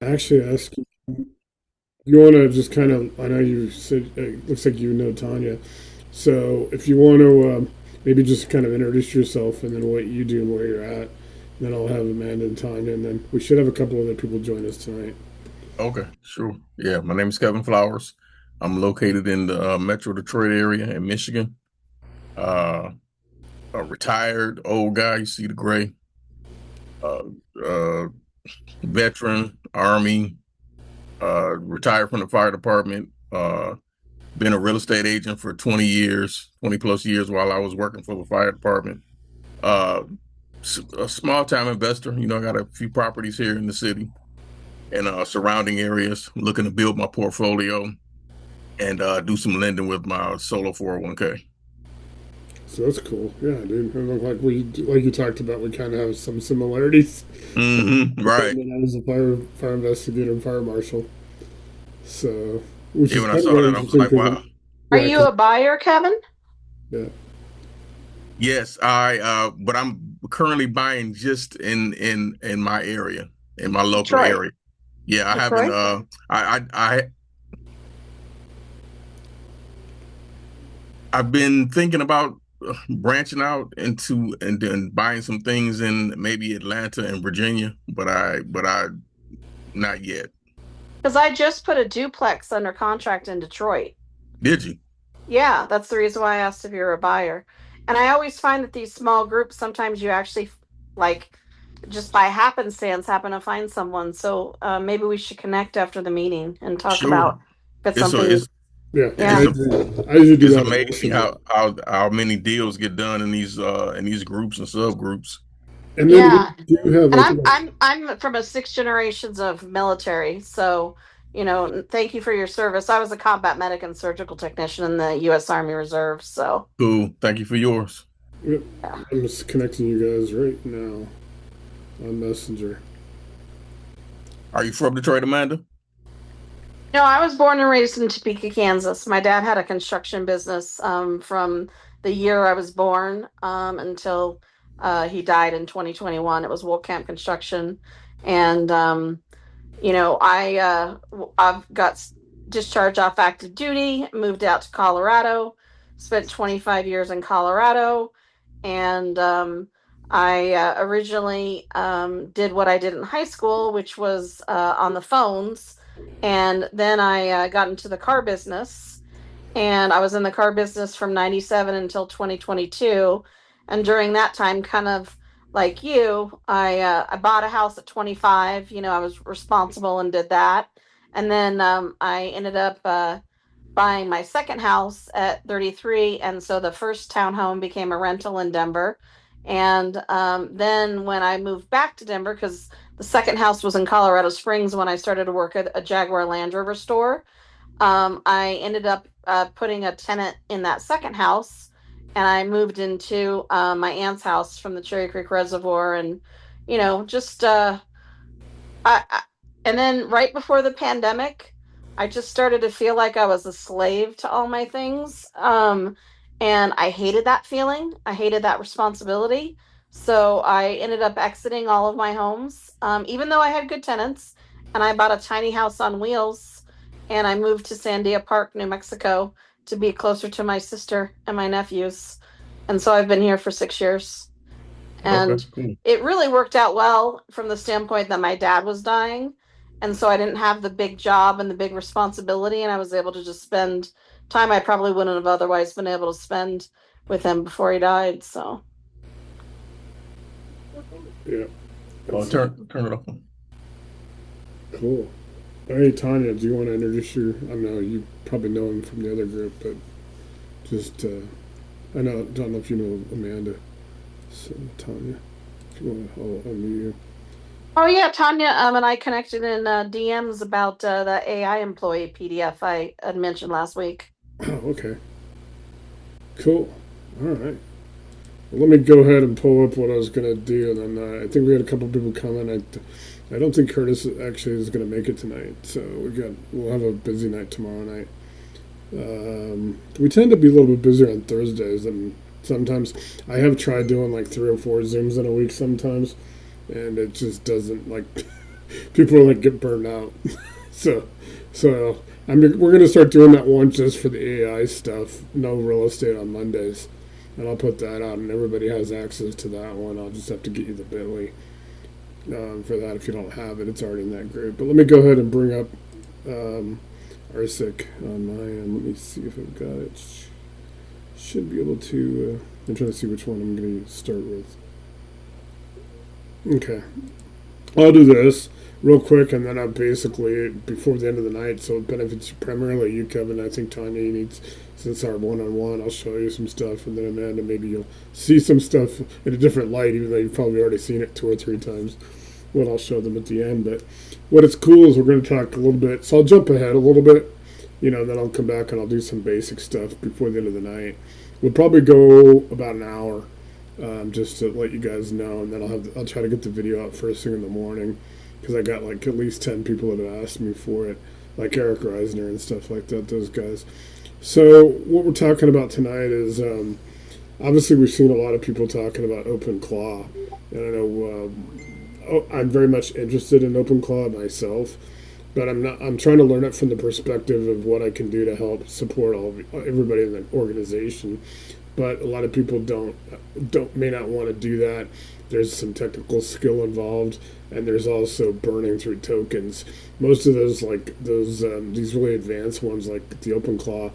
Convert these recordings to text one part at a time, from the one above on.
I actually asked you, you want to just kind of, I know you said, it looks like you know Tanya. So if you want to maybe just kind of introduce yourself and then what you do and where you're at, then I'll have Amanda and Tanya, and then we should have a couple other people join us tonight. Okay, sure. Yeah, my name is Kevin Flowers. I'm located in the Metro Detroit area in Michigan. Uh, a retired old guy. You see the gray. Uh, uh, Veteran, Army. Retired from the fire department. Been a real estate agent for 20 years, 20 plus years while I was working for the fire department. Uh, a small time investor. I got a few properties here in the city and surrounding areas. I'm looking to build my portfolio and do some lending with my solo 401k. So that's cool. Yeah, dude. It looked like like you talked about, we kind of have some similarities. Right. And then I was a fire investigator and fire marshal. So, which Yeah, is when I kind of saw really that, I was interesting like, because, wow. Are yeah, you because, a buyer, Kevin? yeah. Yes, but I'm currently buying just in my area, in my local Detroit. area. Yeah, I haven't Detroit? I I've been thinking about branching out into and then buying some things in maybe Atlanta and Virginia, but I not yet. Because I just put a duplex under contract in Detroit. Did you? Yeah, that's the reason why I asked if you're a buyer. And I always find that these small groups, sometimes you actually, like, just by happenstance, happen to find someone. So maybe we should connect after the meeting and talk Sure. about if it's It's a something. it's Yeah, I Yeah. it's a usually, I usually do it's that on amazing Messenger. how many deals get done in these groups and subgroups. And then we Yeah. do have, And I I'm think, I'm I'm from a six generations of military, so thank you for your service. I was a combat medic and surgical technician in the U.S. Army Reserve. So Cool. Thank you for yours. yep, yeah. I'm just connecting you guys right now on Messenger. Are you from Detroit, Amanda? No, I was born and raised in Topeka, Kansas. My dad had a construction business from the year I was born until he died in 2021. It was Wool Camp Construction, and I've got discharged off active duty, moved out to Colorado, spent 25 years in Colorado, and I originally did what I did in high school, which was on the phones, and then I got into the car business, and I was in the car business from 97 until 2022. And during that time, kind of like you, I bought a house at 25. I was responsible and did that. And then I ended up buying my second house at 33. And so the first townhome became a rental in Denver. And then when I moved back to Denver, because the second house was in Colorado Springs when I started to work at a Jaguar Land Rover store, I ended up putting a tenant in that second house, and I moved into my aunt's house from the Cherry Creek Reservoir, and just I and then right before the pandemic, I just started to feel like I was a slave to all my things, and I hated that feeling. I hated that responsibility. So I ended up exiting all of my homes, even though I had good tenants, and I bought a tiny house on wheels, and I moved to Sandia Park, New Mexico, to be closer to my sister and my nephews. And so I've been here for 6 years. Okay, And cool. it really worked out well from the standpoint that my dad was dying. And so I didn't have the big job and the big responsibility. And I was able to just spend time I probably wouldn't have otherwise been able to spend with him before he died. So, Yeah, Oh, that's turn it off. cool. Hey, Tanya, do you want to introduce I know you probably know him from the other group, but just, I know, don't know if you know Amanda. So, Tanya, if you want to, I'll unmute you. oh, yeah, Tanya and I connected in DMs about the AI employee PDF I had mentioned last week. Oh, okay. Cool. All right. Well, let me go ahead and pull up what I was going to do. And then I think we had a couple people coming. I don't think Curtis actually is going to make it tonight. So we'll have a busy night tomorrow night. We tend to be a little bit busier on Thursdays. And sometimes I have tried doing like 3 or 4 Zooms in a week sometimes. And it just doesn't like, people are like get burned out. so, we're gonna start doing that one just for the AI stuff. No real estate on Mondays, and I'll put that out, and everybody has access to that one. I'll just have to get you the Bitly for that if you don't have it. It's already in that group. But let me go ahead and bring up RCIC on my end. Let me see if I've got it. Should be able to. I'm trying to see which one I'm going to start with. Okay, I'll do this real quick, and then I'll basically before the end of the night. So it benefits primarily you, Kevin. I think Tanya needs, since our one-on-one, I'll show you some stuff, and then Amanda, maybe you'll see some stuff in a different light, even though you've probably already seen it 2 or 3 times. What I'll show them at the end. But what it's cool is we're going to talk a little bit. So I'll jump ahead a little bit, then I'll come back and I'll do some basic stuff before the end of the night. We'll probably go about an hour, just to let you guys know, and then I'll try to get the video out first thing in the morning, because I got like at least 10 people that have asked me for it, like Eric Reisner and stuff like that, those guys. So what we're talking about tonight is obviously we've seen a lot of people talking about OpenClaw, and I know I'm very much interested in OpenClaw myself, but I'm trying to learn it from the perspective of what I can do to help support everybody in the organization. But a lot of people may not want to do that. There's some technical skill involved, and there's also burning through tokens. Most of those, these really advanced ones, like the OpenClaw,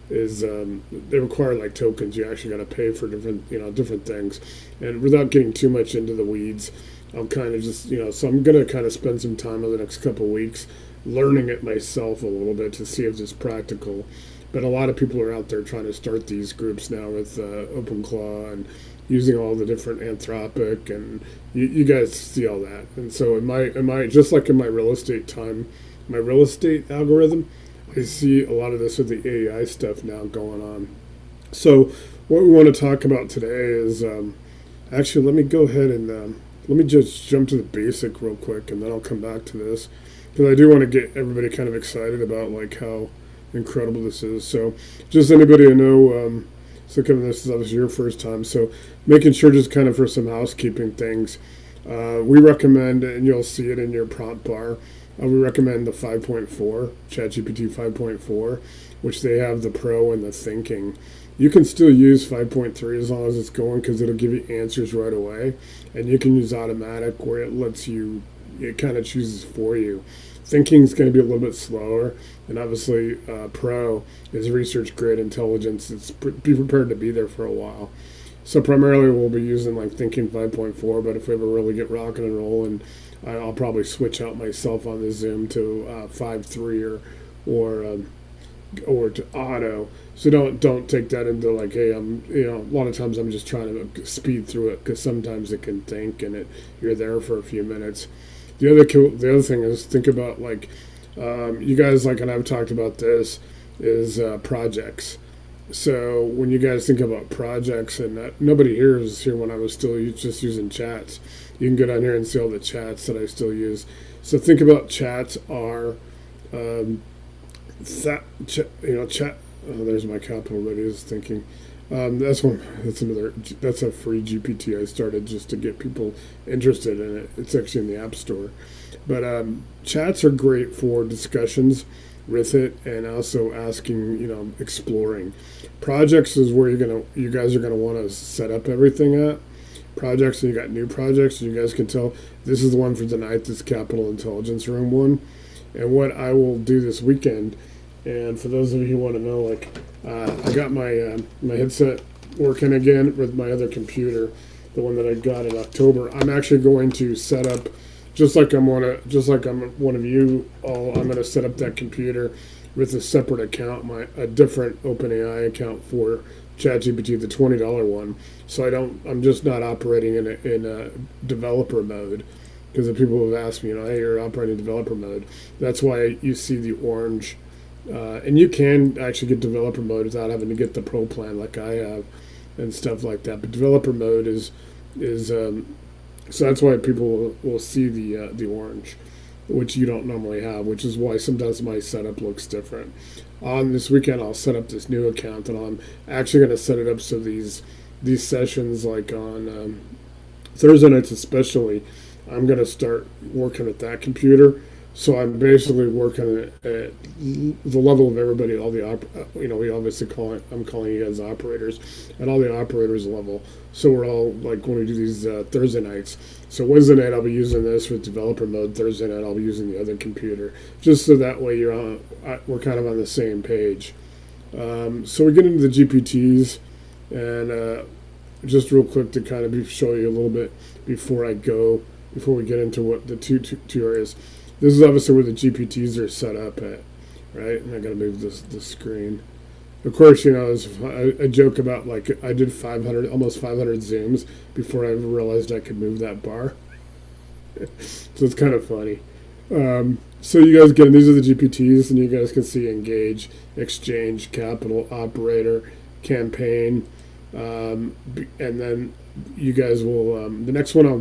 they require like tokens. You actually got to pay for different things. And without getting too much into the weeds, I'll kind of just so I'm gonna kind of spend some time over the next couple of weeks learning it myself a little bit to see if it's practical. But a lot of people are out there trying to start these groups now with OpenClaw and using all the different Anthropic, and you guys see all that. And so in my just like in my real estate algorithm, I see a lot of this with the AI stuff now going on. So what we want to talk about today is actually let me go ahead and let me just jump to the basic real quick, and then I'll come back to this, because I do want to get everybody kind of excited about like how incredible this is. So just anybody I know, so Kevin, this is obviously your first time, so making sure just kind of for some housekeeping things, we recommend, and you'll see it in your prompt bar, we recommend the 5.4, ChatGPT 5.4, which they have the Pro and the Thinking. You can still use 5.3 as long as it's going, because it'll give you answers right away, and you can use automatic where it kind of chooses for you. Thinking is going to be a little bit slower, and obviously Pro is research grade intelligence. Be prepared to be there for a while. So primarily we'll be using like Thinking 5.4, but if we ever really get rocking and rolling, I'll probably switch out myself on the Zoom to 5.3 or to auto. So don't take that into like, hey, a lot of times I'm just trying to speed through it, because sometimes it can think and you're there for a few minutes. The other thing is think about like you guys, like, and I've talked about this, is projects. So when you guys think about projects, and nobody here is here when I was still just using chats. You can go down here and see all the chats that I still use. So think about chats are chat. Oh, there's my capital that is thinking. That's a free GPT I started just to get people interested in it. It's actually in the App Store. But chats are great for discussions with it, and also asking, exploring. Projects is where you guys are gonna want to set up everything at. Projects, and you got new projects, and you guys can tell this is the one for tonight, this Capital Intelligence Room one. And what I will do this weekend, and for those of you who want to know, like, I got my my headset working again with my other computer, the one that I got in October. I'm actually going to set up, just like I'm one of you all. I'm going to set up that computer with a separate account, a different OpenAI account for ChatGPT, the $20 one. So I'm just not operating in a developer mode, because the people have asked me, hey, you're operating developer mode. That's why you see the orange. And you can actually get developer mode without having to get the pro plan like I have and stuff like that. But developer mode is so that's why people will see the orange, which you don't normally have, which is why sometimes my setup looks different. On this weekend, I'll set up this new account, and I'm actually going to set it up so these sessions, like on Thursday nights especially, I'm going to start working at that computer. So I'm basically working at the level of everybody, all the we obviously I'm calling you guys operators, at all the operators level. So we're all like when we do these Thursday nights. So Wednesday night I'll be using this with developer mode. Thursday night I'll be using the other computer, just so that way we're kind of on the same page. So we get into the GPTs, and just real quick to kind of show you a little bit before we get into what the two areas. This is obviously where the GPTs are set up at, right? And I got to move the screen. Of course, I joke about like I did almost 500 zooms before I ever realized I could move that bar. So it's kind of funny. So you guys these are the GPTs, and you guys can see engage, exchange, capital, operator, campaign, and then you guys will. The next one I'll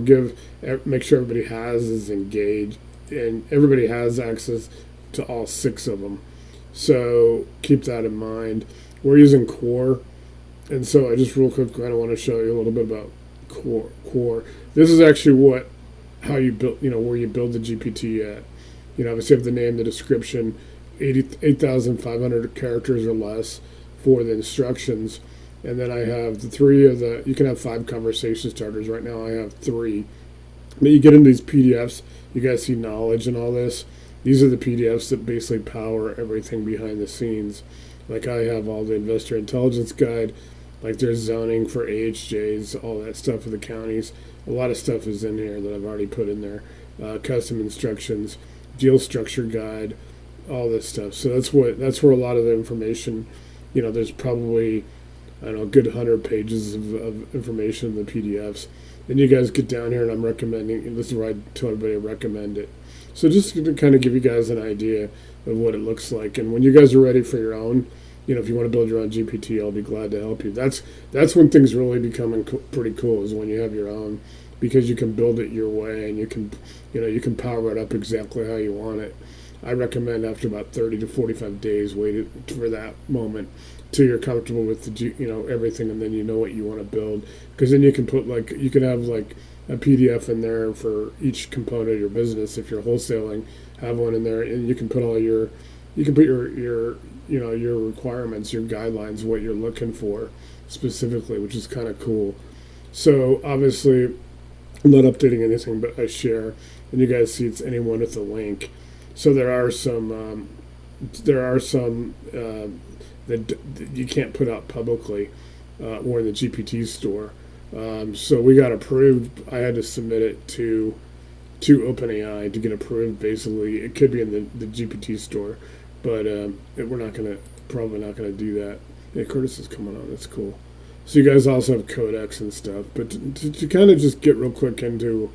make sure everybody has is engage. And everybody has access to all 6 of them. So keep that in mind. We're using Core. And so I just real quick kind of want to show you a little bit about Core. This is actually how you build, where you build the GPT at. Obviously you have the name, the description, 8,500 characters or less for the instructions. And then I have you can have 5 conversation starters. Right now I have 3. But you get into these PDFs, you guys see knowledge and all this. These are the PDFs that basically power everything behind the scenes. Like I have all the investor intelligence guide, like there's zoning for AHJs, all that stuff for the counties. A lot of stuff is in here that I've already put in there. Custom instructions, deal structure guide, all this stuff. So that's where a lot of the information, there's probably, I don't know, a good 100 pages of information in the PDFs. Then you guys get down here, and I'm recommending, and this is where I tell everybody to recommend it. So just to kind of give you guys an idea of what it looks like. And when you guys are ready for your own, if you want to build your own GPT, I'll be glad to help you. That's when things really become pretty cool, is when you have your own, because you can build it your way, and you can power it up exactly how you want it. I recommend after about 30 to 45 days, wait for that moment till you're comfortable with everything, and then you know what you want to build, because then you can put you can have like a PDF in there for each component of your business. If you're wholesaling, have one in there, and you can put your requirements, your guidelines, what you're looking for specifically, which is kind of cool. So obviously I'm not updating anything, but I share, and you guys see it's anyone with a link. So there are some that you can't put out publicly or in the GPT store. So we got approved. I had to submit it to OpenAI to get approved. Basically, it could be in the GPT store, but we're probably not gonna do that. Yeah, Curtis is coming on. That's cool. So you guys also have codecs and stuff. But to kind of just get real quick into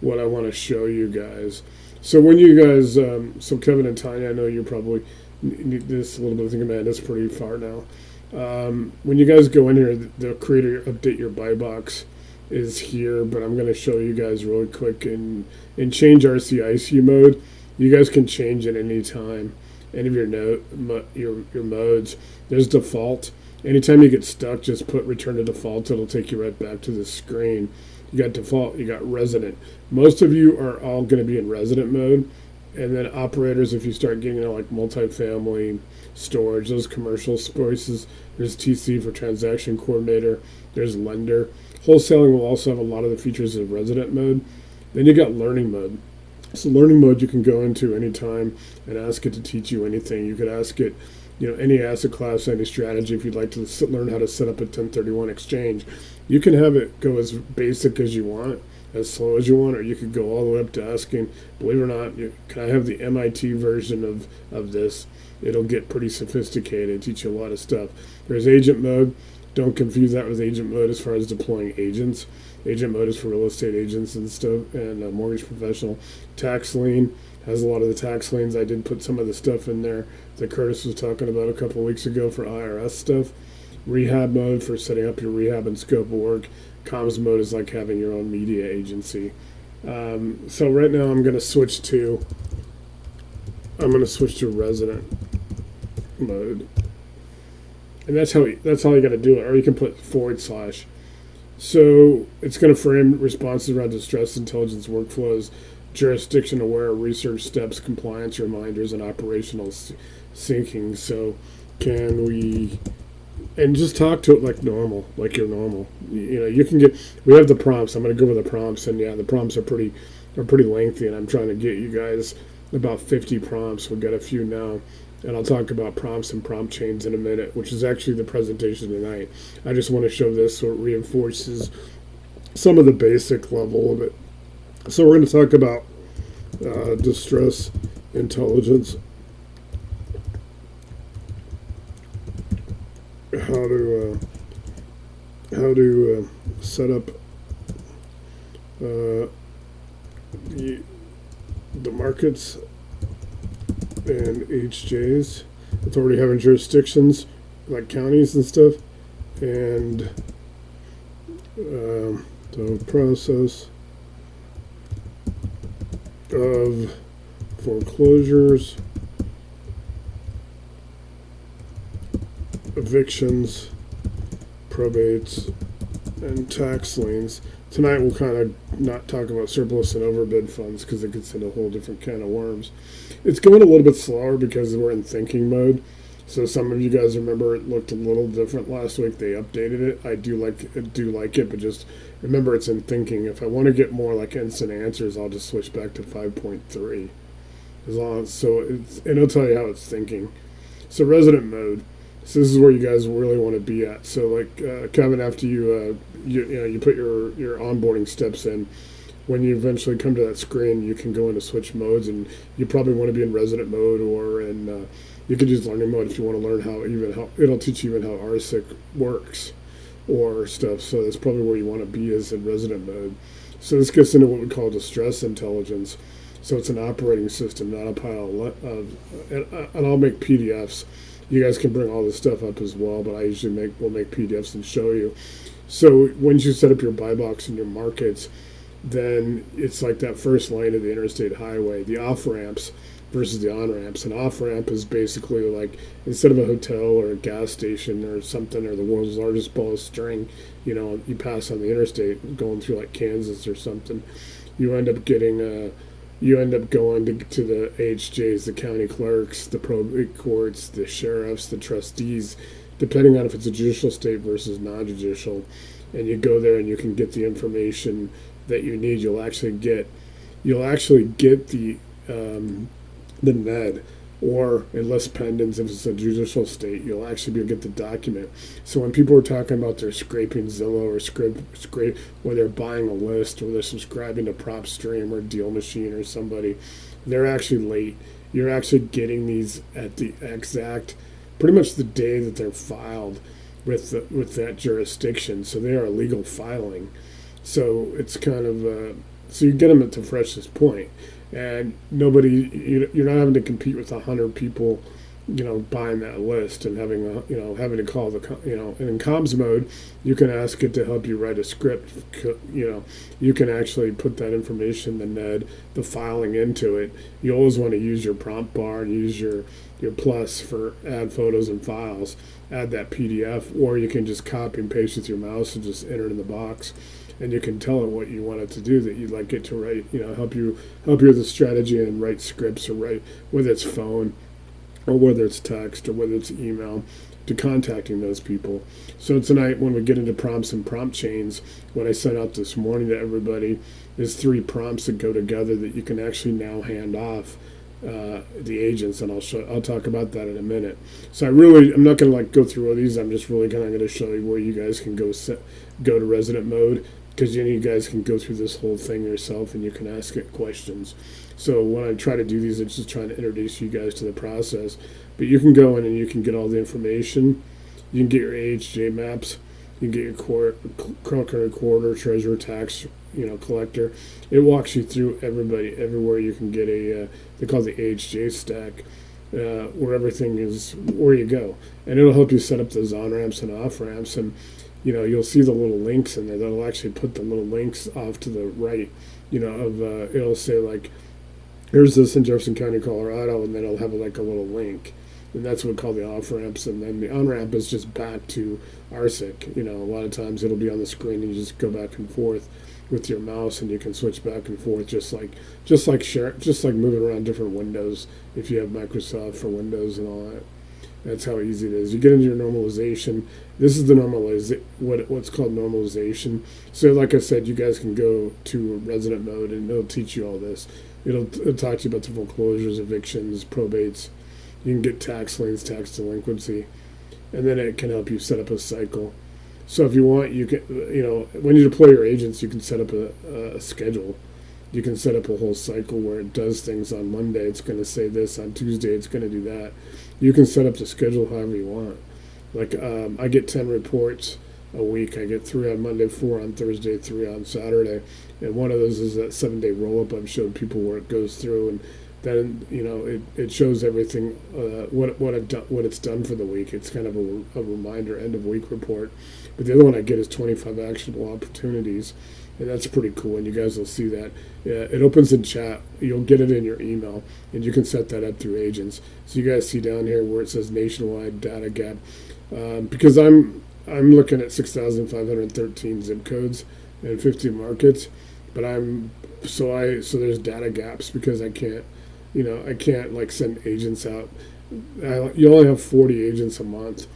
what I want to show you guys. So when you guys, so Kevin and Tanya, I know you probably need this a little bit. I think, man, that's pretty far now. When you guys go in here, the creator update your buy box is here, but I'm going to show you guys really quick and change RCIC mode. You guys can change at any time. Any of your modes. There's default. Anytime you get stuck, just put return to default. It'll take you right back to the screen. You got default, you got resident. Most of you are all going to be in resident mode. And then operators, if you start getting like multifamily, storage, those commercial spaces, there's TC for transaction coordinator, there's lender. Wholesaling will also have a lot of the features of resident mode. Then you got learning mode. So learning mode you can go into anytime and ask it to teach you anything. You could ask it, any asset class, any strategy. If you'd like to learn how to set up a 1031 exchange, you can have it go as basic as you want, as slow as you want, or you could go all the way up to asking, believe it or not, can I have the MIT version of this? It'll get pretty sophisticated, teach you a lot of stuff. There's agent mode. Don't confuse that with agent mode as far as deploying agents. Agent mode is for real estate agents and stuff, and a mortgage professional. Tax lien has a lot of the tax liens. I did put some of the stuff in there that Curtis was talking about a couple of weeks ago for IRS stuff. Rehab mode for setting up your rehab and scope of work. Comms mode is like having your own media agency. So right now I'm going to switch to resident mode, and that's how you got to do it. Or you can put /. So it's going to frame responses around distress intelligence workflows, jurisdiction-aware research steps, compliance reminders, and operational syncing. So can we and just talk to it like normal, like you're normal. You can get. We have the prompts. I'm going to go over the prompts, and yeah, the prompts are pretty lengthy, and I'm trying to get you guys about 50 prompts. We've got a few now, and I'll talk about prompts and prompt chains in a minute, which is actually the presentation tonight. I just want to show this so it reinforces some of the basic level of it. So we're going to talk about distress intelligence, how to set up the markets and HJs, authority having jurisdictions like counties and stuff, and the process of foreclosures, evictions, probates, and tax liens. Tonight we'll kind of not talk about surplus and overbid funds because it gets into a whole different can of worms. It's going a little bit slower because we're in thinking mode. So some of you guys remember it looked a little different last week. They updated it. I do like it, but just remember it's in thinking. If I want to get more like instant answers, I'll just switch back to 5.3. And it'll tell you how it's thinking. So resident mode. So this is where you guys really want to be at. So like Kevin, after you put your onboarding steps in, when you eventually come to that screen, you can go into switch modes, and you probably want to be in resident mode or in you could use learning mode if you want to learn how it'll teach you even how RCIC works or stuff. So that's probably where you want to be, is in resident mode. So this gets into what we call distress intelligence. So it's an operating system, not a pile of and I'll make PDFs. You guys can bring all this stuff up as well, but I usually will make PDFs and show you. So once you set up your buy box and your markets, then it's like that first lane of the interstate highway, the off ramps versus the on ramps. An off ramp is basically like, instead of a hotel or a gas station or something, or the world's largest ball of string, you pass on the interstate going through like Kansas or something, you end up getting you end up going to the AHJs, the county clerks, the probate courts, the sheriffs, the trustees, depending on if it's a judicial state versus non-judicial. And you go there and you can get the information that you need. You'll actually get the NED, or unless pendants, if it's a judicial state, you'll actually be able to get the document. So when people are talking about they're scraping Zillow or scrape, or they're buying a list, or they're subscribing to PropStream or Deal Machine or somebody, they're actually late. You're actually getting these at the exact, pretty much the day that they're filed with that jurisdiction. So they are legal filing. So it's kind of so you get them at the freshest point. And you're not having to compete with 100 people, buying that list and having to call and in comms mode, you can ask it to help you write a script. You can actually put that information, the NED, the filing into it. You always want to use your prompt bar and use your plus for add photos and files, add that PDF, or you can just copy and paste with your mouse and just enter it in the box. And you can tell it what you want it to do, that you'd like it to write, help you with the strategy and write scripts, or write, whether it's phone or whether it's text or whether it's email, to contacting those people. So tonight, when we get into prompts and prompt chains, what I sent out this morning to everybody is 3 prompts that go together that you can actually now hand off the agents, and I'll talk about that in a minute. So I'm not going to go through all these. I'm just really kind of going to show you where you guys can go to resident mode, because you guys can go through this whole thing yourself and you can ask it questions. So when I try to do these, it's just trying to introduce you guys to the process. But you can go in and you can get all the information. You can get your AHJ maps. You can get your clerk recorder, treasurer, tax, collector. It walks you through everywhere you can get they call it the AHJ stack, where everything is, where you go. And it'll help you set up those on-ramps and off-ramps. And you'll see the little links in there. That'll actually put the little links off to the right, it'll say like, here's this in Jefferson County, Colorado, and then it'll have a little link. and that's what we call the off ramps. And then the on ramp is just back to RCIC. A lot of times it'll be on the screen, and you just go back and forth with your mouse, and you can switch back and forth just like moving around different windows if you have Microsoft for Windows and all that. That's how easy it is. You get into your normalization. This is the what's called normalization. So, like I said, you guys can go to resident mode, and it'll teach you all this. It'll talk to you about the foreclosures, evictions, probates. You can get tax liens, tax delinquency, and then it can help you set up a cycle. So if you want, you can, when you deploy your agents, you can set up a schedule. You can set up a whole cycle where it does things. On Monday, it's going to say this. On Tuesday, it's going to do that. You can set up the schedule however you want. Like I get 10 reports a week. I get 3 on Monday, 4 on Thursday, 3 on Saturday, and one of those is that 7-day roll up. I've showed people where it goes through, and then it shows everything what it's done for the week. It's kind of a reminder end of week report. But the other one I get is 25 actionable opportunities, and that's pretty cool. And you guys will see that. It opens in chat. You'll get it in your email, and you can set that up through agents. So you guys see down here where it says nationwide data gap, because I'm looking at 6,513 zip codes and 50 markets, but so there's data gaps because I can't like send agents out. You only have 40 agents a month.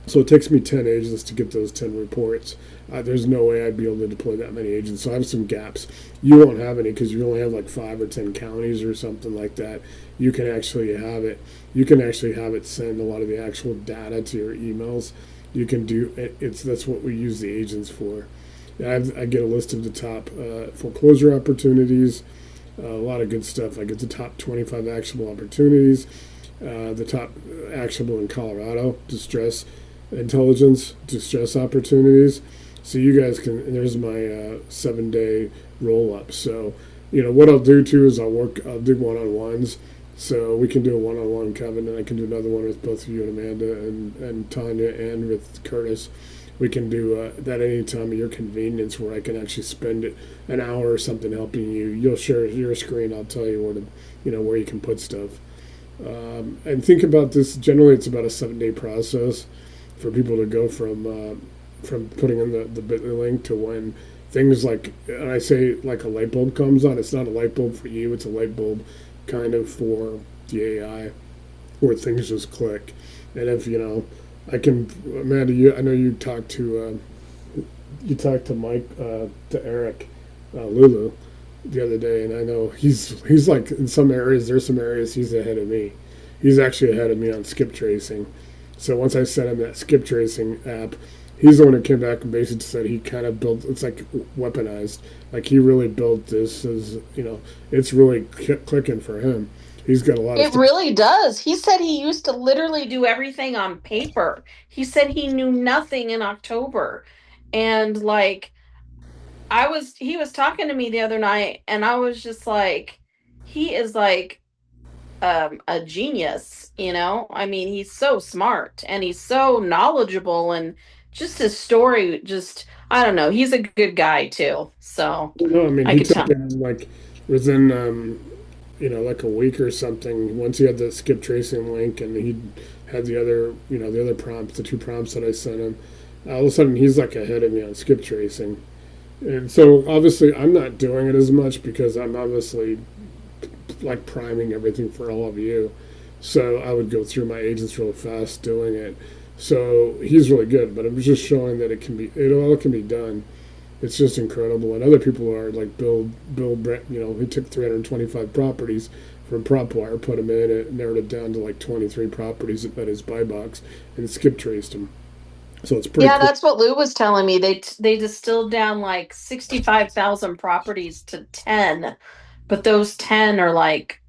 So it takes me 10 agents to get those 10 reports. There's no way I'd be able to deploy that many agents. So I have some gaps. You won't have any because you only have like 5 or 10 counties or something like that. You can actually have it. You can actually have it send a lot of the actual data to your emails. You can do it. That's what we use the agents for. I get a list of the top foreclosure opportunities. A lot of good stuff. I get the top 25 actionable opportunities. The top actionable in Colorado, distress intelligence, distress opportunities. So you guys can, and there's my 7-day roll up. So, what I'll do too is I'll do one-on-ones. So we can do a one-on-one, Kevin, and I can do another one with both of you and Amanda and Tanya and with Curtis. We can do that any time of your convenience where I can actually spend an hour or something helping you. You'll share your screen. I'll tell you where you can put stuff. And think about this. Generally, it's about a 7-day process for people to go from putting in the bit.ly link to when things like, and I say like a light bulb comes on. It's not a light bulb for you. It's a light bulb kind of for the AI, where things just click. And if I can, Amanda, I know you talked to Mike, to Eric, Lulu, the other day, and I know he's like in some areas. There's some areas he's ahead of me. He's actually ahead of me on skip tracing. So once I sent him that skip tracing app, he's the one who came back and basically said he kind of built. It's like weaponized. Like he really built this as it's really clicking for him. He's got a lot of It really does. He said he used to literally do everything on paper. He said he knew nothing in October. And like he was talking to me the other night, and I was just like, he is like a genius, I mean, he's so smart and he's so knowledgeable, and just his story, I don't know, he's a good guy too. So No, I mean, I he could took tell. it like within like a week or something. Once he had the skip tracing link and he had the other prompts, the 2 prompts that I sent him, all of a sudden he's like ahead of me on skip tracing. And so obviously I'm not doing it as much because I'm obviously like priming everything for all of you. So I would go through my agents real fast doing it. So he's really good, but I'm just showing that it all can be done. It's just incredible. And other people are like Bill Brett, he took 325 properties from PropWire, put them in it, narrowed it down to like 23 properties at his buy box, and skip traced them. So it's pretty cool. That's what Lou was telling me. They distilled down like 65,000 properties to 10, but those 10 are like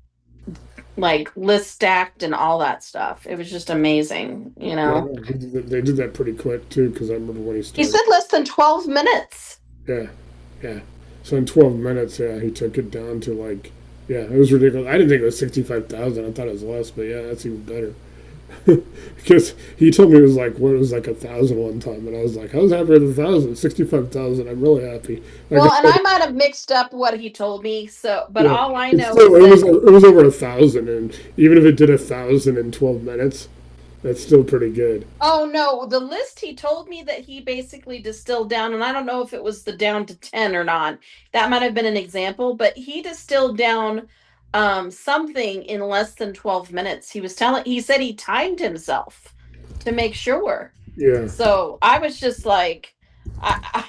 list stacked and all that stuff. It was just amazing, Yeah, they did that pretty quick too, because I remember when he started. He said less than 12 minutes. Yeah. So in 12 minutes, yeah, he took it down to like, yeah, it was ridiculous. I didn't think it was 65,000. I thought it was less, but yeah, that's even better. Because he told me it was like what it was like 1,000 one time, and I was like, I was happy with 1,000, 65,000. I'm really happy. Like I Well, and said, I might have mixed up what he told me. So, but yeah, all I it's know still is that it was over 1,000, and even if it did 1,000 in 12 minutes, that's still pretty good. oh no, the list he told me that he basically distilled down, and I don't know if it was the down to 10 or not. That might have been an example, but he distilled down something in less than 12 minutes. He said he timed himself to make sure. Yeah, So I was just like, I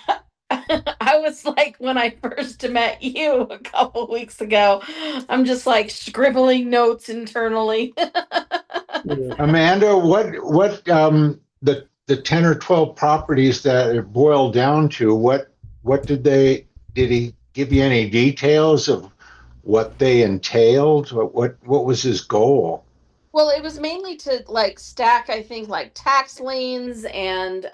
was like when I first met you a couple weeks ago, I'm just like scribbling notes internally. yeah. Amanda, what the 10 or 12 properties that it boiled down to, what did he give you any details of what they entailed? What was his goal? Well, it was mainly to like stack, I think, like tax liens and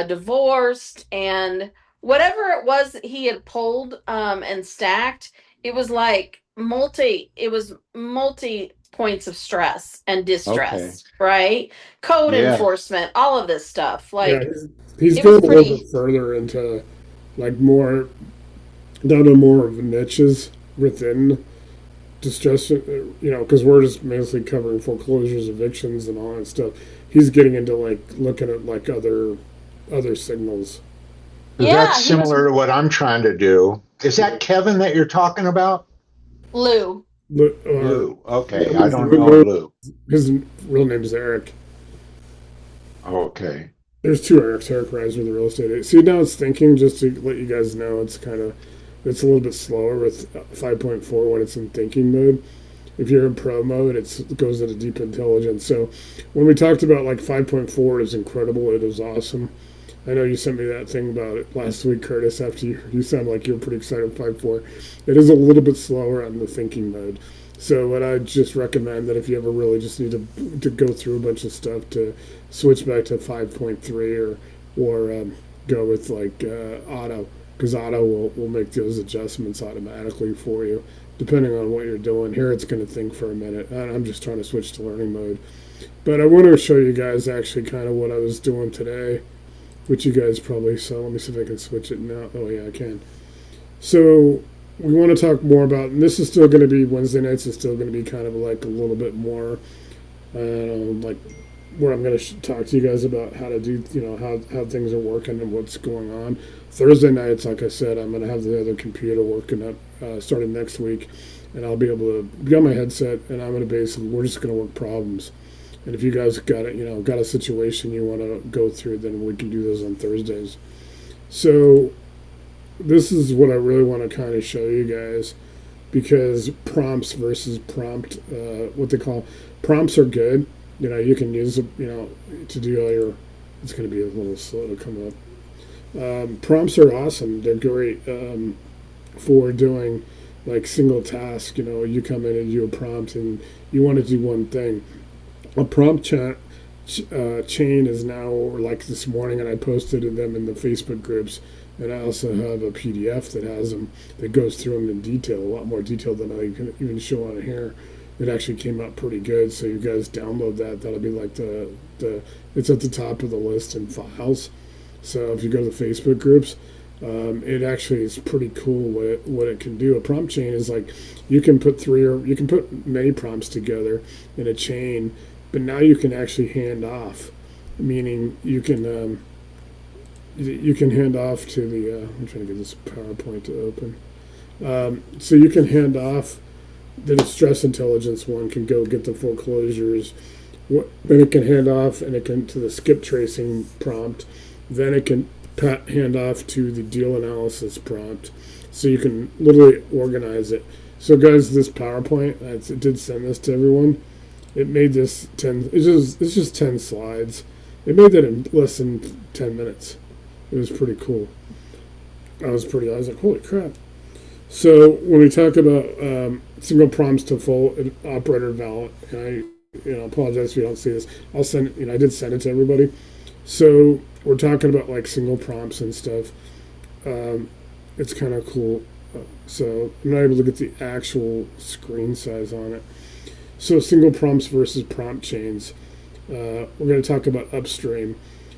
divorced and whatever it was he had pulled and stacked, it was multi points of stress and Okay. distress, right? Code Yeah. enforcement, all of this stuff. Yeah, Like he's it was going a little pretty. bit further into like more down to more of niches within distress, because we're just mostly covering foreclosures, evictions, and all that stuff. He's getting into like looking at like other signals. That's Yeah, he was similar to what I'm trying to do. Is that Kevin that you're talking about? Lou. Look, Lou. Okay. name I is don't know Lou. Lou. His real name is Eric. Okay. There's two Erics. Eric Reiser, the real estate agent. See, now it's thinking, just to let you guys know, it's a little bit slower with 5.4 when it's in thinking mode. If you're in pro mode, it goes into deep intelligence. So when we talked about like 5.4 is incredible, it is awesome. I know you sent me that thing about it last week, Curtis, after you sound like you're pretty excited with 5.4. It is a little bit slower on the thinking mode. So what I just recommend that if you ever really just need to go through a bunch of stuff to switch back to 5.3 or go with like auto, because auto will make those adjustments automatically for you depending on what you're doing. Here it's going to think for a minute. I'm just trying to switch to learning mode. But I want to show you guys actually kind of what I was doing today, which you guys probably saw. Let me see if I can switch it now. Oh, yeah, I can. So we want to talk more about, and this is still going to be Wednesday nights, is still going to be kind of like a little bit more, like where I'm going to talk to you guys about how to do, how things are working and what's going on. Thursday nights, like I said, I'm going to have the other computer working up starting next week, and I'll be able to be on my headset, and I'm going to we're just going to work problems. And if you guys got a situation you want to go through, then we can do those on Thursdays. So this is what I really want to kind of show you guys, because prompts versus prompt, what they call prompts are good. You can use it, to do all your. It's going to be a little slow to come up. Prompts are awesome. They're great for doing like single task. You come in and do a prompt and you want to do one thing. A prompt chain is now, or like this morning, and I posted them in the Facebook groups. And I also have a PDF that has them, that goes through them in detail, a lot more detail than I can even show on here. It actually came out pretty good. So you guys download that. That'll be like it's at the top of the list in files. So if you go to the Facebook groups, it actually is pretty cool what it can do. A prompt chain is like you can put many prompts together in a chain, but now you can actually hand off, meaning you can hand off to the. I'm trying to get this PowerPoint to open. So you can hand off the distress intelligence one can go get the foreclosures. Then it can hand off and it can to the skip tracing prompt. Then it can hand off to the deal analysis prompt. So you can literally organize it. So guys, this PowerPoint, I did send this to everyone. It made this 10. It's just 10 slides. It made that in less than 10 minutes. It was pretty cool. I was like, holy crap. So when we talk about single prompts to full operator valid, and I apologize if you don't see this. I'll send I did send it to everybody. So we're talking about like single prompts and stuff. It's kind of cool. So I'm not able to get the actual screen size on it. So single prompts versus prompt chains. We're going to talk about upstream.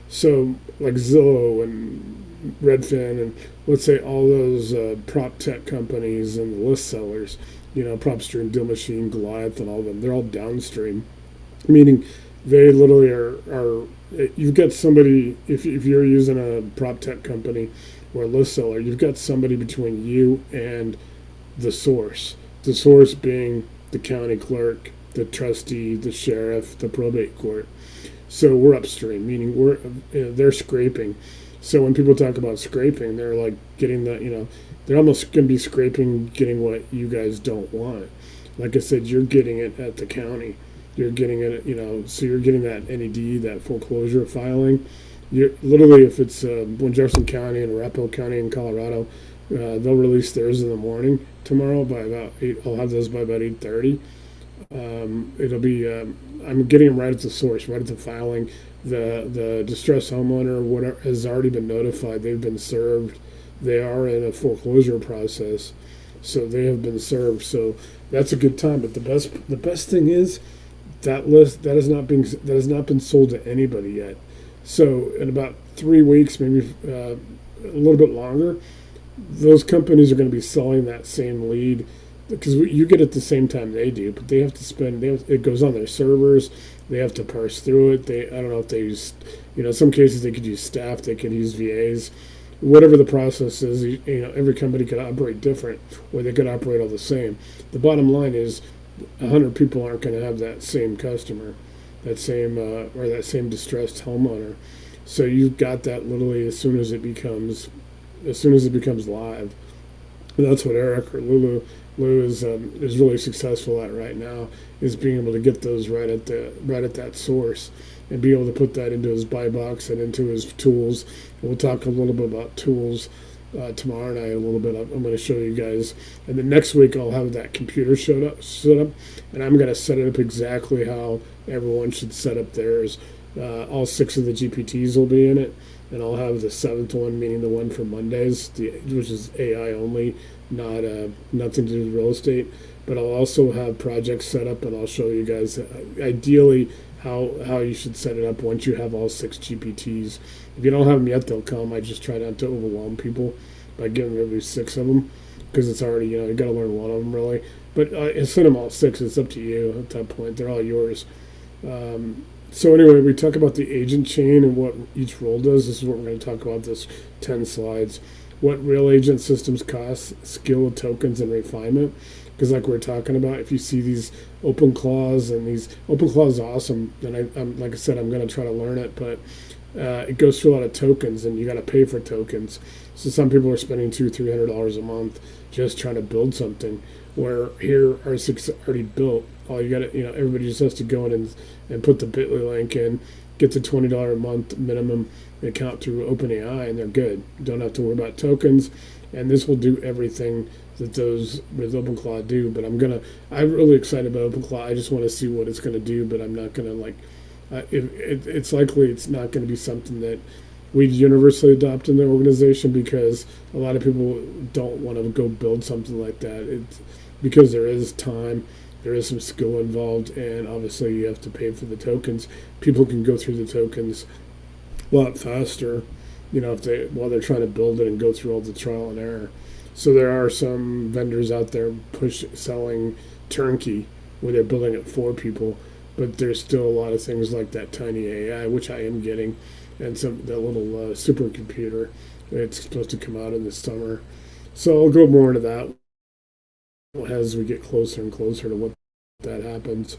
So like Zillow and Redfin and let's say all those prop tech companies and the list sellers, PropStream, Deal Machine, Goliath, and all of them, they're all downstream, meaning they literally are you've got somebody, if you're using a prop tech company or a list seller, you've got somebody between you and the source being the county clerk, the trustee, the sheriff, the probate court. So we're upstream, meaning they're scraping. So when people talk about scraping, they're like getting they're almost going to be scraping, getting what you guys don't want. Like I said, you're getting it at the county. You're getting it, so you're getting that NED, that foreclosure filing. You're literally, if it's when Jefferson County and Arapahoe County in Colorado, they'll release theirs in the morning tomorrow by about 8. I'll have those by about 8:30. It'll be I'm getting them right at the source, right at the filing. The distressed homeowner whatever has already been notified. They've been served. They are in a foreclosure process, so they have been served. So that's a good time. But the best thing is that list that has not been sold to anybody yet. So in about 3 weeks, maybe a little bit longer, those companies are going to be selling that same lead because you get it at the same time they do, but they have to spend. It goes on their servers. They have to parse through it. I don't know if they use, in some cases they could use staff. They could use VAs. Whatever the process is, every company could operate different, or they could operate all the same. The bottom line is, 100 people aren't going to have that same customer, that same distressed homeowner. So you've got that literally as soon as it becomes live. And that's what Eric or Lou is really successful at right now, is being able to get those right at that source and be able to put that into his buy box and into his tools. And we'll talk a little bit about tools tomorrow night. A little bit. I'm going to show you guys, and then next week I'll have that computer set up, and I'm going to set it up exactly how everyone should set up theirs. All 6 of the GPTs will be in it, and I'll have the 7th one, meaning the one for Mondays, which is AI only, not nothing to do with real estate. But I'll also have projects set up, and I'll show you guys ideally how you should set it up once you have all 6 GPTs. If you don't have them yet, they'll come. I just try not to overwhelm people by giving everybody 6 of them, because it's already, you got to learn one of them really. But send them all 6. It's up to you at that point. They're all yours. So anyway, we talk about the agent chain and what each role does. This is what we're going to talk about, this 10 slides. What real agent systems cost, skill, tokens, and refinement. Because like we're talking about, if you see these open clause, and these open clause are awesome, and I'm like I said, I'm going to try to learn it, but it goes through a lot of tokens, and you got to pay for tokens. So some people are spending $200-300 a month just trying to build something, where here RCIC's already built. All you got to, everybody just has to go in and put the Bitly link in, get the $20 a month minimum account through OpenAI, and they're good. Don't have to worry about tokens, and this will do everything that those with OpenClaw do. But I'm really excited about OpenClaw. I just want to see what it's going to do, but I'm not going to it's likely it's not going to be something that we'd universally adopt in the organization, because a lot of people don't want to go build something like that. It's because there is time, there is some skill involved, and obviously you have to pay for the tokens. People can go through the tokens a lot faster, while they're trying to build it and go through all the trial and error. So there are some vendors out there selling turnkey, where they're building it for people, but there's still a lot of things like that tiny AI, which I am getting, and that little supercomputer. It's supposed to come out in the summer. So I'll go more into that as we get closer and closer to what that happens.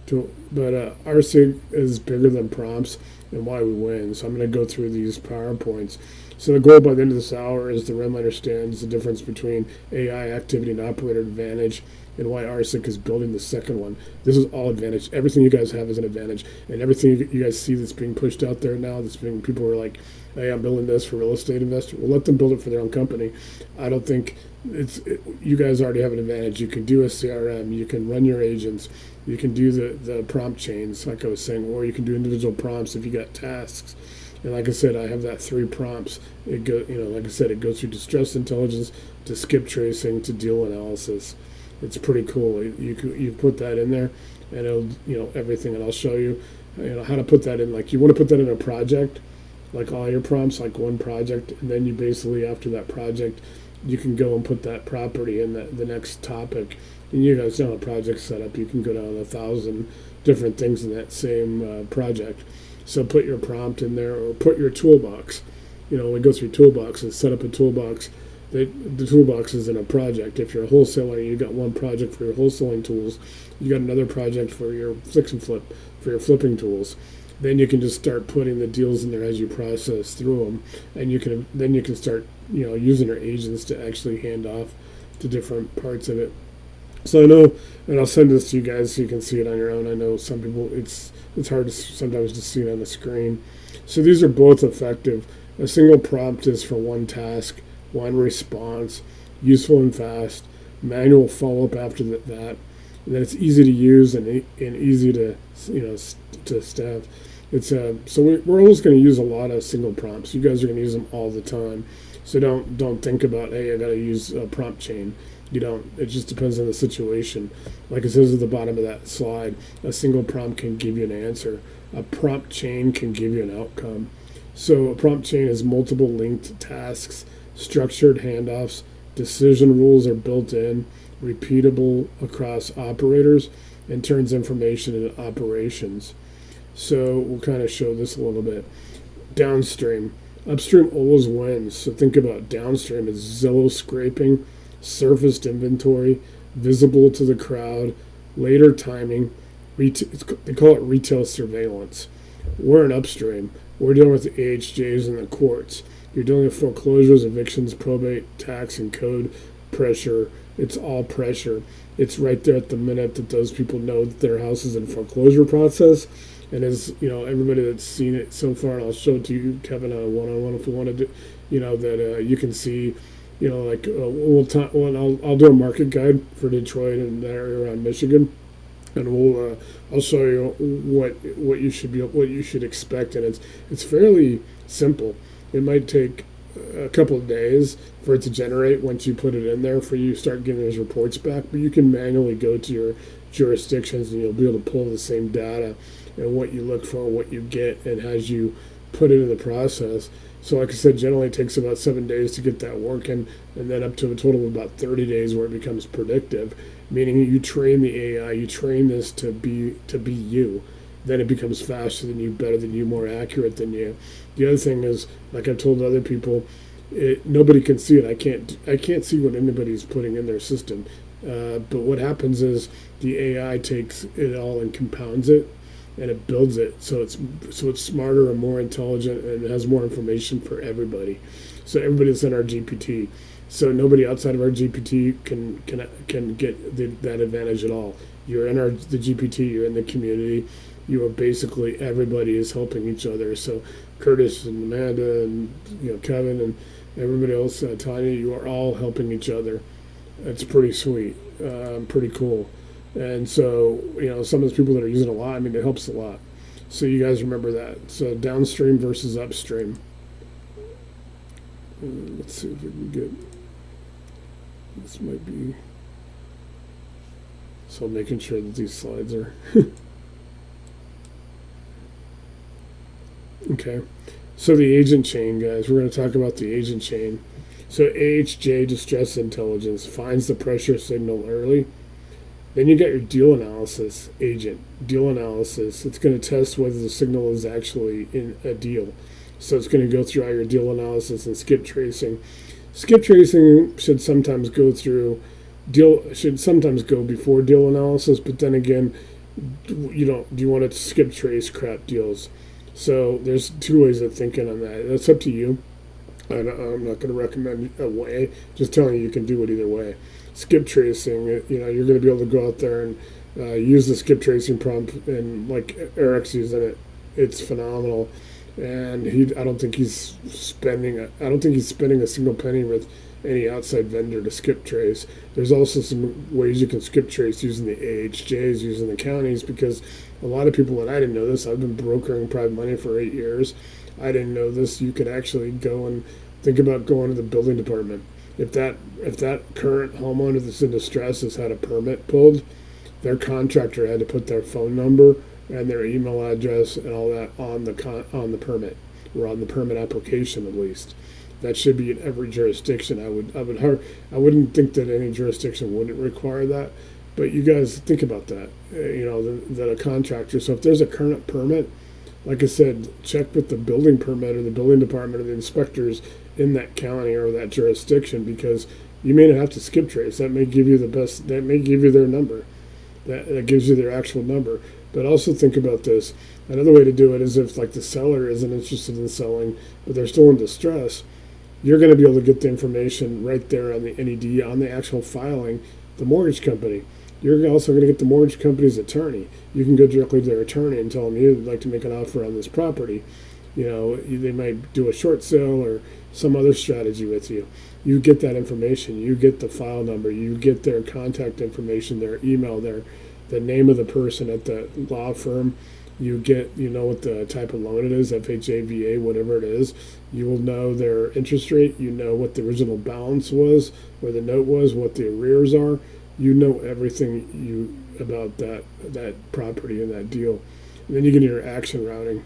But RCIC is bigger than prompts, and why we win. So I'm going to go through these PowerPoints. So the goal by the end of this hour is the REM understands the difference between AI activity and operator advantage, and why RCIC is building the second one. This is all advantage. Everything you guys have is an advantage, and everything you guys see that's being pushed out there now, people are like, hey, I'm building this for real estate investors. Well, let them build it for their own company. I don't think you guys already have an advantage. You can do a CRM, you can run your agents, you can do the prompt chains, like I was saying, or you can do individual prompts if you got tasks. And like I said, I have that 3 prompts. Like I said, it goes through distress intelligence to skip tracing to deal analysis. It's pretty cool. You put that in there, and it'll everything, and I'll show you how to put that in. Like you want to put that in a project, like all your prompts, like one project, and then you basically after that project, you can go and put that property in the next topic. And you guys know a project setup. You can go down 1,000 different things in that same project. So put your prompt in there, or put your toolbox. We go through toolboxes, set up a toolbox. The toolbox is in a project. If you're a wholesaler, you got one project for your wholesaling tools. You got another project for your fix and flip, for your flipping tools. Then you can just start putting the deals in there as you process through them, and you can start using your agents to actually hand off to different parts of it. So I know, and I'll send this to you guys so you can see it on your own. I know some people it's hard to sometimes to see it on the screen. So these are both effective. A single prompt is for one task, one response, useful and fast, manual follow-up after that, and then it's easy to use and easy to to staff. It's so we're always going to use a lot of single prompts. You guys are going to use them all the time. So don't think about, hey, I got to use a prompt chain. You don't. It just depends on the situation. Like it says at the bottom of that slide, a single prompt can give you an answer. A prompt chain can give you an outcome. So a prompt chain is multiple linked tasks, structured handoffs, decision rules are built in, repeatable across operators, and turns information into operations. So we'll kind of show this a little bit. Downstream. Upstream always wins. So think about downstream as Zillow scraping, surfaced inventory, visible to the crowd, later timing. They call it retail surveillance. We're in upstream. We're dealing with the AHJs and the courts. You're dealing with foreclosures, evictions, probate, tax, and code pressure. It's all pressure. It's right there at the minute that those people know that their house is in foreclosure process. And as everybody that's seen it so far, and I'll show it to you, Kevin, on a one-on-one if you want to do, that you can see, I'll do a market guide for Detroit and the area around Michigan, and I'll show you what you should expect, and it's fairly simple. It might take a couple of days for it to generate once you put it in there for you start getting those reports back, but you can manually go to your jurisdictions and you'll be able to pull the same data and what you look for, what you get, and as you put it in the process. So like I said, generally it takes about 7 days to get that working, and then up to a total of about 30 days where it becomes predictive, meaning you train the AI, you train this to be you. Then it becomes faster than you, better than you, more accurate than you. The other thing is, like I've told other people, nobody can see it. I can't see what anybody's putting in their system. But what happens is the AI takes it all and compounds it, and it builds it so it's smarter and more intelligent and has more information for everybody. So everybody's in our GPT. So nobody outside of our GPT can get that advantage at all. You're in the GPT. You're in the community. You are basically, everybody is helping each other. So Curtis and Amanda and Kevin and everybody else, Tanya, you are all helping each other. It's pretty sweet, pretty cool. And so, some of those people that are using it a lot, it helps a lot. So you guys remember that. So downstream versus upstream. Let's see if we can get, this might be, so making sure that these slides are, okay. So the agent chain, guys, we're going to talk about the agent chain. So AHJ, distress intelligence, finds the pressure signal early. Then you got your deal analysis agent. Deal analysis, it's going to test whether the signal is actually in a deal. So it's going to go through all your deal analysis and skip tracing. Skip tracing should sometimes go before deal analysis, but then again, do you want to skip trace crap deals? So there's two ways of thinking on that. That's up to you. I'm not going to recommend a way, just telling you can do it either way. Skip tracing, you're going to be able to go out there and use the skip tracing prompt, and like Eric's using it, it's phenomenal. And I don't think he's spending a single penny with any outside vendor to skip trace. There's also some ways you can skip trace using the AHJs, using the counties, because a lot of people, and I didn't know this, I've been brokering private money for 8 years. I didn't know this. You could actually go and think about going to the building department If that current homeowner that's in distress has had a permit pulled, their contractor had to put their phone number and their email address and all that on the permit, or on the permit application at least. That should be in every jurisdiction. I wouldn't think that any jurisdiction wouldn't require that, but you guys think about that. That a contractor. So if there's a current permit, like I said, check with the building permit or the building department or the inspectors in that county or that jurisdiction, because you may not have to skip trace. That may give you the best. That may give you their number. That gives you their actual number. But also think about this. Another way to do it is if like the seller isn't interested in selling, but they're still in distress, you're going to be able to get the information right there on the NED, on the actual filing, the mortgage company. You're also going to get the mortgage company's attorney. You can go directly to their attorney and tell them you'd like to make an offer on this property. They might do a short sale or some other strategy with you. You get that information. You get the file number. You get their contact information, their email, the name of the person at the law firm. You know what the type of loan it is, FHA, VA, whatever it is. You will know their interest rate. You know what the original balance was, where the note was, what the arrears are. You know everything about that property and that deal. And then you get your action routing.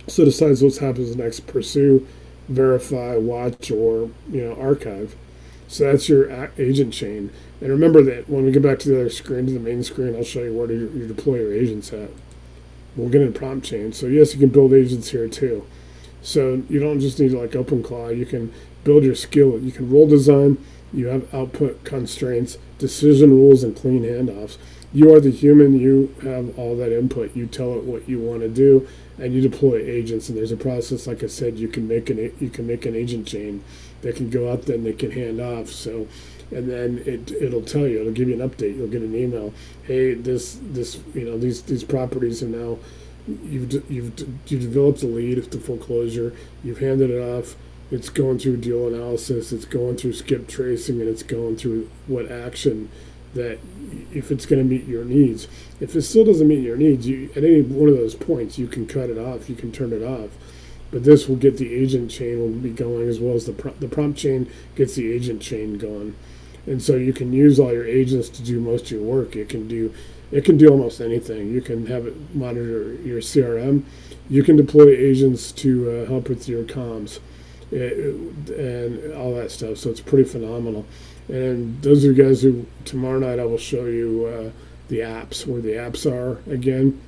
So decides what happens next: pursue, verify, watch, or archive. So that's your agent chain. And remember that when we get back to the other screen, to the main screen, I'll show you where you deploy your agents at. We'll get into prompt chain. So yes, you can build agents here too. So you don't just need like OpenClaw. You can build your skill. You can role design. You have output constraints, decision rules, and clean handoffs. You are the human. You have all that input. You tell it what you want to do, and you deploy agents. And there's a process, like I said, you can make an agent chain that can go out there and they can hand off. So, and then it'll tell you. It'll give you an update. You'll get an email. Hey, these properties are now. You've developed a lead to foreclosure. You've handed it off. It's going through deal analysis. It's going through skip tracing, and it's going through what action that if it's going to meet your needs. If it still doesn't meet your needs, at any one of those points, you can cut it off. You can turn it off. But this will get the agent chain will be going, as well as the prompt chain gets the agent chain going. And so you can use all your agents to do most of your work. It can do almost anything. You can have it monitor your CRM. You can deploy agents to help with your comms and all that stuff. So it's pretty phenomenal. And those are you guys who, tomorrow night I will show you the apps, where the apps are again.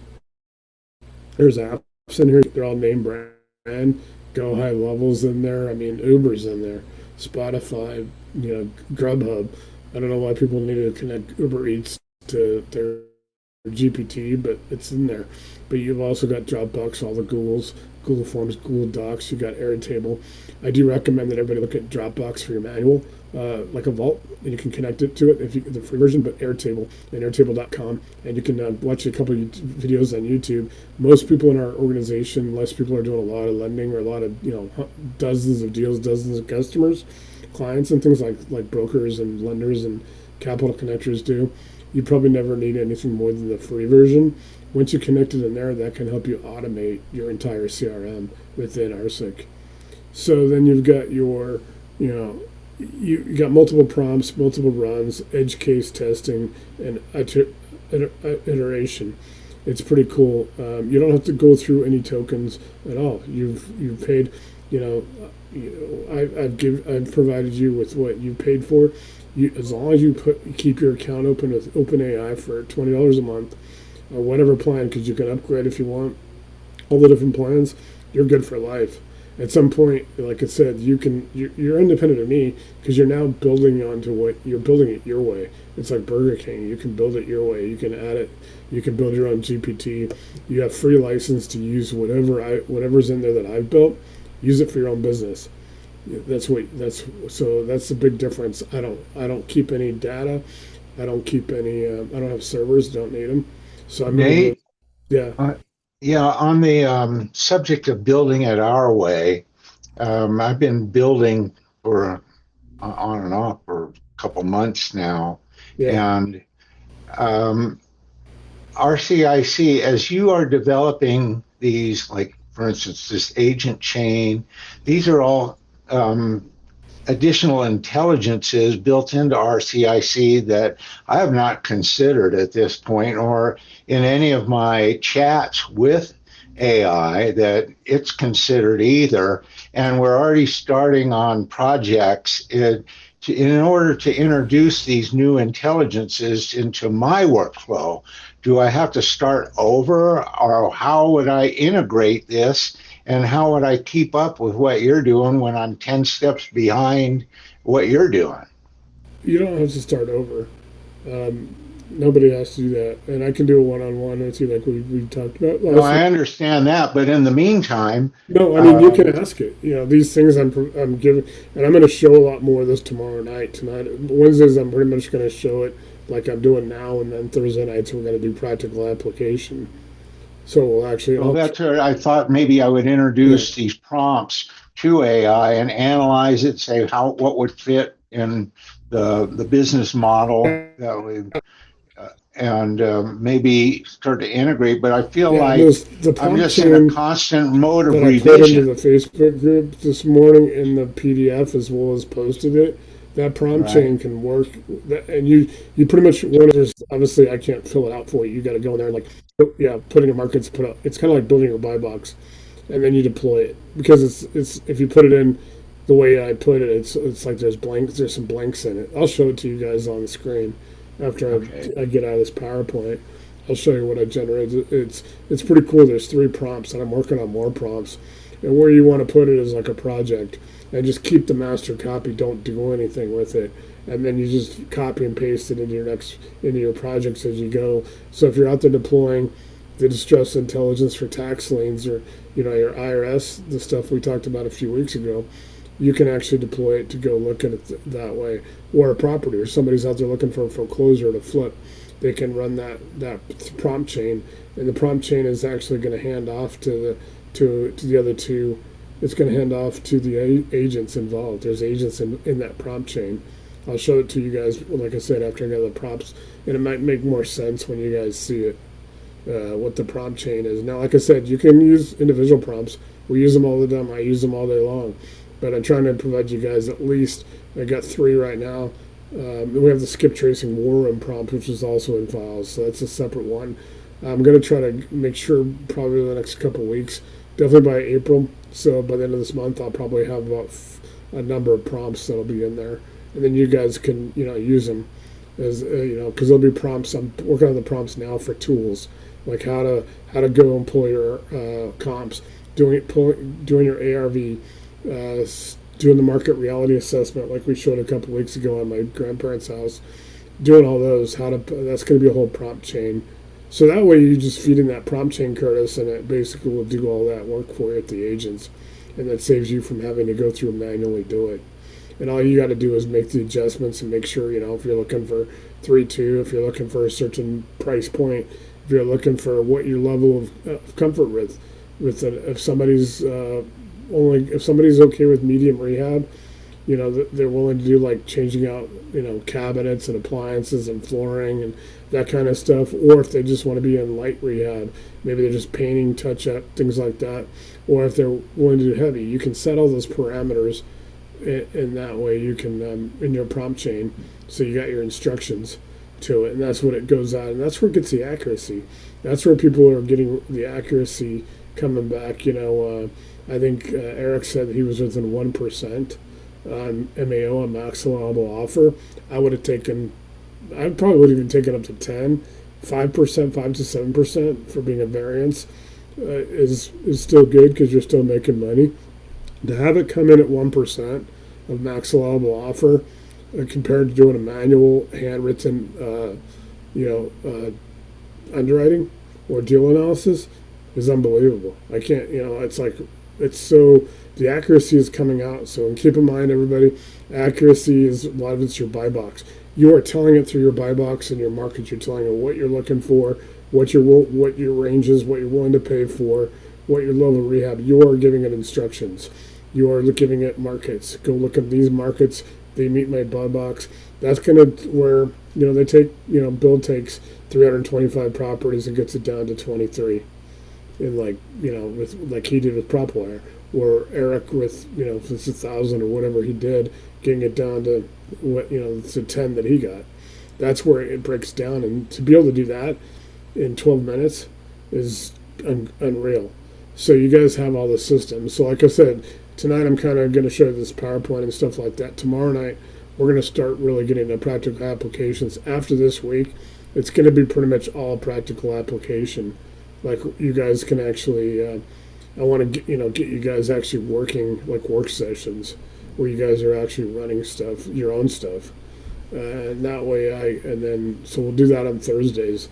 There's apps in here. They're all name brand. Go High Level's in there. I mean, Uber's in there. Spotify, Grubhub. I don't know why people needed to connect Uber Eats to their GPT, but it's in there. But you've also got Dropbox, all the Google Forms, Google Docs. You got Airtable. I do recommend that everybody look at Dropbox for your manual, like a vault, and you can connect it to it the free version. But Airtable and Airtable.com, and you can watch a couple of videos on YouTube. Most people in our organization, less people are doing a lot of lending or a lot of dozens of deals, dozens of customers, clients, and things like brokers and lenders and capital connectors do. You probably never need anything more than the free version. Once you connect it in there, that can help you automate your entire CRM within RCIC. So then you've got your, you got multiple prompts, multiple runs, edge case testing, and iteration. It's pretty cool. You don't have to go through any tokens at all. You've paid, I've provided you with what you paid for. As long as you keep your account open with OpenAI for $20 a month, or whatever plan, because you can upgrade if you want, all the different plans, you're good for life. At some point, like I said, you're independent of me, because you're now building onto what you're building it your way. It's like Burger King. You can build it your way. You can add it. You can build your own GPT. You have free license to use whatever's in there that I've built. Use it for your own business. That's the big difference. I don't keep any data. I don't keep any. I don't have servers. Don't need them. So I'm Nate, yeah. yeah. On the subject of building it our way, I've been building for on and off for a couple months now, Yeah. and RCIC, as you are developing these, like for instance, this agent chain, these are all additional intelligences built into RCIC that I have not considered at this point, or in any of my chats with AI that it's considered either. And we're already starting on projects in order to introduce these new intelligences into my workflow. Do I have to start over, or how would I integrate this? And how would I keep up with what you're doing when I'm 10 steps behind what you're doing? You don't have to start over. Um, Nobody has to do that, and I can do a one-on-one with you, like we talked about No, last I week. understand that, but in the meantime, No, I mean you um, can ask it. You know these things I'm giving, and I'm going to show a lot more of this tomorrow night. Tonight, Wednesdays, I'm pretty much going to show it like I'm doing now, and then Thursday nights we're going to do practical application. So we'll actually, well, I'll, that's what I thought maybe I would yeah, introduce these prompts to AI and analyze it, say what would fit in the business model that we and maybe start to integrate. But I feel yeah. like The I'm prompt just in a chain constant mode of that I put into revision. the Facebook group this morning in the PDF as well as posted it. That prompt Right. chain can work, and you pretty much want to just obviously I can't fill it out for you. You got to go in there and like yeah, put in your markets, put up. It's kind of like building your buy box, and then you deploy it because it's if you put it in the way I put it, it's like there's some blanks in it. I'll show it to you guys on the screen after Okay. I get out of this PowerPoint. I'll show you what I generated. It's pretty cool. There's 3 prompts, and I'm working on more prompts. And where you want to put it is like a project, and just keep the master copy. Don't do anything with it, and then you just copy and paste it into your projects as you go. So if you're out there deploying the distress intelligence for tax liens or your IRS, the stuff we talked about a few weeks ago, you can actually deploy it to go look at it that way. Or a property, or somebody's out there looking for a foreclosure to flip, they can run that prompt chain, and the prompt chain is actually going to hand off to the other two. It's going to hand off to the agents involved. There's agents in that prompt chain. I'll show it to you guys, like I said, after I get the prompts, and it might make more sense when you guys see it, what the prompt chain is. Now, like I said, you can use individual prompts. We use them all the time. I use them all day long. But I'm trying to provide you guys at least, I got 3 right now. We have the skip tracing war room prompt, which is also in files. So that's a separate one. I'm going to try to make sure probably the next couple weeks, definitely by April. So by the end of this month, I'll probably have about a number of prompts that'll be in there. And then you guys can, use them as, because there'll be prompts. I'm working on the prompts now for tools, like how to go employer comps, doing your ARV, doing the market reality assessment like we showed a couple weeks ago on my grandparents' house, doing all those. That's going to be a whole prompt chain. So that way you just feed in that prompt chain, Curtis, and it basically will do all that work for you at the agents, and that saves you from having to go through and manually do it. And all you got to do is make the adjustments and make sure if you're looking for 3.2, if you're looking for a certain price point, if you're looking for what your level of comfort with if somebody's if somebody's okay with medium rehab, they're willing to do like changing out cabinets and appliances and flooring and that kind of stuff, or if they just want to be in light rehab, maybe they're just painting, touch up, things like that, or if they're willing to do heavy, you can set all those parameters in that way. You can in your prompt chain, so you got your instructions to it, and that's when it goes out, and that's where it gets the accuracy. That's where people are getting the accuracy coming back. I think Eric said that he was within 1% on MAO, a max allowable offer. I would have taken, I probably would have even taken up to 10, 5%, 5 to 7% for being a variance is still good because you're still making money. To have it come in at 1% of max allowable offer compared to doing a manual handwritten, underwriting or deal analysis is unbelievable. I can't, it's like, it's so, the accuracy is coming out. So, and keep in mind, everybody, accuracy is, a lot of it's your buy box. You are telling it through your buy box and your market. You're telling it what you're looking for, what your range is, what you're willing to pay for, what your level of rehab. You are giving it instructions. You are giving it markets. Go look at these markets. They meet my buy box. That's gonna where they take Bill takes 325 properties and gets it down to 23. in like, with like he did with PropWire, or Eric with, if it's 1,000 or whatever he did, getting it down to what, to 10 that he got. That's where it breaks down, and to be able to do that in 12 minutes is unreal. So you guys have all the systems. So like I said, tonight I'm kind of going to show you this PowerPoint and stuff like that. Tomorrow night we're going to start really getting into practical applications. After this week, it's going to be pretty much all practical application. Like you guys can actually, I want to get you guys actually working like work sessions where you guys are actually running stuff, your own stuff. And that way so we'll do that on Thursdays,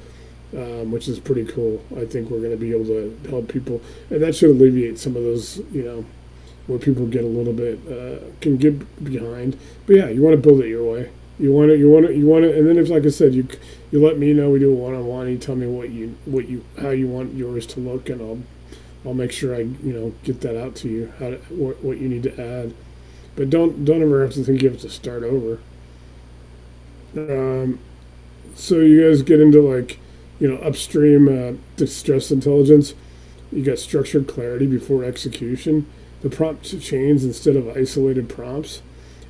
which is pretty cool. I think we're going to be able to help people, and that should alleviate some of those, where people get a little bit, can get behind. But yeah, you want to build it your way. You want to, and then if, like I said, you let me know, we do a one-on-one, you tell me how you want yours to look, and I'll make sure I, get that out to you, what you need to add. But don't ever have to think you have to start over. So you guys get into like, upstream distress intelligence. You got structured clarity before execution. The prompt chains instead of isolated prompts.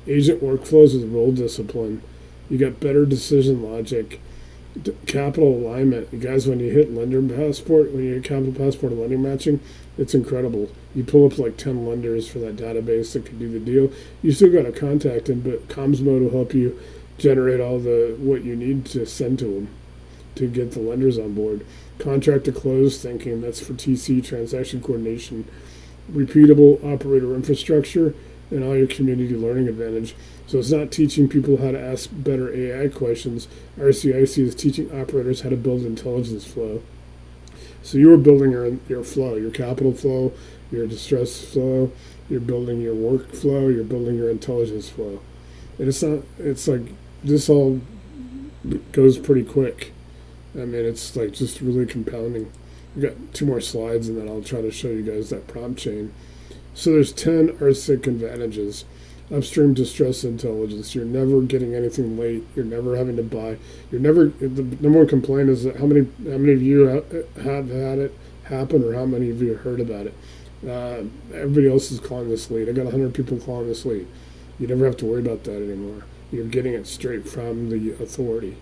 Agent workflows with role discipline. You got better decision logic. Capital alignment. You guys, when you hit lender passport, when you hit capital passport and lending matching, it's incredible. You pull up like 10 lenders for that database that could do the deal. You still got to contact them, but comms mode will help you generate all what you need to send to them to get the lenders on board. Contract to close thinking, that's for TC, transaction coordination. Repeatable operator infrastructure and all your community learning advantage. So it's not teaching people how to ask better AI questions. RCIC is teaching operators how to build intelligence flow. So you're building your flow, your capital flow, your distress flow, you're building your workflow, you're building your intelligence flow. And it's like this all goes pretty quick. I mean, it's like just really compounding. We got 2 more slides, and then I'll try to show you guys that prompt chain. So there's 10 RCIC advantages. Upstream distress intelligence. You're never getting anything late. You're never having to buy. You're never. The number one complaint is that how many of you have had it happen, or how many of you heard about it. Everybody else is calling this lead. I got 100 people calling this lead. You never have to worry about that anymore. You're getting it straight from the authority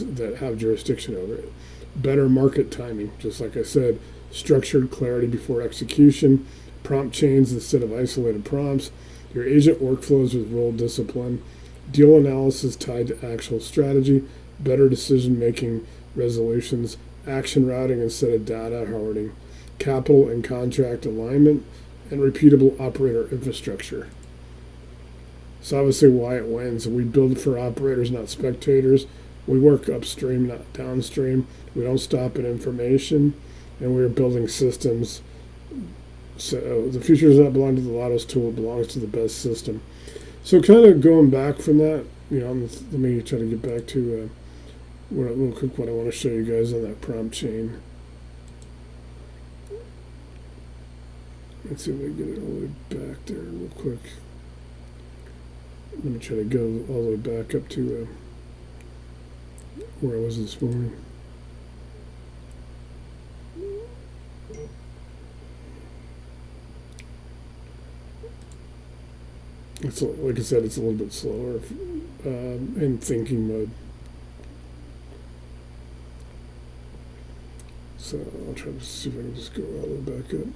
that have jurisdiction over it. Better market timing, just like I said. Structured clarity before execution. Prompt chains instead of isolated prompts. Your agent workflows with role discipline. Deal analysis tied to actual strategy. Better decision-making resolutions. Action routing instead of data hoarding. Capital and contract alignment. And repeatable operator infrastructure. So obviously why it wins. We build for operators, not spectators. We work upstream, not downstream. We don't stop at information, and we're building systems. So the future does not belong to the Lotto's tool; it belongs to the best system. So kind of going back from that, let me try to get back to real quick what I want to show you guys on that prompt chain. Let's see if I can get it all the way back there real quick. Let me try to go all the way back up to where I was this morning. It's like I said, it's a little bit slower in thinking mode. So I'll try to see if I can just go all the way back up.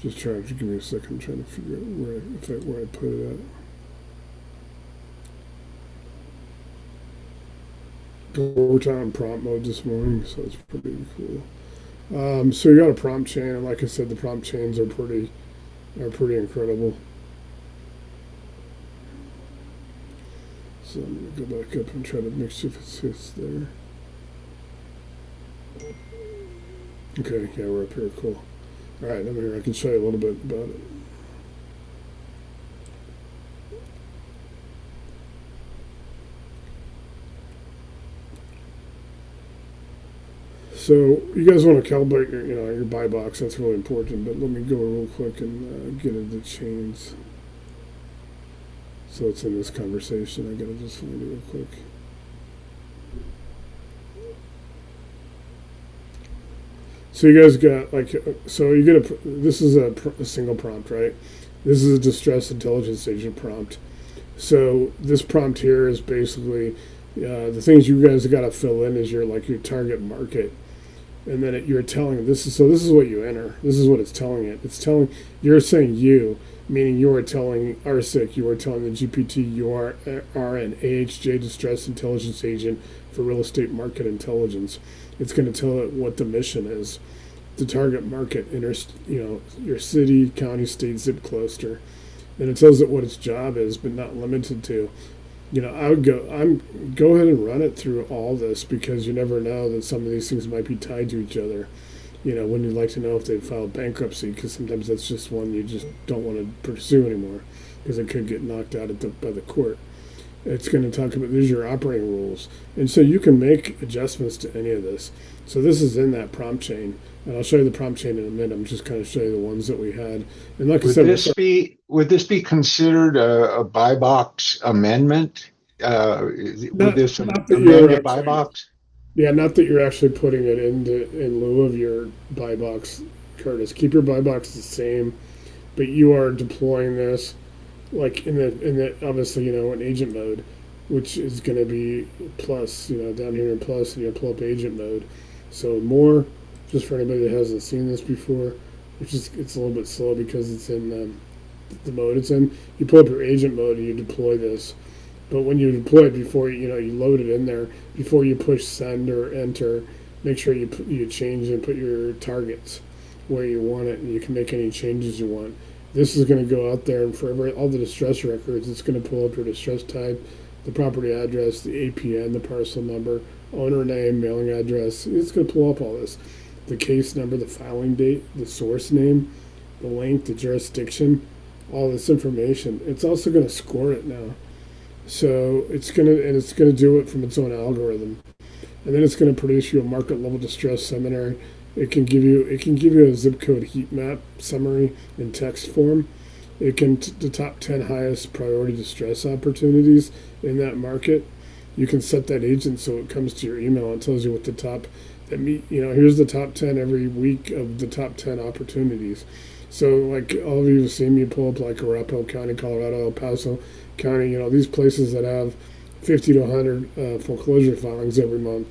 Just trying to give me a second. I'm trying to figure out where I put it at. We're talking prompt mode this morning, so it's pretty cool. So you got a prompt chain, and like I said, the prompt chains are pretty incredible. So I'm gonna go back up and try to make sure if it's there. Okay, yeah, we're up here. Cool. All right, I'm here. I can show you a little bit about it. So you guys want to calibrate your buy box. That's really important. But let me go real quick and get into chains. So it's in this conversation. I gotta just find it real quick. So you guys got so you get this is a single prompt, right? This is a distress intelligence agent prompt. So this prompt here is basically the things you guys got to fill in is your target market, and then you're telling this is what you enter. This is what it's telling it. It's telling you're saying meaning you are telling RCIC, you are telling the GPT you are an AHJ distress intelligence agent for real estate market intelligence. It's going to tell it what the mission is, the target market, your city, county, state, zip cluster, and it tells it what its job is, but not limited to. I would go ahead and run it through all this, because you never know that some of these things might be tied to each other. When you'd like to know if they filed bankruptcy, because sometimes that's just one you just don't want to pursue anymore, because it could get knocked out by the court. It's going to talk about, there's your operating rules. And so you can make adjustments to any of this. So this is in that prompt chain. And I'll show you the prompt chain in a minute. I'm just kind of show you the ones that we had. And like I said, would this be considered a buy box amendment? Would this amend a buy box? Yeah, not that you're actually putting it in lieu of your buy box, Curtis. Keep your buy box the same, but you are deploying this like in the obviously in agent mode, which is going to be plus down here in plus, and you pull up agent mode. So more, just for anybody that hasn't seen this before, it's a little bit slow because it's in the mode it's in. You pull up your agent mode and you deploy this. But when you deploy it, before you load it in there, before you push send or enter, make sure you change and put your targets where you want it, and you can make any changes you want. This is going to go out there, and for all the distress records, it's going to pull up your distress type, the property address, the APN, the parcel number, owner name, mailing address. It's going to pull up all this, the case number, the filing date, the source name, the length, the jurisdiction, all this information. It's also going to score it now. So it's gonna do it from its own algorithm, and then it's gonna produce you a market level distress summary. It can give you a zip code heat map summary in text form. It can the top 10 highest priority distress opportunities in that market. You can set that agent so it comes to your email and tells you what the top here's the top 10 every week of the top 10 opportunities. So like all of you have seen me pull up like Arapahoe County, Colorado, El Paso County, these places that have 50 to 100 foreclosure filings every month.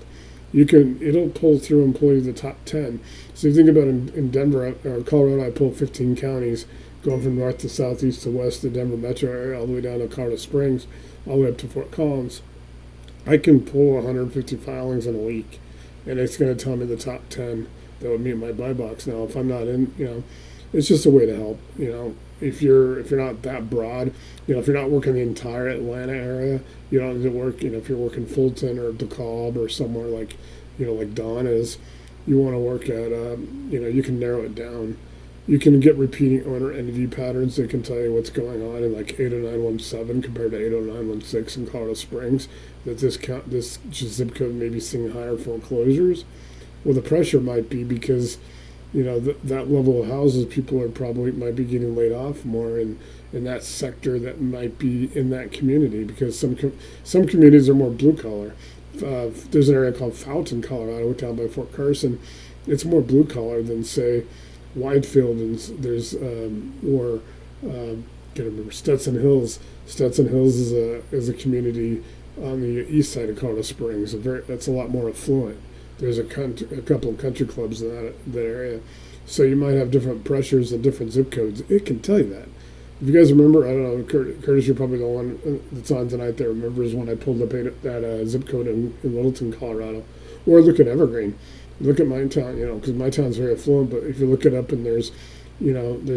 It'll pull through and pull you the top 10. So you think about in Denver or Colorado, I pulled 15 counties going from north to south, east to west, the Denver metro area, all the way down to Colorado Springs, all the way up to Fort Collins. I can pull 150 filings in a week, and it's going to tell me the top 10 that would meet my buy box. Now, if I'm not in, it's just a way to help. If you're not that broad, if you're not working the entire Atlanta area, you don't need to work. If you're working Fulton or DeKalb or somewhere like Dawn is, you want to work at. You can narrow it down. You can get repeating owner entity patterns that can tell you what's going on in like 80917 compared to 80916 in Colorado Springs. That this zip code may be seeing higher foreclosures. Well, the pressure might be because that level of houses, people might be getting laid off more in that sector that might be in that community, because some communities are more blue collar. There's an area called Fountain, Colorado, down by Fort Carson. It's more blue collar than say Whitefield, and there's can't remember, Stetson Hills. Stetson Hills is a community on the east side of Colorado Springs. That's a lot more affluent. There's a couple of country clubs in that area. So you might have different pressures and different zip codes. It can tell you that. If you guys remember, I don't know, Curtis, you're probably the one that's on tonight that remembers when I pulled up that zip code in Littleton, Colorado. Or look at Evergreen. Look at my town, because my town's very affluent, but if you look it up and there's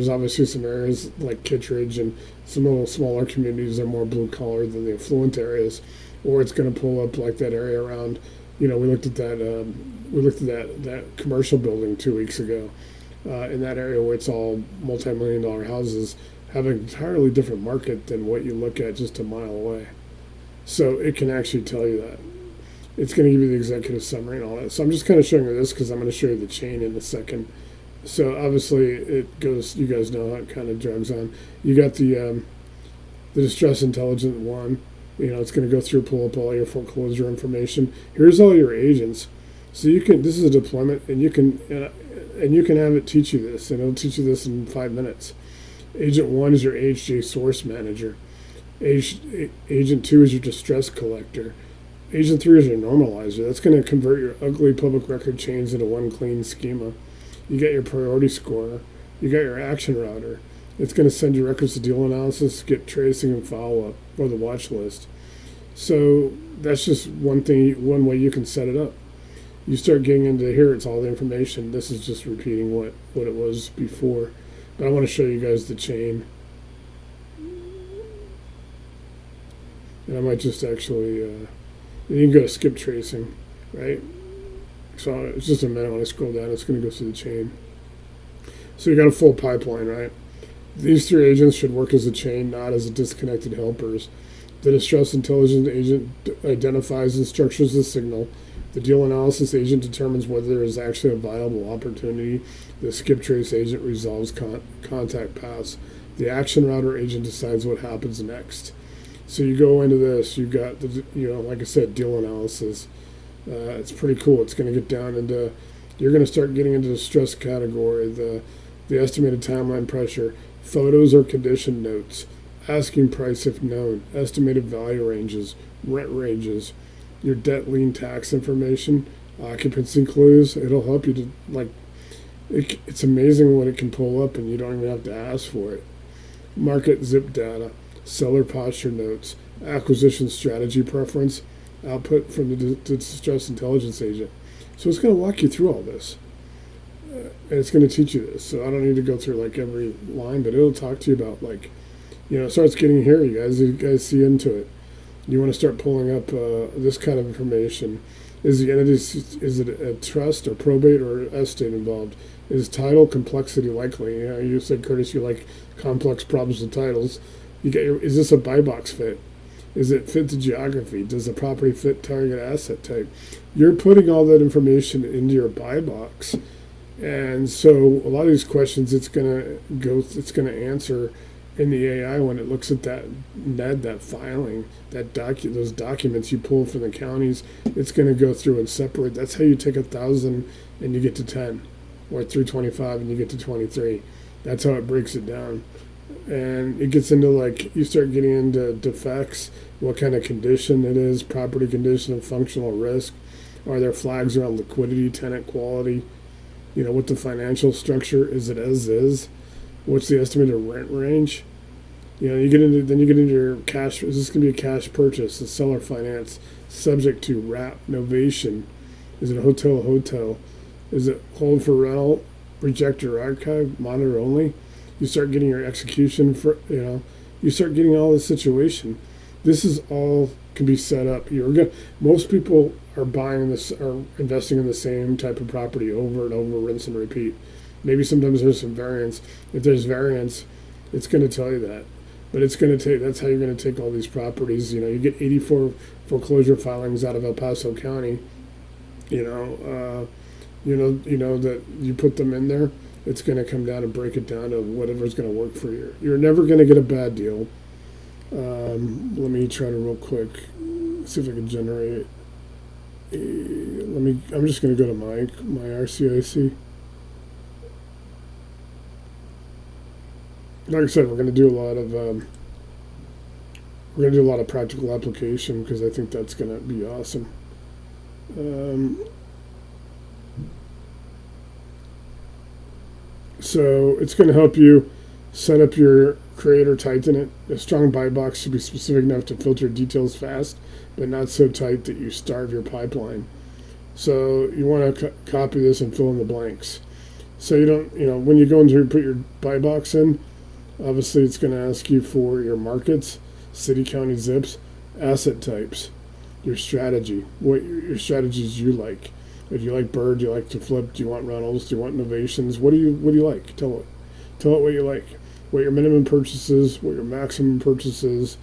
obviously some areas like Kittredge and some little smaller communities that are more blue collar than the affluent areas. Or it's going to pull up like that area around. We looked at that. We looked at that commercial building 2 weeks ago in that area where it's all multi-million-dollar houses, have an entirely different market than what you look at just a mile away. So it can actually tell you that. It's going to give you the executive summary and all that. So I'm just kind of showing you this because I'm going to show you the chain in a second. So obviously it goes. You guys know how it kind of drags on. You got the distress intelligent one. It's going to go through, pull up all your foreclosure information. Here's all your agents. So you can. This is a deployment, and you can. and you can have it teach you this, and it'll teach you this in 5 minutes. Agent 1 is your AHJ source manager. Agent 2 is your distress collector. Agent 3 is your normalizer. That's going to convert your ugly public record chains into one clean schema. You got your priority scorer. You got your action router. It's going to send you records to deal analysis, get tracing, and follow-up, or the watch list. So that's just one way you can set it up. You start getting into here, it's all the information. This is just repeating what it was before. But I want to show you guys the chain. And I might just actually, you can go to skip tracing, right? So it's just a minute. When I scroll down, it's going to go through the chain. So you got a full pipeline, right? These 3 agents should work as a chain, not as a disconnected helpers. The distress intelligence agent identifies and structures the signal. The deal analysis agent determines whether there is actually a viable opportunity. The skip trace agent resolves contact paths. The action router agent decides what happens next. So you go into this, you've got the, like I said, deal analysis. It's pretty cool. It's going to get down into, you're going to start getting into the stress category, the estimated timeline pressure, photos or condition notes, asking price if known, estimated value ranges, rent ranges, your debt lien tax information, occupancy clues. It'll help you to, it's amazing what it can pull up and you don't even have to ask for it. Market zip data, seller posture notes, acquisition strategy preference, output from the distress intelligence agent. So it's going to walk you through all this. And it's going to teach you this. So I don't need to go through every line, but it'll talk to you about it starts getting here. You guys see into it. You want to start pulling up this kind of information. Is the entity, is it a trust or probate or estate involved? Is title complexity likely? You said, Curtis, you like complex problems with titles. Is this a buy box fit? Is it fit to geography? Does the property fit target asset type? You're putting all that information into your buy box. And so a lot of these questions it's gonna answer in the AI when it looks at that NED, that filing, those documents you pull from the counties. It's gonna go through and separate. That's how you take 1,000 and you get to 10, or 325 and you get to 23. That's how it breaks it down. And it gets into you start getting into defects, what kind of condition it is, property condition and functional risk. Are there flags around liquidity, tenant quality? What the financial structure is, it as is. What's the estimated rent range? You get into your cash. Is this going to be a cash purchase? The seller finance, subject to wrap, novation. Is it a hotel? Is it hold for rental, reject or archive, monitor only? You start getting your execution for, you start getting all the situation. This is all can be set up. Most people are buying this, are investing in the same type of property over and over, rinse and repeat. Maybe sometimes there's some variance. If there's variance, it's going to tell you that. But it's going to take, that's how you're going to take all these properties. You get 84 foreclosure filings out of El Paso County. That you put them in there. It's going to come down and break it down to whatever's going to work for you. You're never going to get a bad deal. Let me try to real quick see if I can generate. I'm just going to go to my RCIC. Like I said, we're going to do a lot of practical application because I think that's going to be awesome. So it's going to help you set up your create or tighten it. A strong buy box should be specific enough to filter details fast, but not so tight that you starve your pipeline. So you want to copy this and fill in the blanks. So you don't, when you go into put your buy box in, obviously it's going to ask you for your markets, city, county, zips, asset types, your strategy, what your strategies you like. If you like bird, do you like to flip, do you want rentals, do you want innovations? What do you like? Tell it what you like. What your minimum purchases, what your maximum purchases,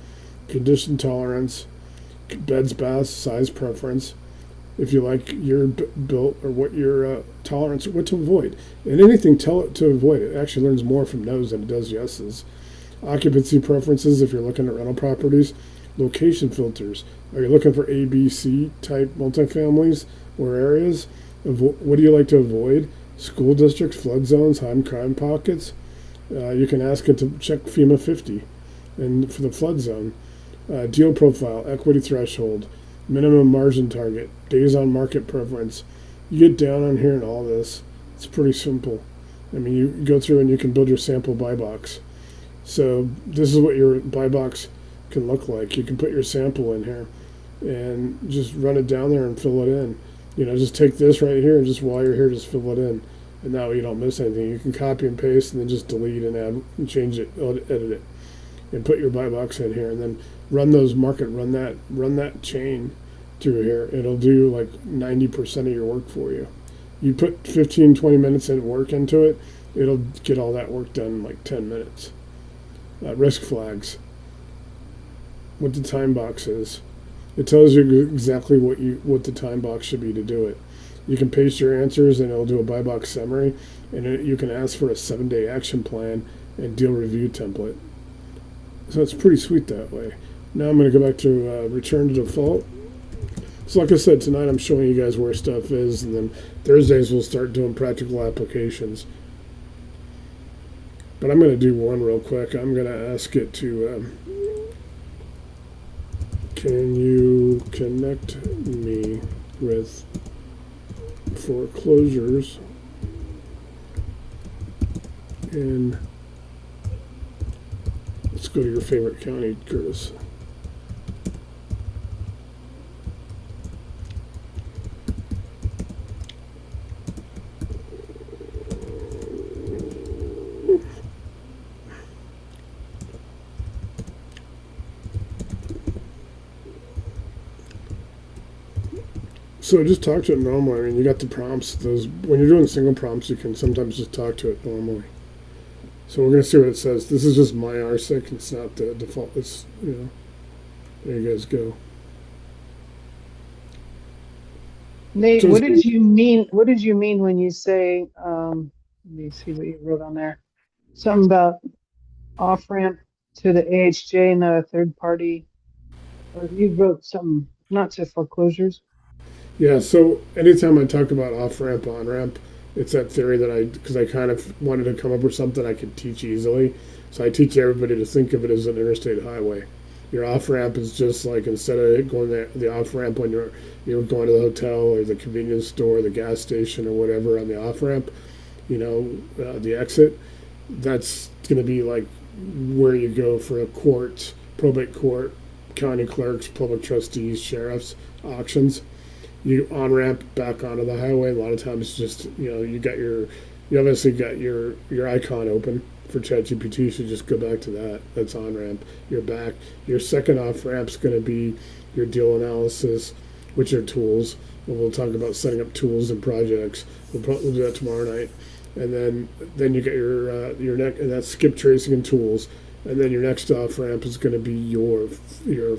condition tolerance, beds, baths, size preference. If you like your built or what your tolerance, or what to avoid. And anything, tell it to avoid. It actually learns more from no's than it does yeses. Occupancy preferences, if you're looking at rental properties. Location filters. Are you looking for A, B, C type multifamilies or areas? What do you like to avoid? School districts, flood zones, high crime pockets. You can ask it to check FEMA 50 and for the flood zone. Deal profile, equity threshold, minimum margin target, days on market preference. You get down on here and all this. It's pretty simple. I mean, you go through and you can build your sample buy box. So this is what your buy box can look like. You can put your sample in here and just run it down there and fill it in. Just take this right here and just while you're here, just fill it in. And that way you don't miss anything. You can copy and paste and then just delete and add and change it, edit it, and put your buy box in here and then run that chain through here. It'll do like 90% of your work for you. You put 15, 20 minutes in work into it, it'll get all that work done in like 10 minutes. Risk flags, what the time box is. It tells you exactly what the time box should be to do it. You can paste your answers and it'll do a buy box summary, and you can ask for a 7-day action plan and deal review template. So it's pretty sweet that way. Now I'm going to go back to return to default. So like I said, tonight I'm showing you guys where stuff is, and then Thursdays we'll start doing practical applications. But I'm going to do one real quick. I'm going to ask it to, can you connect me with foreclosures in, let's go to your favorite county, Curtis. So just talk to it normally. I mean, you got the prompts. Those when you're doing single prompts, you can sometimes just talk to it normally. So we're gonna see what it says. This is just my RCIC. It's not the default. It's there you guys go. Nate, So what did you mean? What did you mean when you say? Let me see what you wrote on there. Something about off ramp to the AHJ, not a third party. Or you wrote something not to foreclosures. Yeah, so anytime I talk about off ramp, on ramp, it's that theory that because I kind of wanted to come up with something I could teach easily. So I teach everybody to think of it as an interstate highway. Your off ramp is just like instead of going the off ramp when you're going to the hotel or the convenience store, the gas station or whatever on the off ramp, the exit. That's going to be like where you go for a court, probate court, county clerks, public trustees, sheriffs, auctions. You on ramp back onto the highway. A lot of times, just you obviously got your icon open for ChatGPT. So just go back to that. That's on ramp. You're back. Your second off ramp's going to be your deal analysis, which are tools. And we'll talk about setting up tools and projects. We'll do that tomorrow night. And then you get your neck, and that's skip tracing and tools. And then your next off ramp is going to be your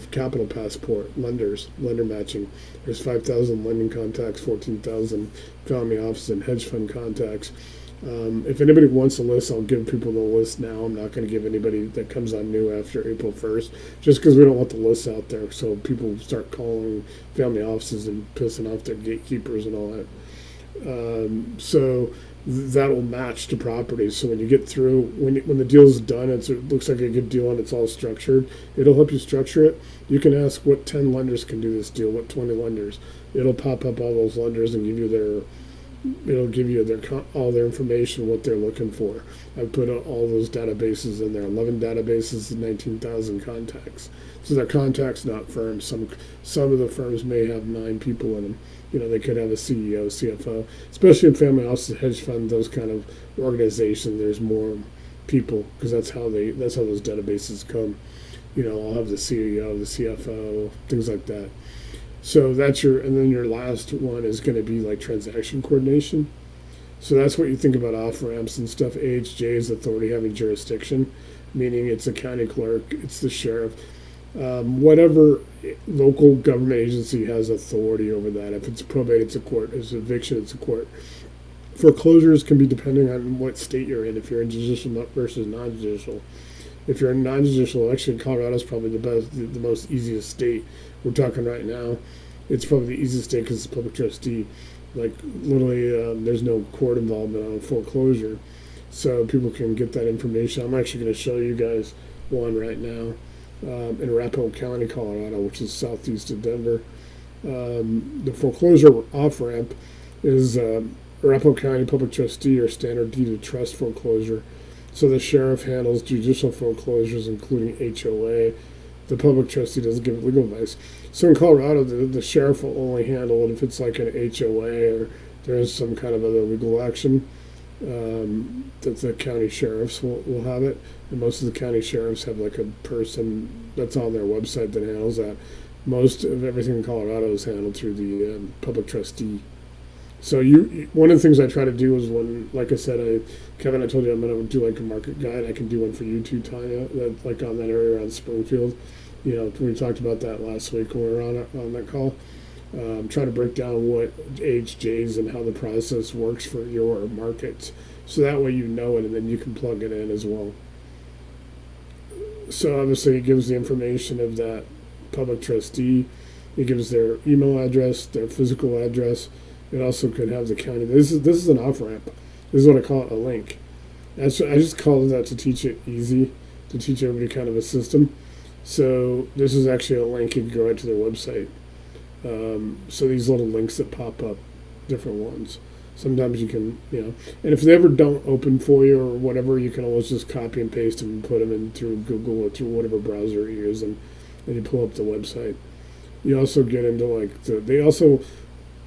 capital passport, lender matching. There's 5,000 lending contacts, 14,000 family office and hedge fund contacts. If anybody wants a list, I'll give people the list now. I'm not going to give anybody that comes on new after April 1st, just because we don't want the lists out there. So people start calling family offices and pissing off their gatekeepers and all that. So that'll match to properties. So when you get through, when the deal's done, it looks like a good deal and it's all structured. It'll help you structure it. You can ask what 10 lenders can do this deal, what 20 lenders. It'll pop up all those lenders and give you all their information, what they're looking for. I've put all those databases in there, 11 databases and 19,000 contacts. So they're contacts, not firms. Some of the firms may have 9 people in them. They could have a CEO, CFO, especially in family offices, hedge fund, those kind of organizations. There's more people because that's how those databases come. I'll have the CEO, the CFO, things like that. So and then your last one is going to be like transaction coordination. So that's what you think about off ramps and stuff. AHJ is authority having jurisdiction, meaning it's a county clerk, it's the sheriff. Whatever local government agency has authority over that. If it's probate, it's a court. If it's eviction, it's a court. Foreclosures can be depending on what state you're in. If you're in judicial versus non-judicial. If you're in non-judicial, actually Colorado's probably the most easiest state. We're talking right now. It's probably the easiest state because it's a public trustee. Like literally, there's no court involvement on a foreclosure, so people can get that information. I'm actually going to show you guys one right now in Arapahoe County, Colorado, which is southeast of Denver. The foreclosure off ramp is Arapahoe County Public Trustee or Standard Deed of Trust foreclosure. So the sheriff handles judicial foreclosures, including HOA. The public trustee doesn't give legal advice. So in Colorado, the sheriff will only handle it if it's like an HOA or there's some kind of other legal action. That the county sheriffs will have it, and most of the county sheriffs have like a person that's on their website that handles that. Most of everything in Colorado is handled through the public trustee. So one of the things I try to do is when, like I said, Kevin, I told you I'm going to do like a market guide. I can do one for you too, Tanya, that like on that area around Springfield. You know, we talked about that last week when we were on that call. Try to break down what AHJs and how the process works for your markets, so that way you know it and then you can plug it in as well. So obviously it gives the information of that public trustee. It gives their email address, their physical address. It also could have the county. This is an off ramp. This is what I call it, a link. I just call it that to teach it easy, to teach everybody kind of a system. So this is actually a link. You can go right to their website. So these little links that pop up, different ones. Sometimes you can, and if they ever don't open for you or whatever, you can always just copy and paste them and put them in through Google or through whatever browser you're using, and you pull up the website. You also get into like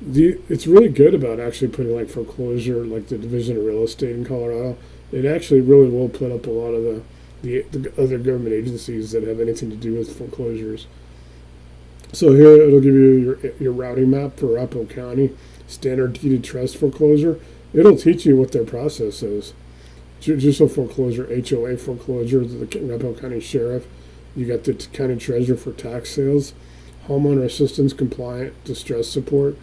it's really good about actually putting like foreclosure, like the Division of Real Estate in Colorado. It actually really will put up a lot of the other government agencies that have anything to do with foreclosures. So here it'll give you your routing map for Arapahoe County, Standard Deeded Trust foreclosure. It'll teach you what their process is. Judicial foreclosure, HOA foreclosure, the Arapahoe County Sheriff. You got the county treasurer for tax sales, homeowner assistance, compliant distress support,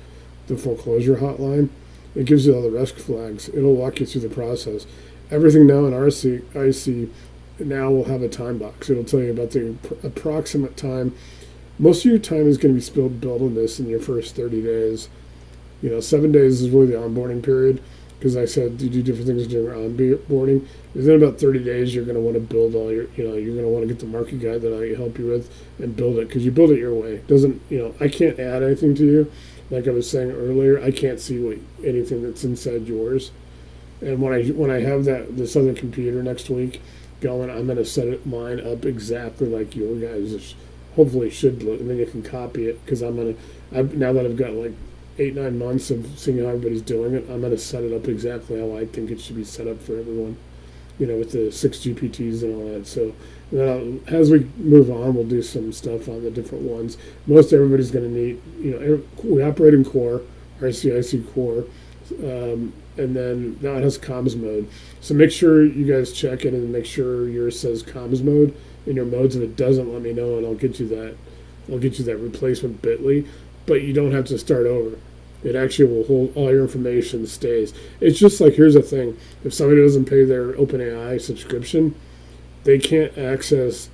the foreclosure hotline. It gives you all the risk flags. It'll walk you through the process. Everything now in RCIC now will have a time box. It'll tell you about the approximate time. Most of your time is going to be spent building this in your first 30 days. 7 days is really the onboarding period, because I said you do different things during onboarding. Within about 30 days, you're going to want to build all your, you're going to want to get the market guide that I help you with and build it, because you build it your way. I can't add anything to you. Like I was saying earlier, I can't see anything that's inside yours. And when I have this other computer next week going, I'm going to set mine up exactly like your guys' hopefully should look, and then you can copy it, because now that I've got like 8-9 months of seeing how everybody's doing it, I'm going to set it up exactly how I think it should be set up for everyone, with the 6 GPTs and all that. So as we move on, we'll do some stuff on the different ones. Most everybody's going to need, we operate in core, RCIC core, and then now it has comms mode. So make sure you guys check it and make sure yours says comms mode in your modes. If it doesn't, let me know and I'll get you that replacement bit.ly. But you don't have to start over. It actually will hold all your information, stays. It's just like, here's the thing. If somebody doesn't pay their OpenAI subscription, they can't access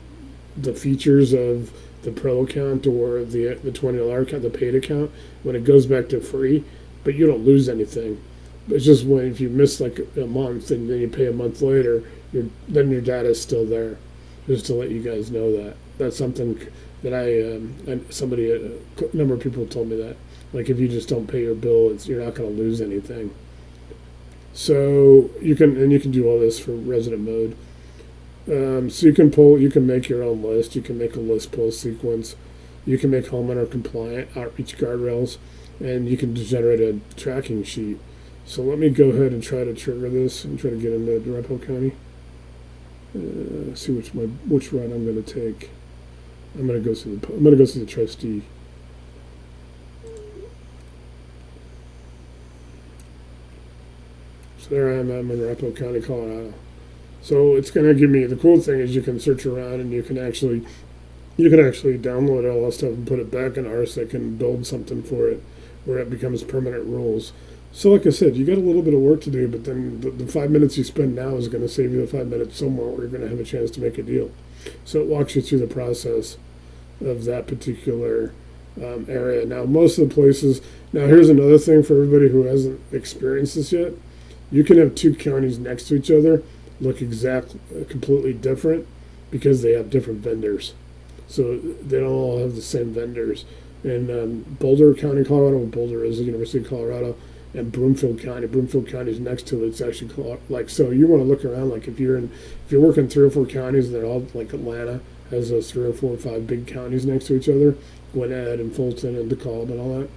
the features of the pro account or the $20 account, the paid account, when it goes back to free, but you don't lose anything. It's just if you miss like a month and then you pay a month later, then your data is still there. Just to let you guys know that. That's something that a number of people told me that. Like, if you just don't pay your bill, you're not going to lose anything. So you can do all this for resident mode. So you can make your own list. You can make a list pull sequence. You can make homeowner compliant outreach guardrails, and you can generate a tracking sheet. So let me go ahead and try to trigger this and try to get into Arapahoe County. See which route I'm going to take. I'm going to go through the trustee. So there I am. I'm in Arapahoe County, Colorado. So it's going to give me, the cool thing is you can search around and you can actually download all that stuff and put it back in RCIC and build something for it where it becomes permanent rules. So like I said, you got a little bit of work to do, but then the 5 minutes you spend now is going to save you the 5 minutes somewhere where you're going to have a chance to make a deal. So it walks you through the process of that particular area. Now, most of the places. Now, here's another thing for everybody who hasn't experienced this yet. You can have two counties next to each other look completely different because they have different vendors. So they don't all have the same vendors. And Boulder County, Colorado, Boulder is the University of Colorado, and Broomfield County is next to it. It's actually like, so you want to look around, like if you're working 3 or 4 counties, and they're all like Atlanta has those 3 or 4 or 5 big counties next to each other, Gwinnett and Fulton and DeKalb and all that.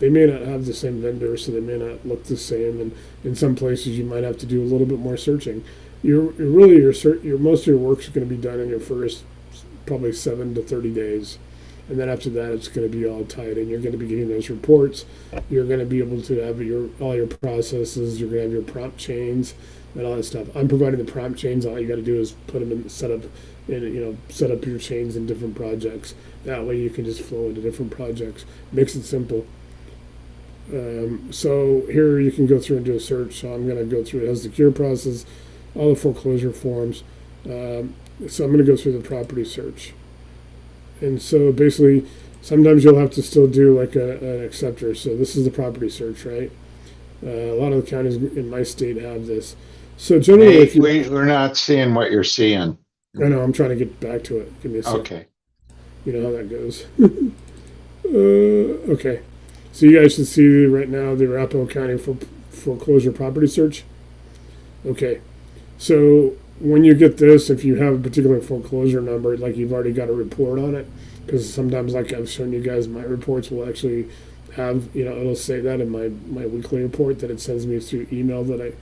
They may not have the same vendors, so they may not look the same. And in some places, you might have to do a little bit more searching. Most of your work's going to be done in your first probably 7 to 30 days. And then after that, it's going to be all tied in. You're going to be getting those reports. You're going to be able to have all your processes. You're going to have your prompt chains and all that stuff. I'm providing the prompt chains. All you got to do is put them in, set up your chains in different projects. That way you can just flow into different projects. Makes it simple. So here you can go through and do a search. So I'm going to go through it as the cure process, all the foreclosure forms. So I'm going to go through the property search. And so basically, sometimes you'll have to still do like an acceptor. So this is the property search, right? A lot of the counties in my state have this. So generally, we're not seeing what you're seeing. I know, I'm trying to get back to it. Give me a second. Okay. You know how that goes. Okay. So you guys should see right now the Arapahoe County foreclosure property search. Okay. So when you get this, if you have a particular foreclosure number, like you've already got a report on it, because sometimes, like I've shown you guys, my reports will actually have, it'll say that in my weekly report that it sends me through email that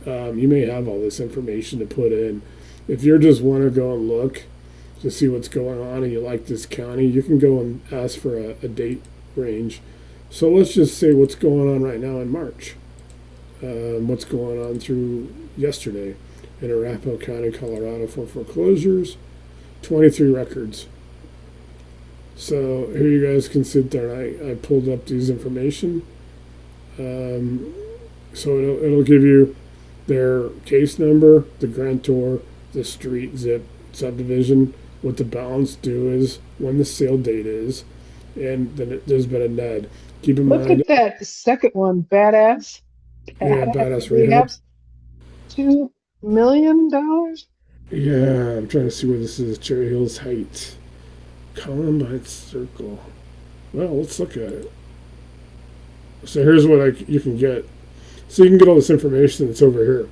you may have all this information to put in. If you just want to go and look to see what's going on and you like this county, you can go and ask for a date range. So let's just say what's going on right now in March. What's going on through yesterday in Arapahoe County, Colorado for foreclosures, 23 records. So here you guys can sit there. I pulled up these information. So it'll give you their case number, the grantor, the street, zip, subdivision, what the balance due is, when the sale date is, and then there's been a NED. Keep in Look mind. at that second one, badass. Yeah, badass rehabs. $2 million? Yeah, I'm trying to see where this is. Cherry Hills Heights, Columbine Circle. Well, let's look at it. So here's what you can get. So you can get all this information that's over here.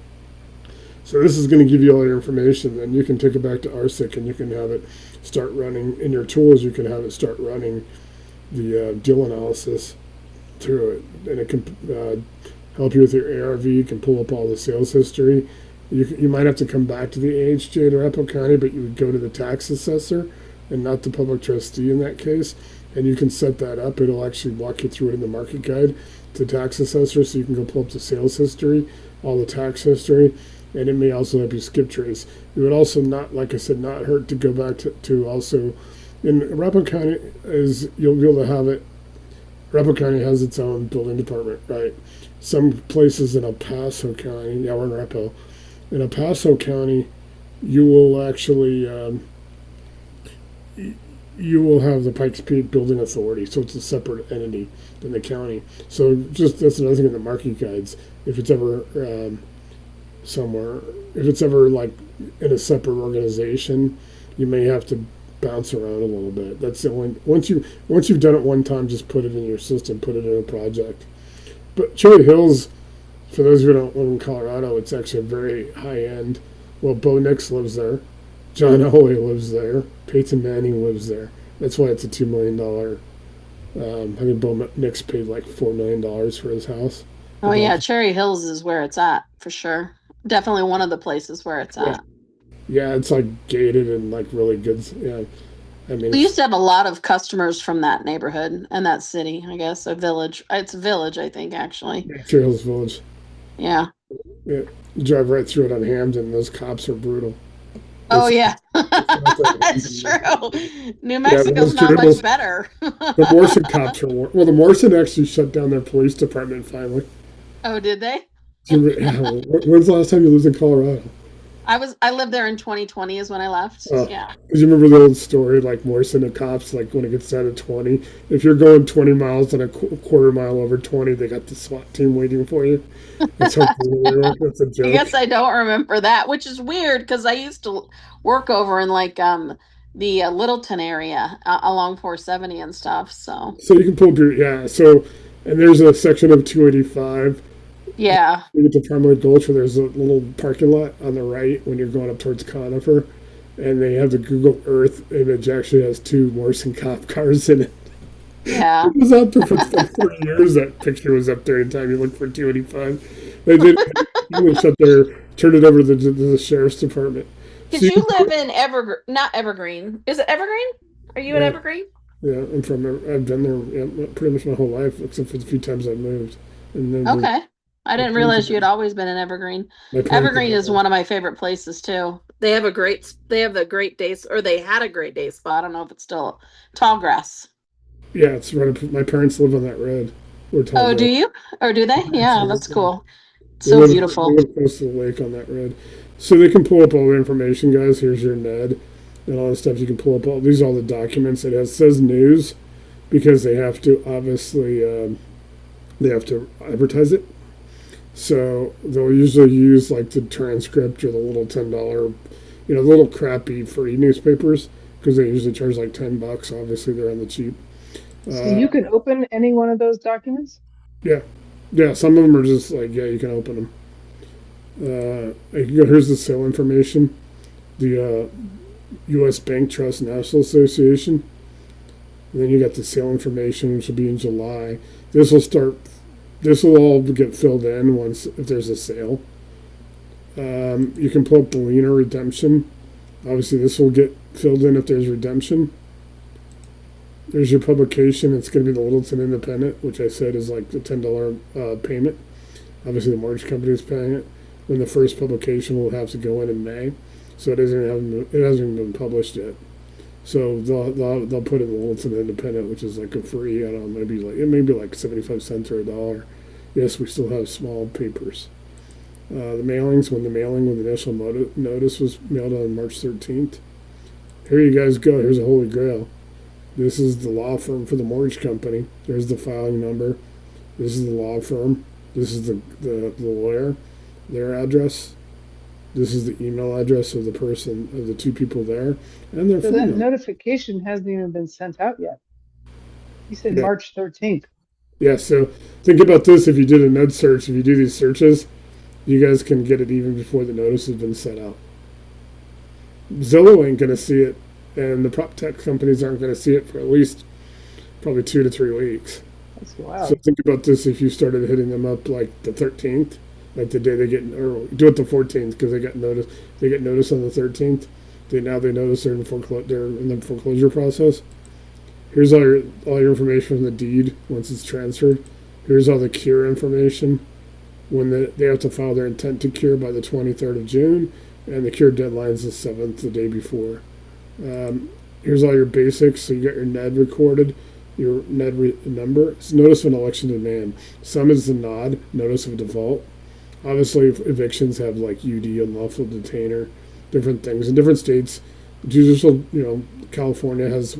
So this is going to give you all your information, and you can take it back to RCIC, and you can have it start running in your tools. You can have it start running the deal analysis through it, and it can help you with your ARV. You can pull up all the sales history. You might have to come back to the AHJ to Arapahoe County, but you would go to the tax assessor and not the public trustee in that case, and you can set that up. It'll actually walk you through it in the market guide to tax assessor, so you can go pull up the sales history, all the tax history, and it may also help you skip trace. It would also not, like I said, not hurt to go back to also, in Arapahoe County, you'll be able to have it. Arapahoe County has its own building department, right? Some places in El Paso County, yeah, we're in Arapahoe. In El Paso County, you will actually you will have the Pikes Peak Building Authority, so it's a separate entity than the county. So that's another thing in the market guides. If it's ever somewhere, if it's ever like in a separate organization, you may have to bounce around a little bit. That's the only once you've done it one time, just put it in your system, put it in a project. But Cherry Hills, for those who don't live in Colorado, it's actually a very high end. Well, Bo Nix lives there. John Elway lives there. Peyton Manning lives there. That's why it's a $2 million. I think Bo Nix paid like $4 million for his house. Oh yeah, Cherry Hills is where it's at for sure. Definitely one of the places where it's at. Yeah, it's like gated and like really good. Yeah, I mean, We used to have a lot of customers from that neighborhood and that city, I guess, a village. It's a village, I think, actually. Cherry Hills Village. Yeah. Yeah, you drive right through it on Hampden. Those cops are brutal. Oh yeah, that's true. New Mexico's not much better. The Morrison cops are well. The Morrison actually shut down their police department finally. Oh, did they? When's the last time you lived in Colorado? I lived there in 2020 is when I left. Yeah. Because you remember the old story, like Morrison and cops, like when it gets down to 20, if you're going 20 miles and a quarter mile over 20, they got the SWAT team waiting for you. That's how brutal they were. That's a I joke. guess I don't remember that, which is weird because I used to work over in like the Littleton area along 470 and stuff. So So you can pull up your, yeah. So, and there's a section of 285. yeah, You get to Primary Gulch where there's a little parking lot on the right when you're going up towards Conifer. And they have the Google Earth image actually has two Morrison cop cars in it. yeah. It was out there for like 30 years. That picture was up there anytime you look for 285. They did finally shut their, turned it over to the sheriff's department. So Because you you can, live in not Evergreen. Is it Evergreen? Are you in yeah, Evergreen? yeah, I've been there, yeah, pretty much my whole life, except for the few times I've moved. And then Okay. I my didn't parents, realize you had always been in Evergreen. my parents, Evergreen is one of my favorite places too. They have the great days, or they had a great day spot. I don't know if it's still tall grass. yeah, it's right up, my parents live on that road. We're Oh, do talking you? Or do they? Yeah, that's about. cool. So They beautiful. live close to the lake on that road. So they can pull up all the information, guys. Here's your NED and all the stuff. You can pull up all these, all the documents. It says news because they have to obviously they have to advertise it. So they'll usually use like the transcript or the little $10, the little crappy free newspapers because they usually charge like $10. Obviously, they're on the cheap. So you Uh, can open any one of those documents? yeah, yeah. Some of them are just like, yeah, you can open them. Here's the sale information. The U.S. Bank Trust National Association. And then you got the sale information, which will be in July. This will start. This will all get filled in once if there's a sale. You can pull up the lien or redemption. Obviously, this will get filled in if there's redemption. There's your publication. It's going to be the Littleton Independent, which I said is like the $10 payment. Obviously, the mortgage company is paying it. When the first publication will have to go in May, so it hasn't even been published yet. So they'll put it in the Littleton Independent, which is like a free. I don't know, maybe like 75 cents or $1. Yes, we still have small papers. The mailings, when the initial notice was mailed on March 13th. Here you guys go. Here's a holy grail. This is the law firm for the mortgage company. There's the filing number. This is the law firm. This is the lawyer, their address. This is the email address of the person, of the two people there, and their So phone that number. notification hasn't even been sent out yet. You said Yeah. March 13th. Yeah, so think about this. If you did a NUD search, if you do these searches, you guys can get it even before the notice has been sent out. Zillow ain't going to see it, and the prop tech companies aren't going to see it for at least probably 2 to 3 weeks. That's So wild. think about this: if you started hitting them up like the 13th, like the day they get, or do it the 14th because they got notice. They get notice on the 13th. They notice they're in the foreclosure process. Here's all your information from the deed once it's transferred. Here's all the cure information when they have to file their intent to cure by the 23rd of June, and the cure deadline is the 7th, the day before. Here's all your basics. So you got your NED recorded, your NED number. It's notice of an election demand. Some is the NOD, notice of default. Obviously, evictions have like UD, unlawful detainer, different things. In different states, judicial, California has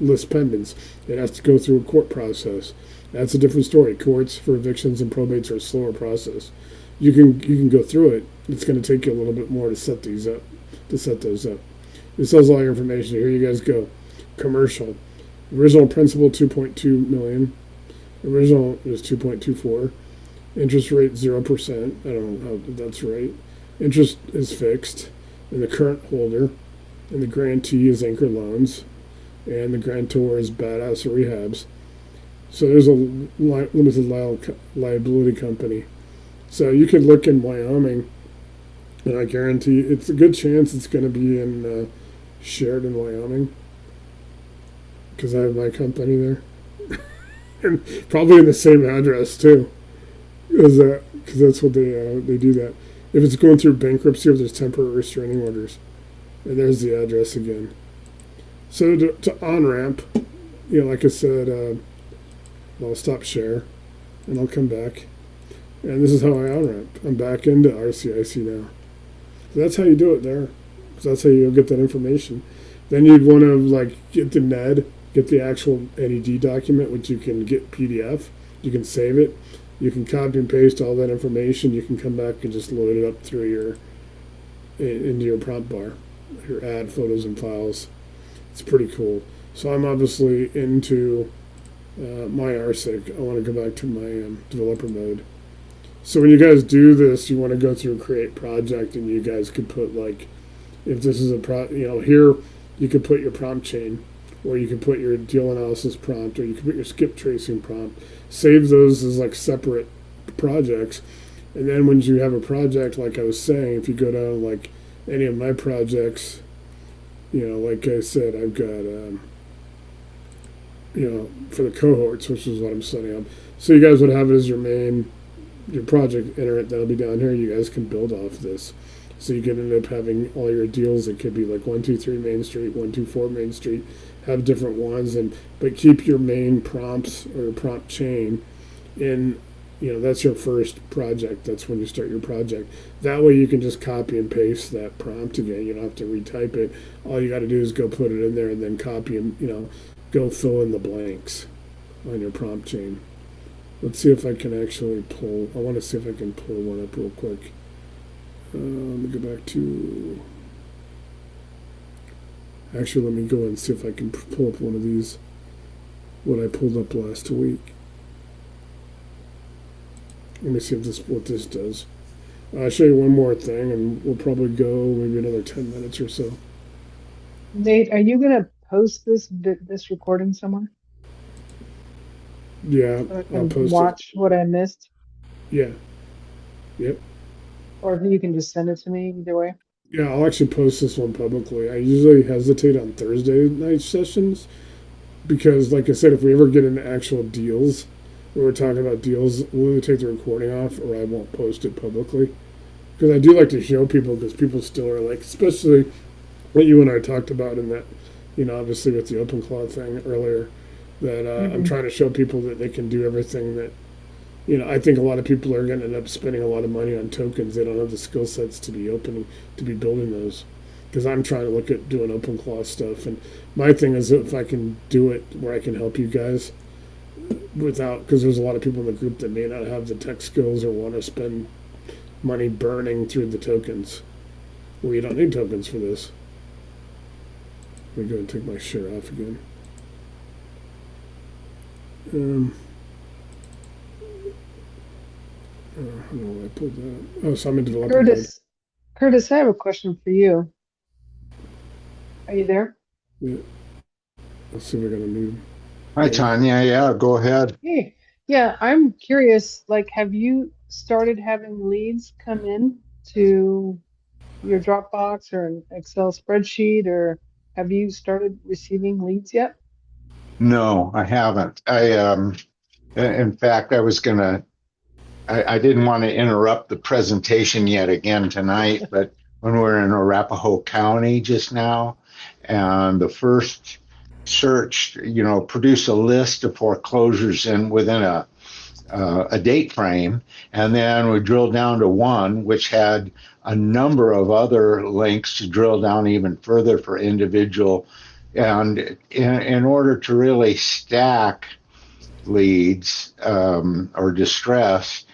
list pendants. It has to go through a court process. That's a different story. Courts for evictions and probates are a slower process. You can go through it. It's going to take you a little bit more to set these up, to set those up. This has all your information. Here you guys go. Commercial. Original principal 2.2 million. Original is 2.24. Interest rate 0%. I don't know how that's right. Interest is fixed, and the current holder, and the grantee is Anchor Loans, and the grantor is Badass Rehabs. So there's a limited liability company. So you could look in Wyoming, and I guarantee it's a good chance it's going to be in Sheridan, Wyoming, because I have my company there, and probably in the same address too, because that's what they do that. If it's going through bankruptcy, or there's temporary restraining orders, and there's the address again. So to on ramp, like I said, I'll stop share, and I'll come back. And this is how I on ramp. I'm back into RCIC now. That's how you do it there. 'Cause that's how you'll get that information. Then you'd want to like get the NED, get the actual NED document, which you can get PDF. You can save it. You can copy and paste all that information. You can come back and just load it up through into your prompt bar, your add photos and files. It's pretty cool. So I'm obviously into my RCIC. I want to go back to my developer mode. So when you guys do this, you want to go through create project, and you guys could put like, if this is a here you could put your prompt chain, or you could put your deal analysis prompt, or you could put your skip tracing prompt. Save those as like separate projects, and then when you have a project, like I was saying, if you go down like any of my projects, like I said, I've got for the cohorts, which is what I'm setting up. So you guys would have it as your project, enter it, that'll be down here. You guys can build off this. So you can end up having all your deals. It could be like 123 Main Street, 124 Main Street, have different ones, but keep your main prompts or your prompt chain in, that's your first project. That's when you start your project. That way you can just copy and paste that prompt again. You don't have to retype it. All you got to do is go put it in there and then copy and, go fill in the blanks on your prompt chain. Let's see if I can actually I want to see if I can pull one up real quick. Let me go back to. Actually, let me go and see if I can pull up one of these. What I pulled up last week. Let me see what this does. I'll show you one more thing, and we'll probably go maybe another 10 minutes or so. Nate, are you gonna post this recording somewhere? Yeah, So I I'll can post watch what I missed, it. Yeah. Yep. or if you can just send it to me. Either way. Yeah, I'll actually post this one publicly. I usually hesitate on Thursday night sessions because, like I said, if we ever get into actual deals, where we're talking about deals, we'll either take the recording off or I won't post it publicly. Because I do like to show people, because people still are like, especially what you and I talked about in that, obviously with the open claw thing earlier, that I'm trying to show people that they can do everything that, I think a lot of people are going to end up spending a lot of money on tokens. They don't have the skill sets to be building those. Because I'm trying to look at doing open claw stuff. And my thing is, if I can do it where I can help you guys because there's a lot of people in the group that may not have the tech skills or want to spend money burning through the tokens. Well, you don't need tokens for this. Let me go and take my share off again. I don't know why I pulled that. Oh, so I'm in developer mode. Curtis, I have a question for you. Are you there? Yeah. Let's see if we're gonna move. Hi, Tanya. Yeah, go ahead. Hey, yeah, I'm curious. Like, have you started having leads come in to your Dropbox or an Excel spreadsheet, or have you started receiving leads yet? No, I haven't. In fact, I didn't want to interrupt the presentation yet again tonight, but when we're in Arapahoe County just now, and the first search, produce a list of foreclosures within a date frame, and then we drilled down to one which had a number of other links to drill down even further for individual, and in order to really stack leads or distress,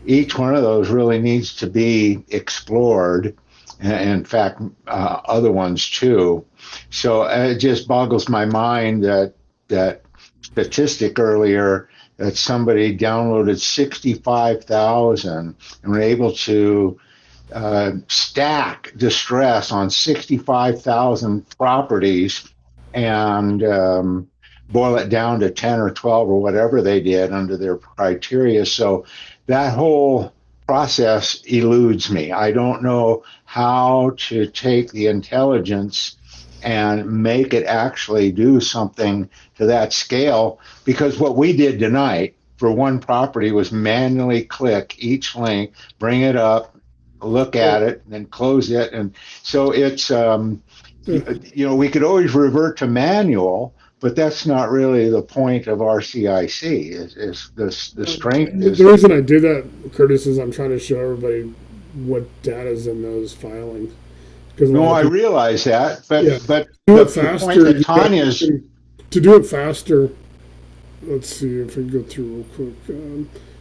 each one of those really needs to be explored. In fact, other ones too. So it just boggles my mind that statistic earlier that somebody downloaded 65,000 and were able to stack distress on 65,000 properties and boil it down to 10 or 12 or whatever they did under their criteria. So that whole process eludes me. I don't know how to take the intelligence and make it actually do something to that scale, because what we did tonight for one property was manually click each link, bring it up, look at it, and then close it. And so it's, we could always revert to manual, but that's not really the point of RCIC. Is the strength is. The reason I do that, Curtis, is I'm trying to show everybody what data's in those filings. Because No, I realize that, but Yeah. but do it the point faster. that Tanya's To do it faster, let's see if I can go through real quick.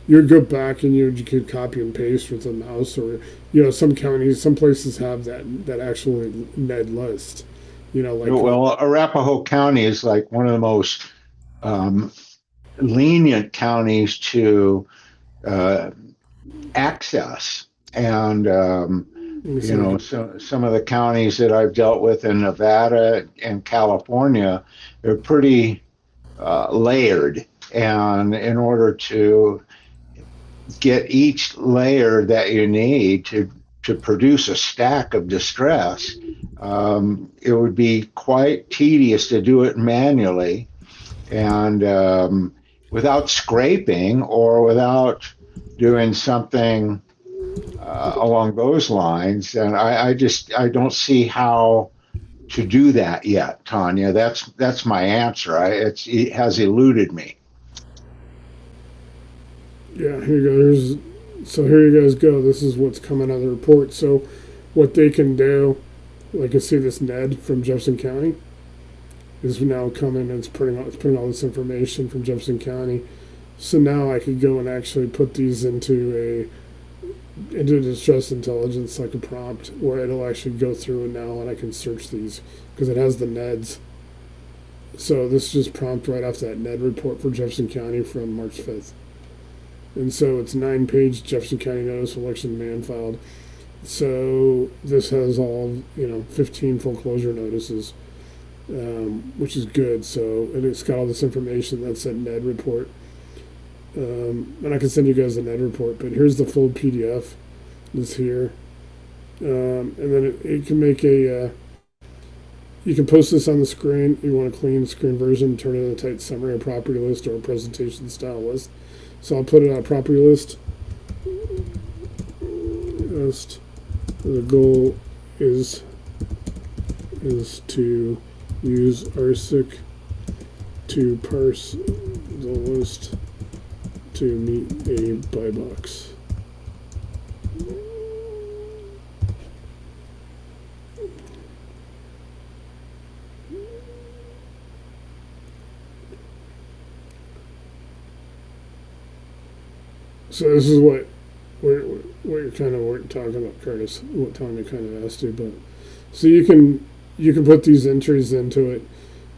You would go back and you could copy and paste with a mouse, or some counties, some places have that actual Ned list. Like well, Arapahoe County is like one of the most um, lenient counties to uh, access, and so some of the counties that I've dealt with in Nevada and California, they're pretty layered, and in order to get each layer that you need to produce a stack of distress, it would be quite tedious to do it manually and without scraping or without doing something along those lines. And I don't see how to do that yet, Tanya. That's my answer. It has eluded me. Yeah, here you go. Here you guys go. This is what's coming out of the report. So, what they can do, like I see this Ned from Jefferson County, is now coming and it's putting all this information from Jefferson County. So now I could go and actually put these into distress intelligence, like a prompt, where it'll actually go through now and I can search these because it has the Neds. So this is just prompt right off that Ned report for Jefferson County from March 5th. And so it's 9-page Jefferson County notice of election demand filed. So this has all 15 foreclosure notices, which is good. So it's got all this information. That's that Ned report. And I can send you guys the Ned report, but here's the full PDF. It's here. And then it can make you can post this on the screen. You want a clean screen version, turn it into a tight summary, a property list, or a presentation style list. So I'll put it on a property list. The goal is to use RCIC to parse the list to meet a buy box. So this is what you're kind of talking about, Curtis. What Tony kind of asked you, but so you can put these entries into it.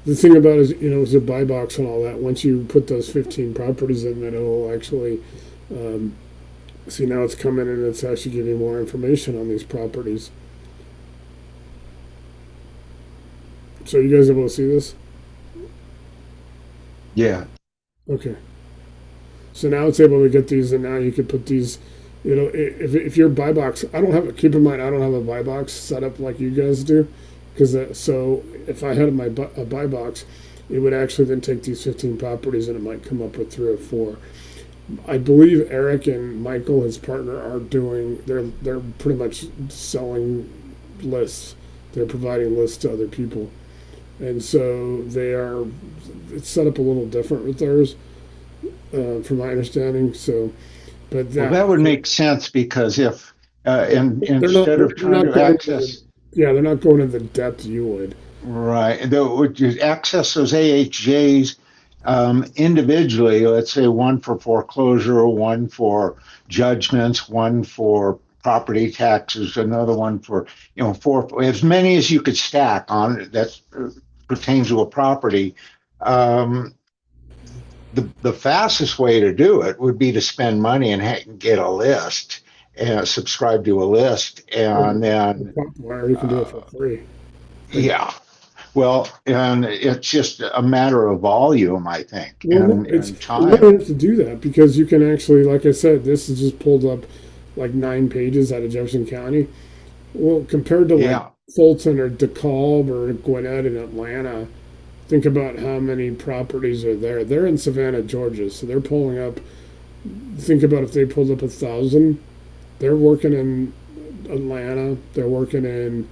The thing about it is, is a buy box and all that. Once you put those 15 properties in, then it'll actually see now it's coming and it's actually giving more information on these properties. So you guys able to see this? Yeah. Okay. So now it's able to get these, and now you can put these. If your buy box, keep in mind I don't have a buy box set up like you guys do, because so if I had a buy box, it would actually then take these 15 properties and it might come up with 3 or 4. I believe Eric and Michael, his partner, are doing. They're pretty much selling lists. They're providing lists to other people, and so it's set up a little different with theirs. From my understanding, but that would make sense because if instead of trying to access, they're not going to the depth you would. Right, would you access those AHJs individually? Let's say one for foreclosure, one for judgments, one for property taxes, another one for for as many as you could stack on that pertains to a property. The fastest way to do it would be to spend money and get a list and subscribe to a list, and then you can do it for free. Yeah, well, and it's just a matter of volume, I think, and time. You don't have to do that because you can actually, like I said, this is just pulled up like 9 pages out of Jefferson County. Well, compared to like Fulton or DeKalb or Gwinnett in Atlanta. Think about how many properties are there. They're in Savannah, Georgia, so they're pulling up. Think about if they pulled up 1,000. They're working in Atlanta. They're working in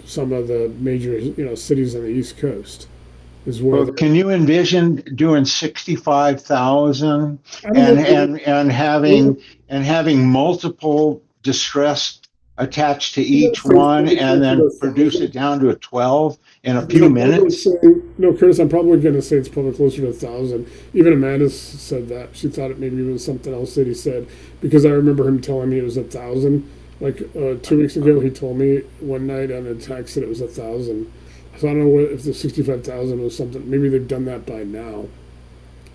some of the major, cities on the East Coast. Can you envision doing 65,000 and having multiple distress attached to You gotta each say it's one probably and closer to then produce 1,000. it down to a 12 in a Because few I'm probably minutes? saying, no, Curtis, I'm probably going to say it's probably closer to 1,000. Even Amanda said that. She thought it maybe was something else that he said. Because I remember him telling me it was 1,000. Like 2 weeks ago, he told me one night on a text that it was 1,000. So I don't know if the 65,000 was something. Maybe they've done that by now.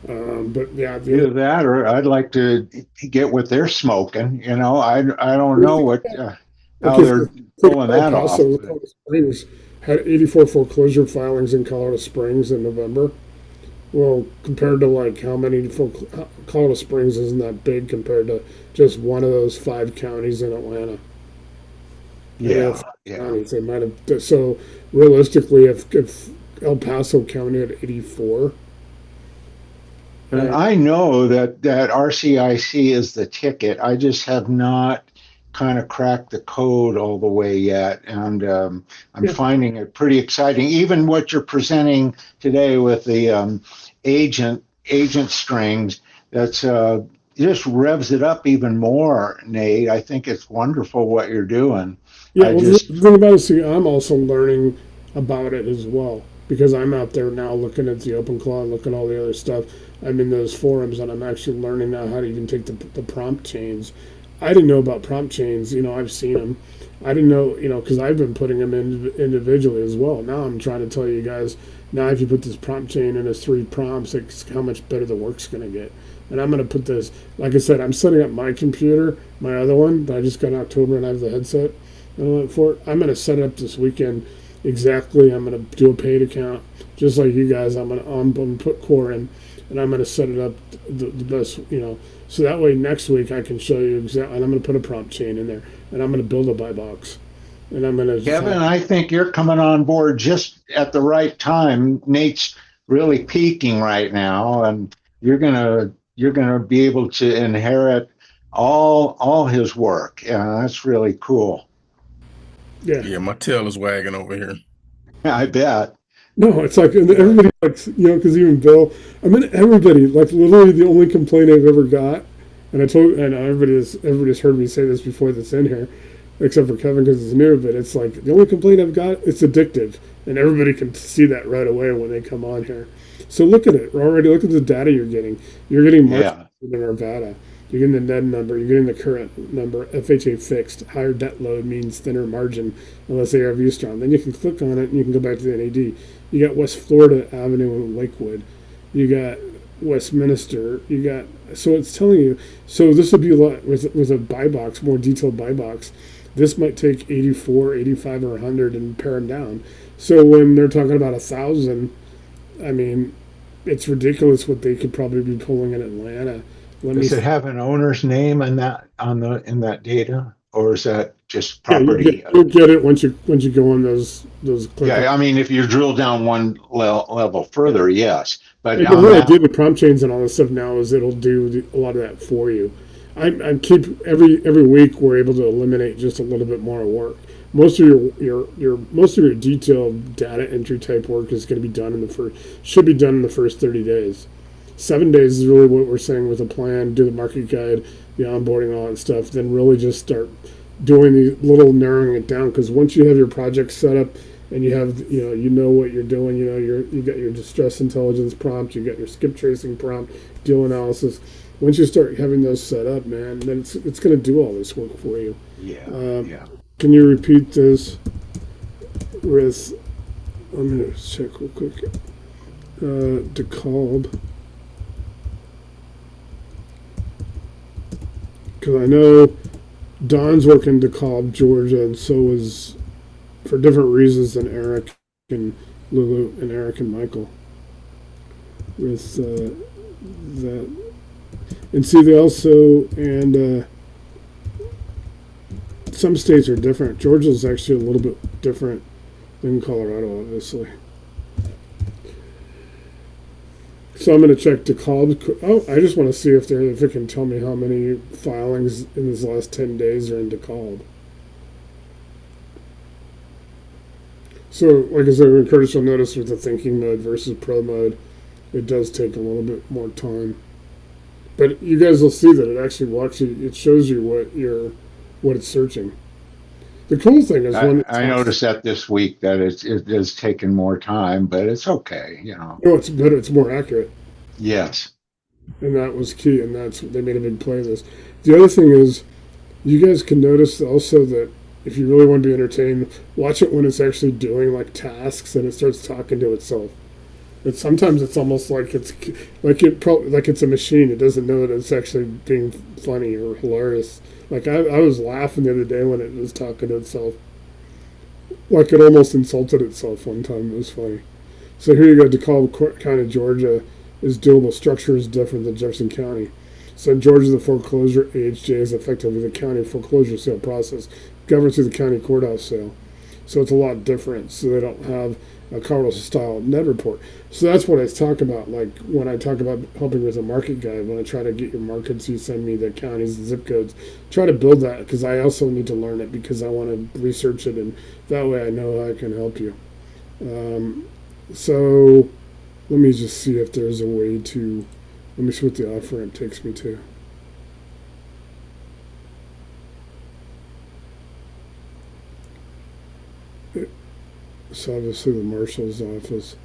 But yeah, Either that or I'd like to get what they're smoking. I don't know how okay, so they're City pulling El that off. Paso, But Colorado Springs had 84 foreclosure filings in Colorado Springs in November. Well, compared to like how many Colorado Springs isn't that big compared to just one of those 5 counties in Atlanta. I mean, yeah, 5 counties. They might have. So realistically, if El Paso County had 84, and and I know that RCIC is the ticket. I just have not kind of cracked the code all the way yet, and I'm yeah, finding it pretty exciting. Even what you're presenting today with the agent strings, that's just revs it up even more, Nate. I think it's wonderful what you're doing. yeah. I Well, just the thing about it, see, I'm also learning about it as well because I'm out there now looking at the open claw and looking at all the other stuff. I'm in those forums and I'm actually learning now how to even take the prompt chains. I didn't know about prompt chains. I've seen them. I didn't know, because I've been putting them in individually as well. Now I'm trying to tell you guys, now if you put this prompt chain in as 3 prompts, it's how much better the work's going to get. And I'm going to put this, like I said, I'm setting up my computer, my other one that I just got in October and I have the headset for it. I'm going to set it up this weekend exactly. I'm going to do a paid account, just like you guys. I'm going to put core in, and I'm going to set it up the best, so that way next week I can show you exactly. And I'm going to put a prompt chain in there, and I'm going to build a buy box, and I'm going to just Kevin, have. I think you're coming on board just at the right time. Nate's really peaking right now, and you're gonna be able to inherit all his work. That's really cool. Yeah. Yeah, my tail is wagging over here. I bet. No, it's like and Yeah. everybody like because even Bill, I mean everybody like literally the only complaint I've ever got, and I told and everybody's heard me say this before that's in here, except for Kevin because it's new. But it's like the only complaint I've got it's addictive, and everybody can see that right away when they come on here. So look at it already. Look at the data you're getting. You're getting March Yeah. in Nevada. You're getting the net number. You're getting the current number. FHA fixed. Higher debt load means thinner margin unless ARV is strong. Then you can click on it and you can go back to the NAD. You got West Florida Avenue in Lakewood. You got Westminster. You got so it's telling you. So this would be a lot with a buy box, more detailed buy box. This might take 84, 85, or 100 and pare them down. So when they're talking about 1,000, I mean, it's ridiculous what they could probably be pulling in Atlanta. Let me. Does it have an owner's name in that data, or is that just Yeah, property? you'll get it once you go on those click on. Yeah, I mean, if you drill down one level further, yes, but And the on way I that, do the prompt chains and all this stuff now is it'll do a lot of that for you. I keep every week we're able to eliminate just a little bit more work. Most of your detailed data entry type work is going to be done in the first should be done in the first 30 days. 7 days is really what we're saying with a plan. Do the market guide, the onboarding, all that stuff. Then really just start doing the little narrowing it down because once you have your project set up and you know what you're doing, you got your distress intelligence prompt, you got your skip tracing prompt, deal analysis. Once you start having those set up, man, then it's going to do all this work for you. yeah, Um, yeah. can you repeat this with? I'm going to check real quick. DeKalb, because I know Don's working DeKalb, Georgia, and so is for different reasons than Eric and Lulu and Eric and Michael. With that, and see, they also and some states are different. Georgia's actually a little bit different than Colorado, obviously. So I'm going to check DeKalb. Oh, I just want to see if it can tell me how many filings in these last 10 days are in DeKalb. So, like I said, when Curtis will notice with the thinking mode versus pro mode, it does take a little bit more time. But you guys will see that it actually it shows you what what it's searching. The cool thing is when I noticed that this week that it is taking more time, but it's okay, it's better, it's more accurate, Yes. and that was key, and that's they made a big play of this. The other thing is, you guys can notice also that if you really want to be entertained, watch it when it's actually doing like tasks and it starts talking to itself. But sometimes it's almost like it's a machine. It doesn't know that it's actually being funny or hilarious. Like I was laughing the other day when it was talking to itself. Like it almost insulted itself one time. It was funny. So here you go. DeKalb County, Georgia, is doable. Structure is different than Jefferson County. So in Georgia, the foreclosure AHJ is effectively the county foreclosure sale process, governed through the county courthouse sale. So it's a lot different. So they don't have a Colorado-style net report. So that's what I talk about. Like when I talk about helping with a market guide, when I try to get your markets, you send me the counties, the zip codes. Try to build that because I also need to learn it because I want to research it, and that way I know how I can help you. So let me just see if there's a way to. Let me see what the off-ramp takes me to. So obviously the marshal's office.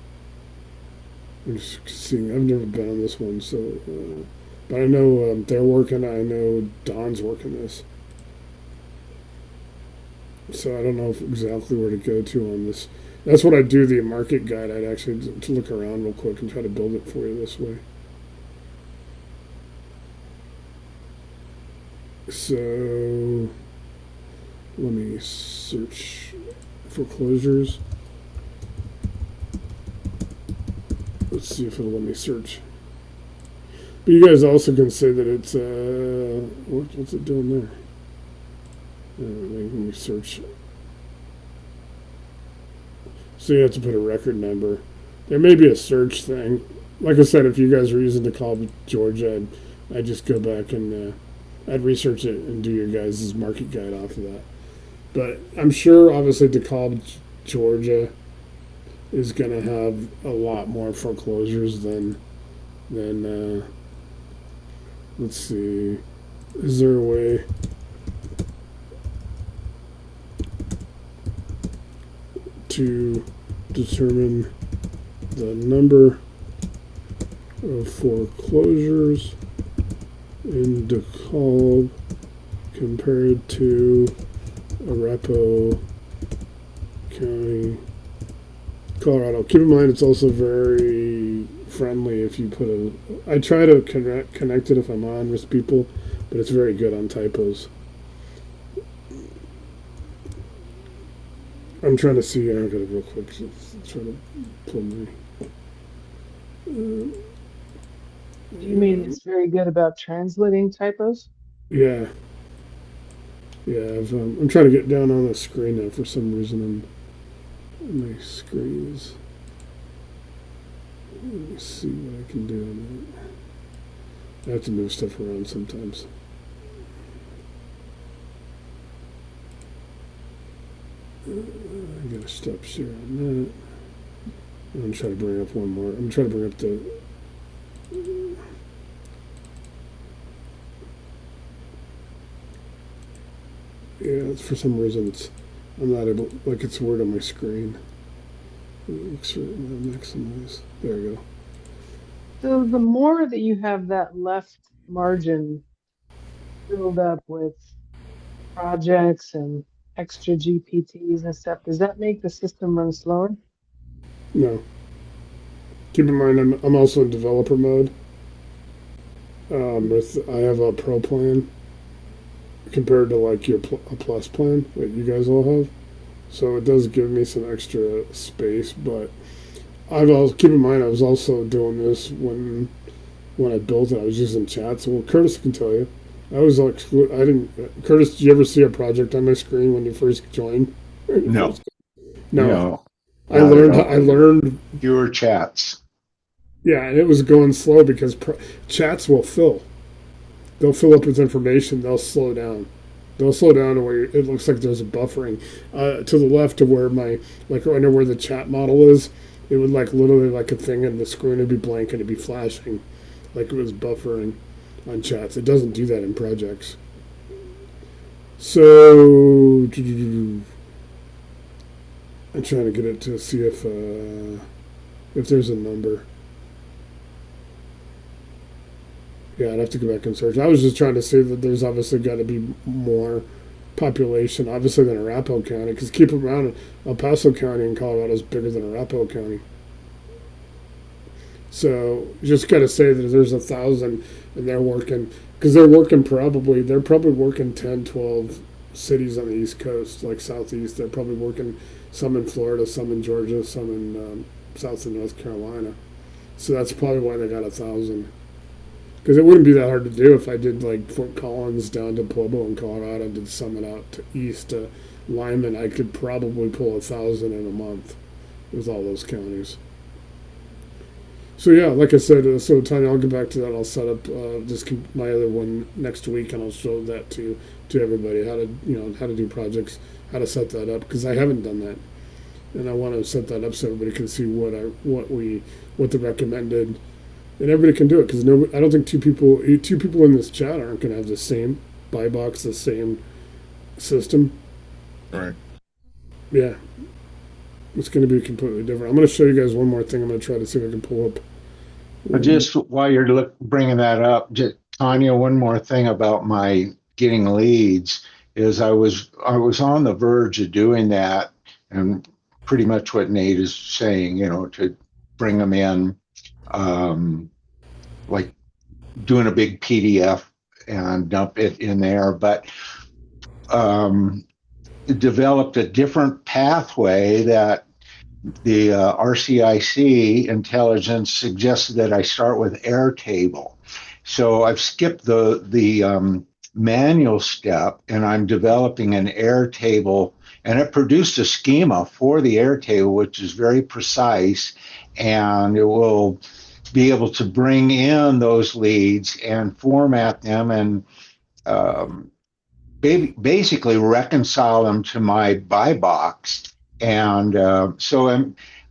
I'm just seeing. I've never been on this one, so but I know they're working. I know Don's working this. So I don't know exactly where to go to on this. That's what I do. The market guide. I'd actually to look around real quick and try to build it for you this way. So let me search foreclosures. Let's see if it'll let me search. But you guys also can say that it's what's it doing there? Let me search. So you have to put a record number. There may be a search thing. Like I said, if you guys are using DeKalb, Georgia, I'd just go back and I'd research it and do your guys' market guide off of that. But I'm sure, obviously, DeKalb, Georgia is going to have a lot more foreclosures than let's see, is there a way to determine the number of foreclosures in DeKalb compared to Arapahoe County, Colorado? Keep in mind it's also very friendly if you put a. I try to connect it if I'm on with people, but it's very good on typos. I'm trying to see. I got it real quick. Let's try to pull my. Do you mean it's very good about translating typos? Yeah. Yeah, I'm trying to get down on the screen now for some reason. My screen is. Let me see what I can do on that. I have to move stuff around sometimes. I gotta stop sharing that. I'm gonna try to bring up one more. I'm trying to bring up the. Yeah, for some reason I'm not able, like it's word on my screen. It looks right now, maximize. There we go. So the more that you have that left margin filled up with projects and extra GPTs and stuff, does that make the system run slower? No. Keep in mind, I'm also in developer mode. I have a pro plan compared to like a plus plan that you guys all have. So it does give me some extra space, but I've also keep in mind I was also doing this when I built it. I was using chat. So Curtis can tell you. I was like, I didn't. Curtis, did you ever see a project on my screen when you first joined? No. No. I Not at learned. all. I learned. Fewer chats. Yeah, and it was going slow because chats will fill. They'll fill up with information. They'll slow down. They'll slow down to where it looks like there's a buffering. To the left of where I know where the chat model is, it would like literally like a thing and the screen would be blank and it'd be flashing like it was buffering on chats. It doesn't do that in projects. So I'm trying to get it to see if there's a number. Yeah, I'd have to go back and search. I was just trying to say that there's obviously got to be more population, obviously, than Arapahoe County, because keep in mind, El Paso County in Colorado is bigger than Arapahoe County. So you just got to say that there's 1,000 and they're working, because they're probably working 10, 12 cities on the East Coast, like Southeast. They're probably working some in Florida, some in Georgia, some in South and North Carolina. So that's probably why they got 1,000. Because it wouldn't be that hard to do if I did like Fort Collins down to Pueblo in Colorado, did Summit out to east to Lyman. I could probably pull 1,000 in a month with all those counties. So yeah, like I said, so Tanya, I'll get back to that. I'll set up my other one next week, and I'll show that to everybody how to do projects, how to set that up, because I haven't done that, and I want to set that up so everybody can see what the recommended, and everybody can do it, because I don't think two people in this chat aren't going to have the same buy box, the same system. Right. Yeah. It's going to be completely different. I'm going to show you guys one more thing. I'm going to try to see if I can pull up. Just while you're bringing that up, Tanya, one more thing about my getting leads is I was on the verge of doing that, and pretty much what Nate is saying, to bring them in, like doing a big PDF and dump it in there, but developed a different pathway that the RCIC intelligence suggested that I start with Airtable. So I've skipped the manual step, and I'm developing an Airtable, and it produced a schema for the Airtable, which is very precise, and it will be able to bring in those leads and format them and basically reconcile them to my buy box. And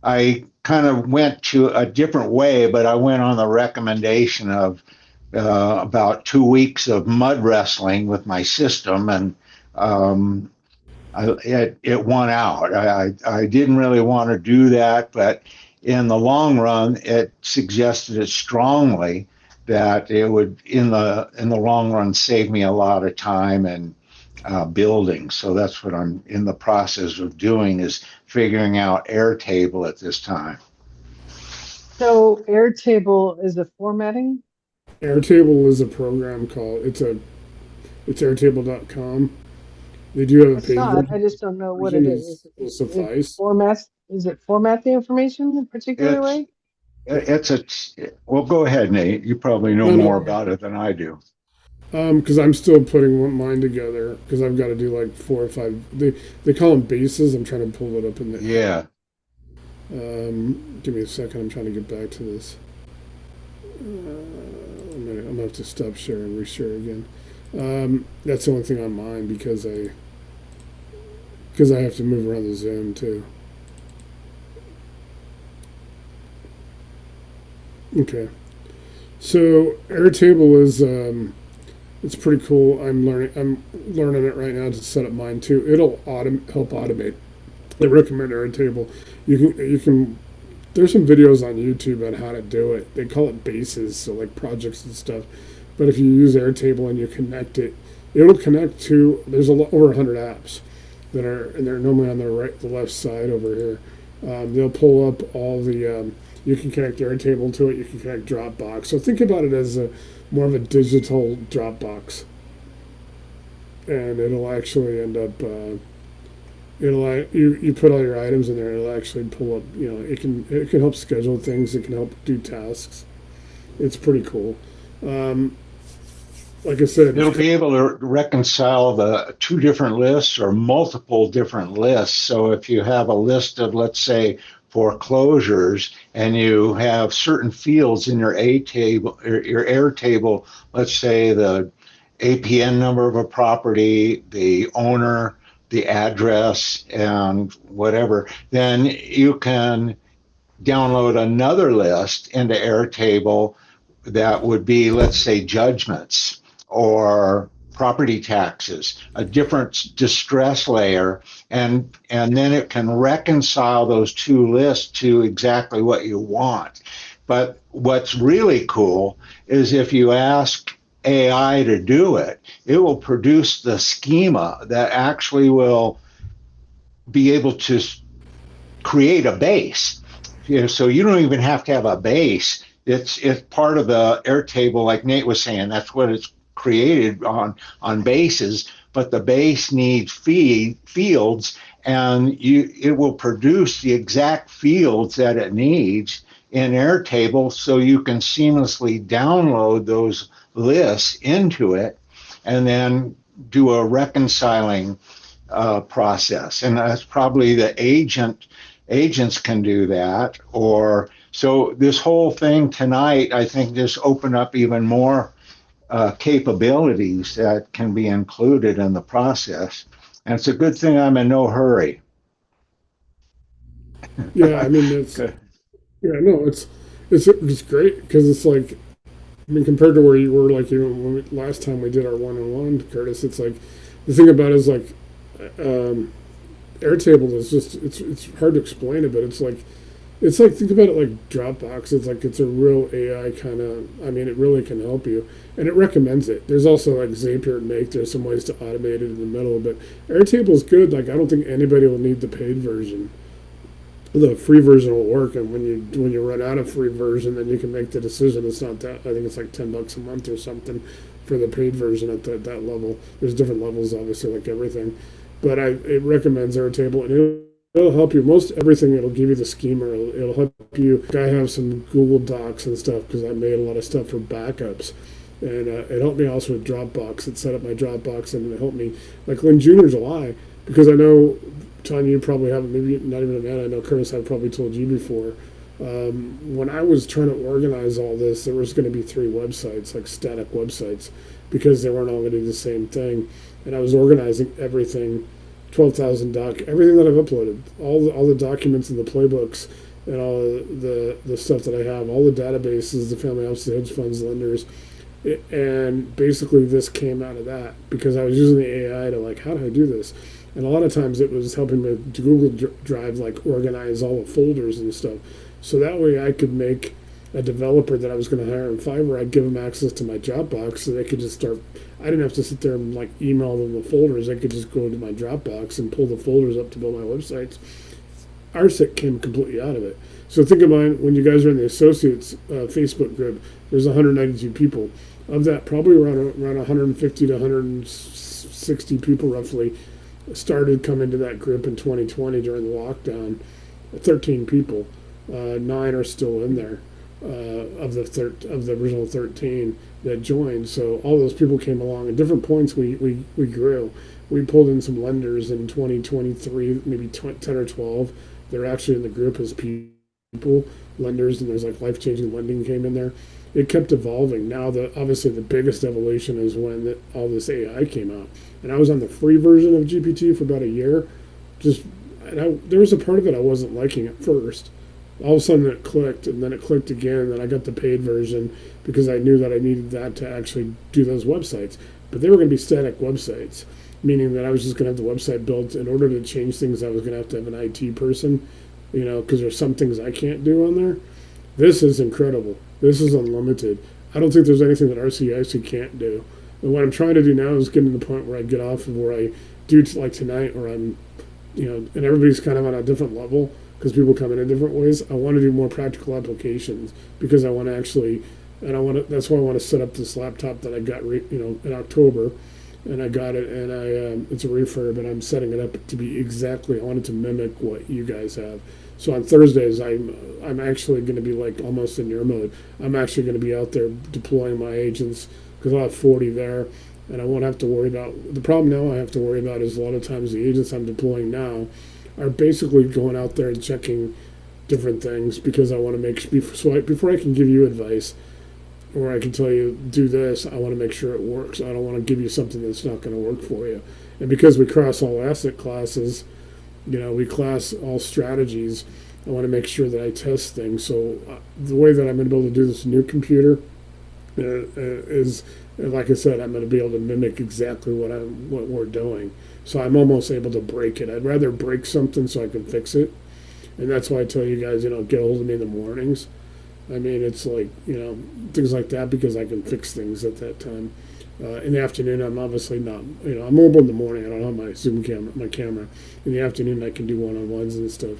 I kind of went to a different way, but I went on the recommendation of about 2 weeks of mud wrestling with my system, and it won out. I didn't really want to do that, but in the long run, it suggested it strongly that it would, in the long run, save me a lot of time and building. So that's what I'm in the process of doing, is figuring out Airtable at this time. So Airtable is a formatting? Airtable is a program called it's Airtable.com. They do have a I paid saw it. version. I just don't know what it is. Will suffice. Does it format the information in a particular way? Well, go ahead, Nate. You probably know more about it than I do. Because I'm still putting mine together, because I've got to do like 4 or 5. They call them bases. I'm trying to pull it up in there. Yeah. Give me a second. I'm trying to get back to this. I'm gonna have to stop sharing and reshare again. That's the only thing on mine, because I have to move around the Zoom too. Okay. So Airtable is it's pretty cool. I'm learning it right now to set up mine too. It'll help automate. I recommend Airtable. You can. There's some videos on YouTube on how to do it. They call it bases, so like projects and stuff. But if you use Airtable and you connect it, it'll connect to. There's over 100 apps that are, and they're normally on the left side over here. They'll pull up all the. You can connect Airtable to it. You can connect Dropbox. So think about it as more of a digital Dropbox, and it'll actually end up. You put all your items in there. It'll actually pull up. It can help schedule things. It can help do tasks. It's pretty cool. Like I said, it'll be able to reconcile the 2 different lists or multiple different lists. So if you have a list of, let's say, foreclosures, and you have certain fields in your Airtable, let's say the APN number of a property, the owner, the address, and whatever, then you can download another list into Airtable that would be, let's say, judgments or property taxes, a different distress layer, and then it can reconcile those two lists to exactly what you want. But what's really cool is if you ask AI to do it, it will produce the schema that actually will be able to create a base. So you don't even have to have a base. It's part of the Airtable, like Nate was saying. That's what it's created on bases. But the base needs fields, and it will produce the exact fields that it needs in Airtable, so you can seamlessly download those lists into it, and then do a reconciling process. And that's probably the agents can do that. Or so this whole thing tonight, I think, just open up even more capabilities that can be included in the process. And it's a good thing I'm in no hurry. Yeah, I mean, yeah, no, it's great because it's like, I mean, compared to where you were, like, when last time we did our one-on-one, Curtis, it's like, the thing about it is like, Airtable is just, it's hard to explain it, but it's like think about it like Dropbox. It's like it's a real AI kind of. I mean, it really can help you, and it recommends it. There's also like Zapier and Make. There's some ways to automate it in the middle, but Airtable is good. Like I don't think anybody will need the paid version. The free version will work, and when you run out of free version, then you can make the decision. It's not that. I think it's like $10 a month or something for the paid version at that level. There's different levels, obviously, like everything, but it recommends Airtable, and it'll help you most everything. It'll give you the schema. It'll help you. I have some Google Docs and stuff because I made a lot of stuff for backups, and it helped me also with Dropbox. It set up my Dropbox, and it helped me like in June or July, because I know, Tanya, you probably haven't, maybe not even Amanda, I know Curtis, I've probably told you before. When I was trying to organize all this, there was going to be 3 websites, like static websites, because they weren't all going to do the same thing. And I was organizing everything, 12,000 everything that I've uploaded, all the documents and the playbooks and all the stuff that I have, all the databases, the family office, the hedge funds, lenders. And basically this came out of that because I was using the AI to like, how do I do this? And a lot of times it was helping me to Google Drive, like organize all the folders and stuff. So that way I could make a developer that I was going to hire in Fiverr, I'd give them access to my Dropbox so they could just start. I didn't have to sit there and like email them the folders. I could just go to my Dropbox and pull the folders up to build my websites. RCIC came completely out of it. So think about when you guys are in the associates Facebook group, there's 192 people. Of that, probably around 150 to 160 people roughly started coming to that group in 2020 during the lockdown. 13 people, 9 are still in there of the original 13 that joined. So all those people came along. At different points, we grew. We pulled in some lenders in 2023, maybe 10 or 12. They're actually in the group as people, lenders, and there's like life-changing lending came in there. It kept evolving. Now, obviously the biggest evolution is when all this AI came out. And I was on the free version of GPT for about a year. There was a part of it I wasn't liking at first. All of a sudden it clicked, and then it clicked again, and then I got the paid version because I knew that I needed that to actually do those websites. But they were going to be static websites, meaning that I was just going to have the website built. In order to change things, I was going to have an IT person, because there's some things I can't do on there. This is incredible. This is unlimited. I don't think there's anything that RCIC can't do. And what I'm trying to do now is get to the point where I get off of where I do like tonight, where I'm, and everybody's kind of on a different level because people come in different ways. I want to do more practical applications because I want to actually, and that's why I want to set up this laptop that I got, in October, and I got it, and it's a refurb, and I'm setting it up to be exactly, I want it to mimic what you guys have. So on Thursdays, I'm actually going to be like almost in your mode. I'm actually going to be out there deploying my agents because I'll have 40 there, and I won't have to worry about. The problem now I have to worry about is a lot of times the agents I'm deploying now are basically going out there and checking different things because I want to make before I can give you advice or I can tell you do this, I want to make sure it works. I don't want to give you something that's not going to work for you. And because we cross all asset classes, we class all strategies. I want to make sure that I test things. So the way that I'm going to be able to do this new computer is, like I said, I'm going to be able to mimic exactly what we're doing. So I'm almost able to break it. I'd rather break something so I can fix it, and that's why I tell you guys, get a hold of me in the mornings. I mean, it's like, things like that, because I can fix things at that time. In the afternoon, I'm obviously not, I'm mobile in the morning. I don't have my Zoom camera, my camera. In the afternoon, I can do one-on-ones and stuff.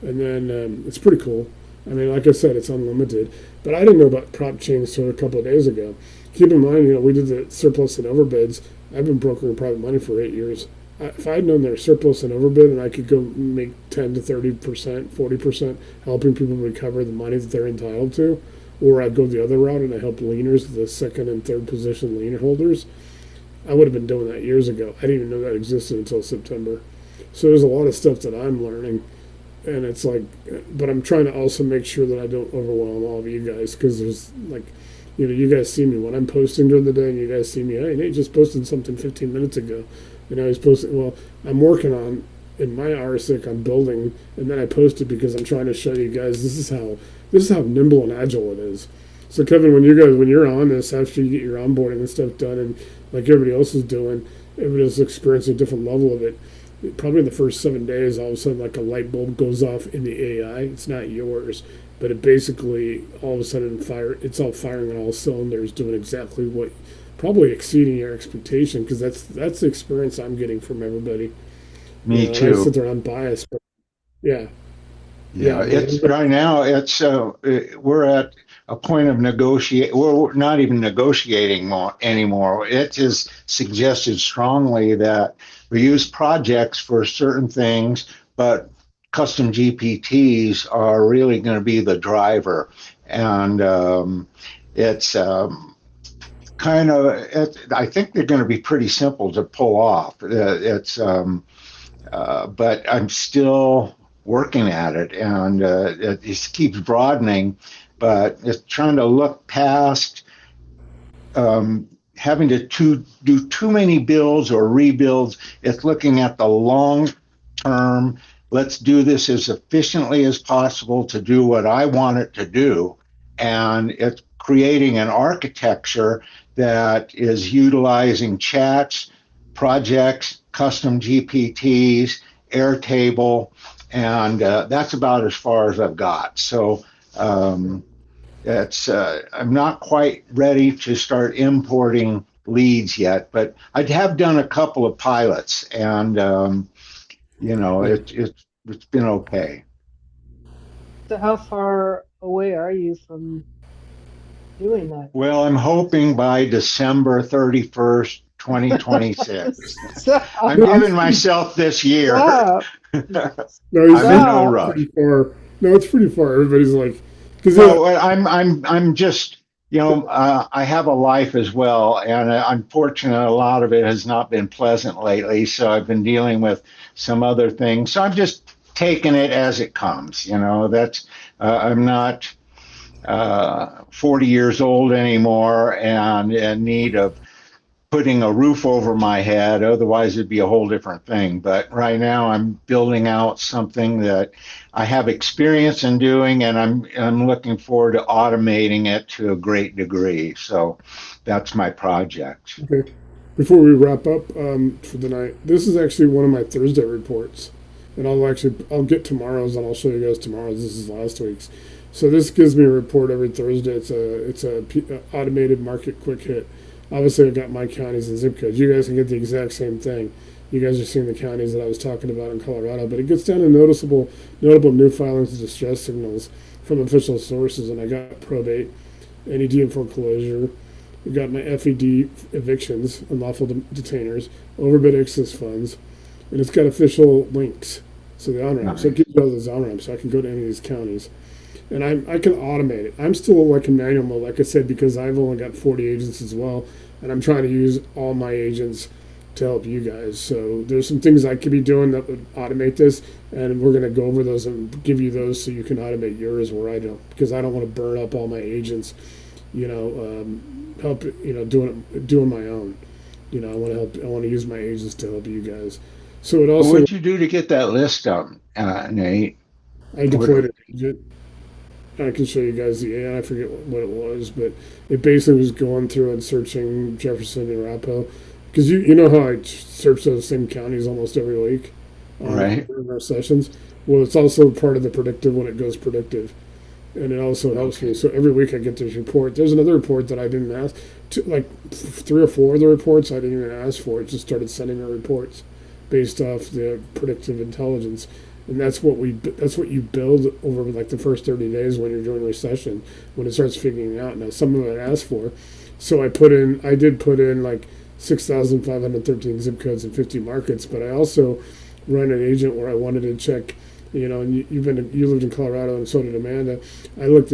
And then it's pretty cool. I mean, like I said, it's unlimited. But I didn't know about prop chains until a couple of days ago. Keep in mind, we did the surplus and overbids. I've been brokering private money for 8 years. If I'd known their surplus and overbid, and I could go make 10 to 30%, 40%, helping people recover the money that they're entitled to, or I'd go the other route and I help lieners, the second and third position lien holders, I would have been doing that years ago. I didn't even know that existed until September. So there's a lot of stuff that I'm learning, and it's like, but I'm trying to also make sure that I don't overwhelm all of you guys, because there's like, you guys see me when I'm posting during the day, and you guys see me, hey, Nate just posted something 15 minutes ago. He's posting, well, I'm working on, in my RCIC, I'm building, and then I post it because I'm trying to show you guys this is how nimble and agile it is. So Kevin, when you're on this, after you get your onboarding and stuff done, and like everybody else is doing, everybody's experiencing a different level of it. Probably in the first 7 days, all of a sudden, like a light bulb goes off in the AI. It's not yours, but it basically all of a sudden it's all firing on all cylinders, doing exactly what, probably exceeding your expectation, because that's the experience I'm getting from everybody. Me I too. sit there unbiased, but yeah, Yeah, it's right now. It's we're at a point of negotiate. We're not even negotiating anymore. It is suggested strongly that we use projects for certain things, but custom GPTs are really going to be the driver, and it's kind of. I think they're going to be pretty simple to pull off. But I'm still working at it, and it just keeps broadening. But it's trying to look past having to do too many builds or rebuilds. It's looking at the long term. Let's do this as efficiently as possible to do what I want it to do. And it's creating an architecture that is utilizing chats, projects, custom GPTs, Airtable, and that's about as far as I've got. So it's I'm not quite ready to start importing leads yet, but I have done a couple of pilots, and it's been okay. So how far away are you from doing that? Well, I'm hoping by December 31st, 2026. I'm giving myself this year. Stop. no, I'm in no rush. Pretty far. No, it's pretty far. Everybody's like, because no, I'm just, I have a life as well, and unfortunately, a lot of it has not been pleasant lately. So I've been dealing with some other things. So I'm just taking it as it comes. That's I'm not 40 years old anymore and in need of putting a roof over my head. Otherwise, it'd be a whole different thing. But right now, I'm building out something that I have experience in doing, and I'm looking forward to automating it to a great degree. So that's my project. Okay. Before we wrap up for the night, this is actually one of my Thursday reports, and I'll get tomorrow's, and I'll show you guys tomorrow's. This is last week's. So this gives me a report every Thursday. It's a automated market quick hit. Obviously, I've got my counties and zip codes. You guys can get the exact same thing. You guys are seeing the counties that I was talking about in Colorado, but it gets down to notable new filings and distress signals from official sources. And I got probate, NED and foreclosure. We got my FED evictions, unlawful detainers, overbid excess funds, and it's got official links. So the on ramp. So it gives you all those on ramps, so I can go to any of these counties. And I can automate it. I'm still like in manual mode, like I said, because I've only got 40 agents as well, and I'm trying to use all my agents to help you guys. So there's some things I could be doing that would automate this, and we're going to go over those and give you those so you can automate yours where I don't, because I don't want to burn up all my agents, help, doing my own. I want to help. I want to use my agents to help you guys. So it also. What did you do to get that list up, Nate? I deployed an agent. I can show you guys the AI. I forget what it was, but it basically was going through and searching Jefferson and Arapahoe, because you know how I search those same counties almost every week Right. in our sessions. Well, it's also part of the predictive when it goes predictive, and it also helps me. Okay. So every week I get this report. There's another report that I didn't ask. Like 3 or 4 of the reports I didn't even ask for. It just started sending me reports based off the predictive intelligence, and that's what you build over like the first 30 days when you're doing recession, when it starts figuring out. Now some of it I asked for, so I did put in like 6,513 zip codes and 50 markets, but I also run an agent where I wanted to check. And you lived in Colorado, and so did Amanda. I put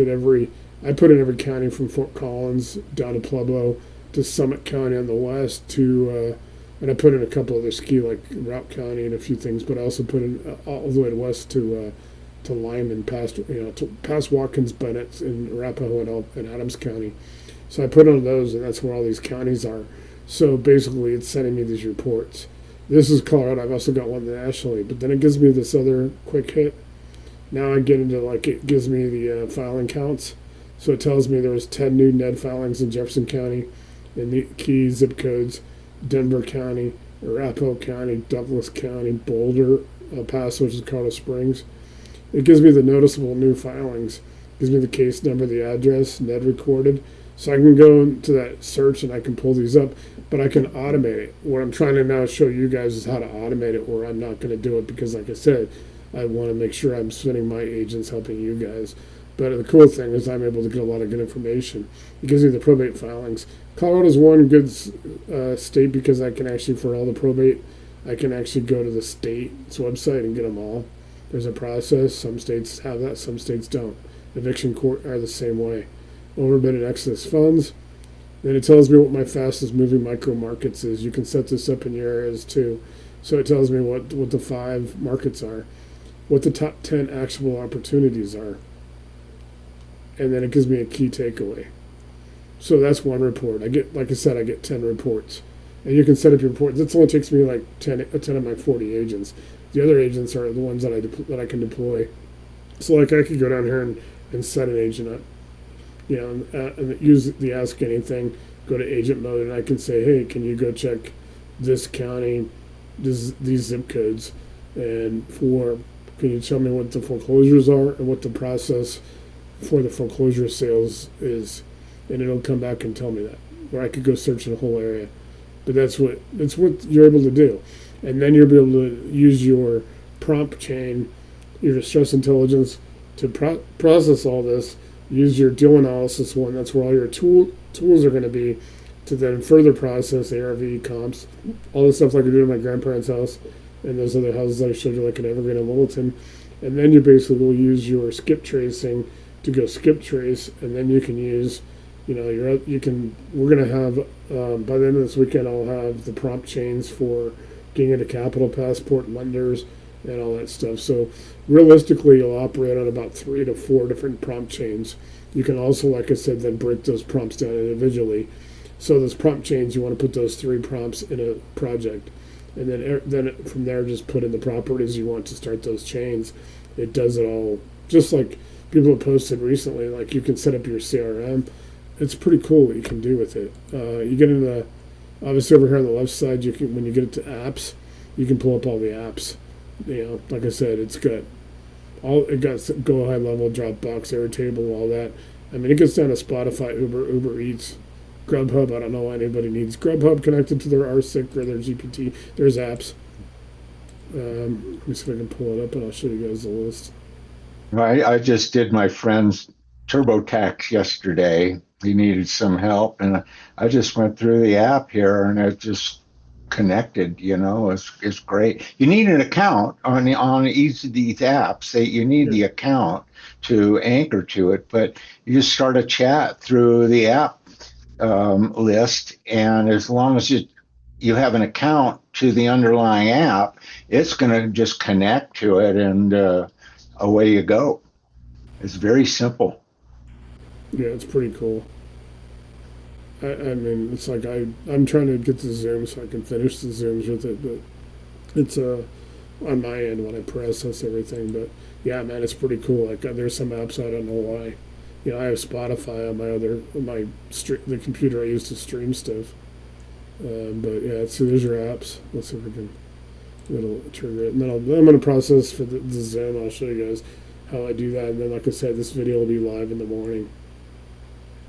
in every county from Fort Collins down to Pueblo to Summit County on the west and I put in a couple other ski like Route County and a few things, but I also put in all the way to west to Lyman, past Watkins, Bennett, and Arapahoe and Adams County. So I put on those, and that's where all these counties are. So basically, it's sending me these reports. This is Colorado. I've also got one nationally, but then it gives me this other quick hit. Now I get into it gives me the filing counts. So it tells me there was 10 new net filings in Jefferson County, in the key zip codes: Denver County, Arapahoe County, Douglas County, Boulder, El Paso, which is Colorado Springs. It gives me the noticeable new filings. It gives me the case number, the address, net recorded. So I can go into that search and I can pull these up, but I can automate it. What I'm trying to now show you guys is how to automate it, where I'm not going to do it because, like I said, I want to make sure I'm spending my agents helping you guys. But the cool thing is I'm able to get a lot of good information. It gives me the probate filings. Colorado's one good state because I can actually, for all the probate, I can actually go to the state's website and get them all. There's a process. Some states have that, some states don't. Eviction court are the same way. Overbid and excess funds. Then it tells me what my fastest moving micro markets is. You can set this up in your areas too. So it tells me what the 5 markets are, what the top 10 actionable opportunities are, and then it gives me a key takeaway. So that's one report. Like I said, I get 10 reports, and you can set up your reports. This only takes me like 10 of my 40 agents. The other agents are the ones that I can deploy. So like I could go down here and set an agent up, and use the ask anything. Go to agent mode, and I can say, hey, can you go check this county, these zip codes, and can you tell me what the foreclosures are and what the process for the foreclosure sales is, and it'll come back and tell me that. Or I could go search the whole area, but that's what you're able to do, and then you'll be able to use your prompt chain, your distress intelligence to process all this. Use your deal analysis one. That's where all your tools are going to be to then further process ARV comps, all the stuff like I do at my grandparents' house and those other houses that I showed you, like in Evergreen and Littleton. And then you basically will use your skip tracing to go skip trace, and then you can use, we're going to have, by the end of this weekend, I'll have the prompt chains for getting into capital passport lenders and all that stuff. So realistically, you'll operate on about 3 to 4 different prompt chains. You can also, like I said, then break those prompts down individually. So those prompt chains, you want to put those 3 prompts in a project, and then from there, just put in the properties you want to start those chains. It does it all, just like people have posted recently. Like you can set up your CRM. It's pretty cool what you can do with it. You get into obviously over here on the left side, you can, when you get it to apps, you can pull up all the apps. Like I said, it's good. It got Go High Level, Dropbox, Airtable, all that. I mean, it gets down to Spotify, Uber Eats, Grubhub. I don't know why anybody needs Grubhub connected to their RCIC or their GPT. There's apps. Let me see if I can pull it up, and I'll show you guys the list. I just did my friend's TurboTax yesterday. He needed some help, and I just went through the app here, and it just connected. It's great. You need an account on each of these apps. You need the account to anchor to it, but you just start a chat through the app list, and as long as you have an account to the underlying app, it's going to just connect to it, and away you go. It's very simple. Yeah, it's pretty cool. I mean, it's like I'm trying to get the Zoom so I can finish the Zooms with it, but it's on my end when I process everything. But yeah, man, it's pretty cool. Like there's some apps I don't know why. I have Spotify on the computer I use to stream stuff. But yeah, so there's your apps. Let's see if we can. It'll trigger it, and then I'm going to process for the Zoom. I'll show you guys how I do that, and then like I said, this video will be live in the morning.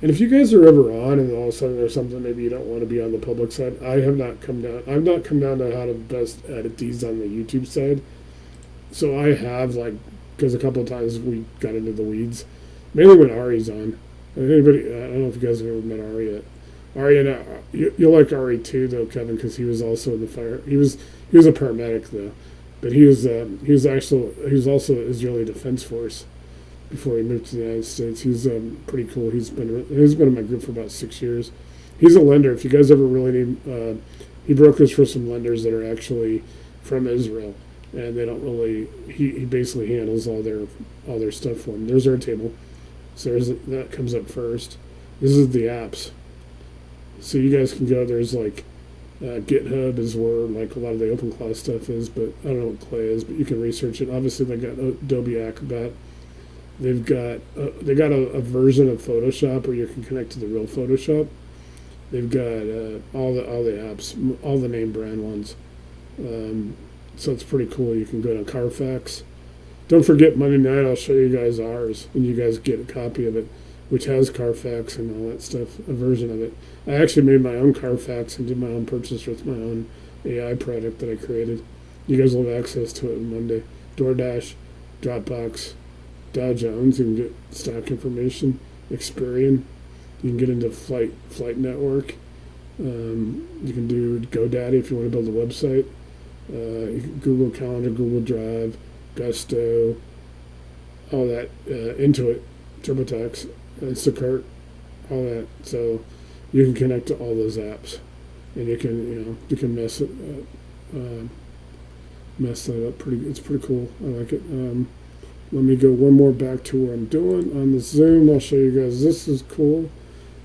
And if you guys are ever on, and all of a sudden there's something maybe you don't want to be on the public side, I've not come down to how to best edit these on the YouTube side. So I have because a couple of times we got into the weeds, mainly when Ari's on. Anybody? I don't know if you guys have ever met Ari yet. Ari, and you'll like Ari too, though, Kevin, because he was also in the fire. He was a paramedic though, but he was also Israeli Defense Force before he moved to the United States. He's pretty cool. He's been in my group for about 6 years. He's a lender. If you guys ever really need, he brokers for some lenders that are actually from Israel, and they don't really. He basically handles all their stuff for them. There's our table. So that comes up first. This is the apps. So you guys can go. There's GitHub is where a lot of the open class stuff is, but I don't know what Clay is. But you can research it. Obviously, they got Adobe Acrobat. They've got a version of Photoshop where you can connect to the real Photoshop. They've got all the apps, all the name brand ones. So it's pretty cool. You can go to Carfax. Don't forget Monday night. I'll show you guys ours, and you guys get a copy of it, which has Carfax and all that stuff, a version of it. I actually made my own Carfax and did my own purchase with my own AI product that I created. You guys will have access to it on Monday. DoorDash, Dropbox, Dow Jones. You can get stock information. Experian. You can get into Flight Network. You can do GoDaddy if you want to build a website. Google Calendar, Google Drive, Gusto, all that. Intuit, TurboTax, Instacart, all that. So you can connect to all those apps, and you can mess that up pretty. It's pretty cool. I like it. Let me go one more back to where I'm doing on the Zoom. I'll show you guys. This is cool.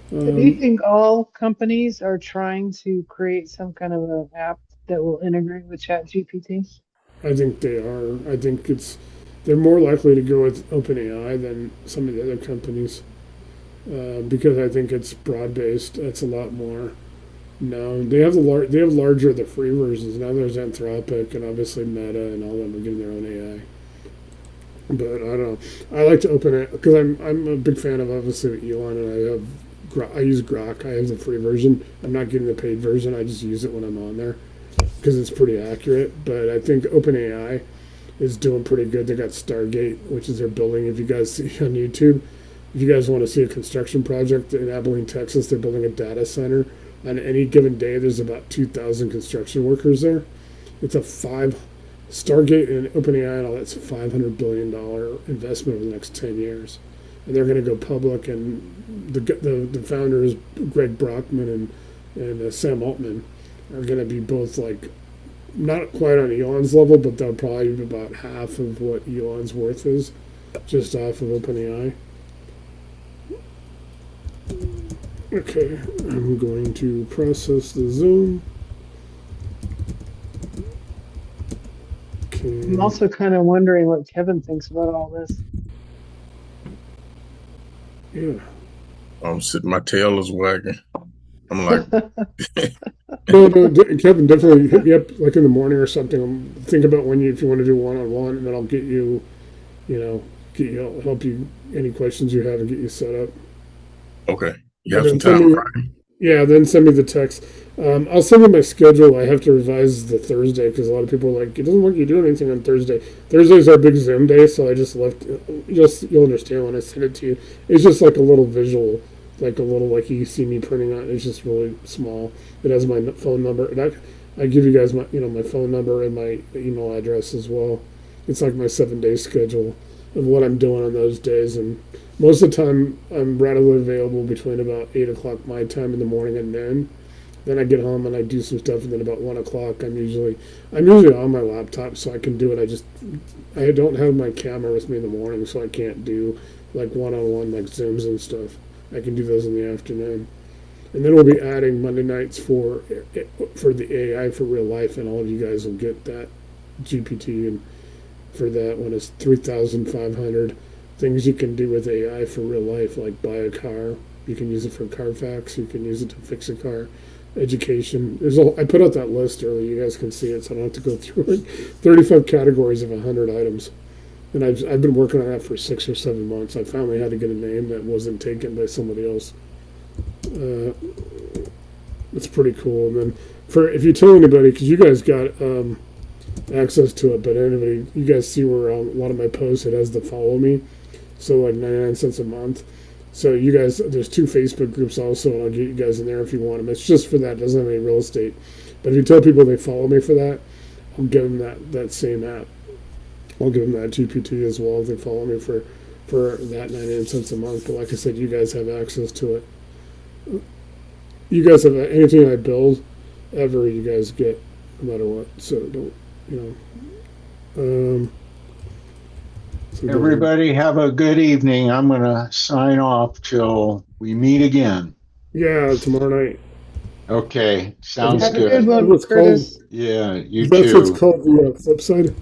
Do you think all companies are trying to create some kind of an app that will integrate with ChatGPT? I think they are. I think they're more likely to go with OpenAI than some of the other companies because I think it's broad based. It's a lot more known. They have larger the free versions now. There's Anthropic and obviously Meta and all of them are getting their own AI. But I don't know. I like to open it because I'm a big fan of obviously Elon, and I use Grok. I have the free version. I'm not getting the paid version. I just use it when I'm on there because it's pretty accurate. But I think OpenAI is doing pretty good. They got Stargate, which is their building. If you guys see on YouTube, if you guys want to see a construction project in Abilene, Texas, they're building a data center. On any given day, there's about 2,000 construction workers there. It's a Stargate and OpenAI and all that's a $500 billion investment over the next 10 years. And they're going to go public, and the founders, Greg Brockman and Sam Altman, are going to be both not quite on Elon's level, but they'll probably be about half of what Elon's worth is, just off of OpenAI. Okay, I'm going to process the Zoom. Okay. I'm also kind of wondering what Kevin thinks about all this. Yeah. I'm sitting, my tail is wagging. I'm like, No, Kevin, definitely hit me up in the morning or something. Think about if you want to do one-on-one, and then I'll get you, help you any questions you have and get you set up. okay. You have some time, Friday? Yeah, then send me the text. I'll send you my schedule. I have to revise the Thursday because a lot of people are like, it doesn't look like you do anything on Thursday. Thursday's our big Zoom day, so I just left. You'll understand when I send it to you. It's just like a little visual, like you see me printing on. It's just really small. It has my phone number, and I give you guys my phone number and my email address as well. It's like my 7-day schedule of what I'm doing on those days, and most of the time I'm readily available between about 8 o'clock my time in the morning and noon. Then I get home and I do some stuff, and then about 1 o'clock I'm usually on my laptop, so I can do it. I don't have my camera with me in the morning, so I can't do one-on-one Zooms and stuff. I can do those in the afternoon. And then we'll be adding Monday nights for the AI for real life, and all of you guys will get that GPT, and for that one is 3,500. Things you can do with AI for real life, like buy a car. You can use it for Carfax. You can use it to fix a car. Education. I put out that list earlier. You guys can see it, so I don't have to go through it. 35 categories of 100 items. And I've been working on that for 6 or 7 months. I finally had to get a name that wasn't taken by somebody else. It's pretty cool. And then if you tell anybody, because you guys got access to it, but anybody, you guys see where a lot of my posts, it has the follow me. So like 99 cents a month. So you guys, there's 2 Facebook groups also, and I'll get you guys in there if you want them. It's just for that. It doesn't have any real estate. But if you tell people they follow me for that, I'll give them that same app. I'll give them that GPT as well if they follow me for that 99 cents a month. But like I said, you guys have access to it. You guys have anything I build ever, you guys get no matter what. So don't, you know. Everybody have a good evening. I'm going to sign off till we meet again. Yeah, tomorrow night. Okay, sounds Have a good. good one, What's Curtis. called? Yeah, you That's too. what's called the flip side.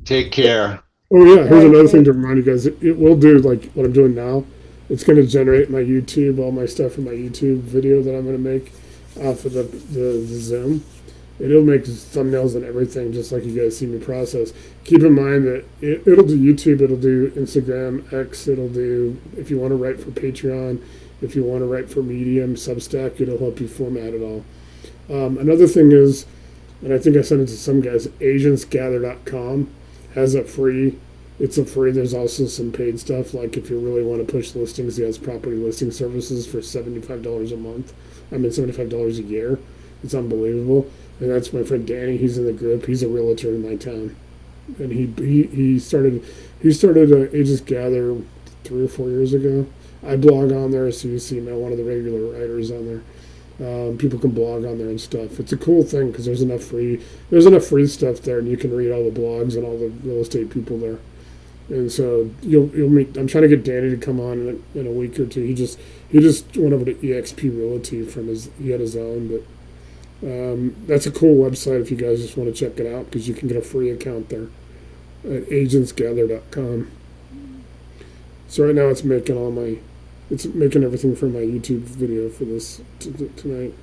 Take care. Oh yeah, here's Right, another thing right. to remind you guys. It will do like what I'm doing now. It's going to generate my YouTube, all my stuff from my YouTube video that I'm going to make off of the Zoom. It'll make thumbnails and everything, just like you guys see me process. Keep in mind that it'll do YouTube, it'll do Instagram, X, it'll do, if you want to write for Patreon, if you want to write for Medium, Substack, it'll help you format it all. Another thing is, and I think I sent it to some guys, agentsgather.com has a free. It's a free. There's also some paid stuff, like if you really want to push listings, he has property listing services for $75 a month. I mean, $75 a year. It's unbelievable. And that's my friend Danny. He's in the group. He's a realtor in my town, and he started Agents Gather 3 or 4 years ago. I blog on there, so you see me, one of the regular writers on there. People can blog on there and stuff. It's a cool thing because there's enough free stuff there, and you can read all the blogs and all the real estate people there. And so you'll meet. I'm trying to get Danny to come on in a week or two. He just went over to EXP Realty he had his own, but. That's a cool website if you guys just want to check it out because you can get a free account there at agentsgather.com. So right now it's making everything for my YouTube video for this tonight.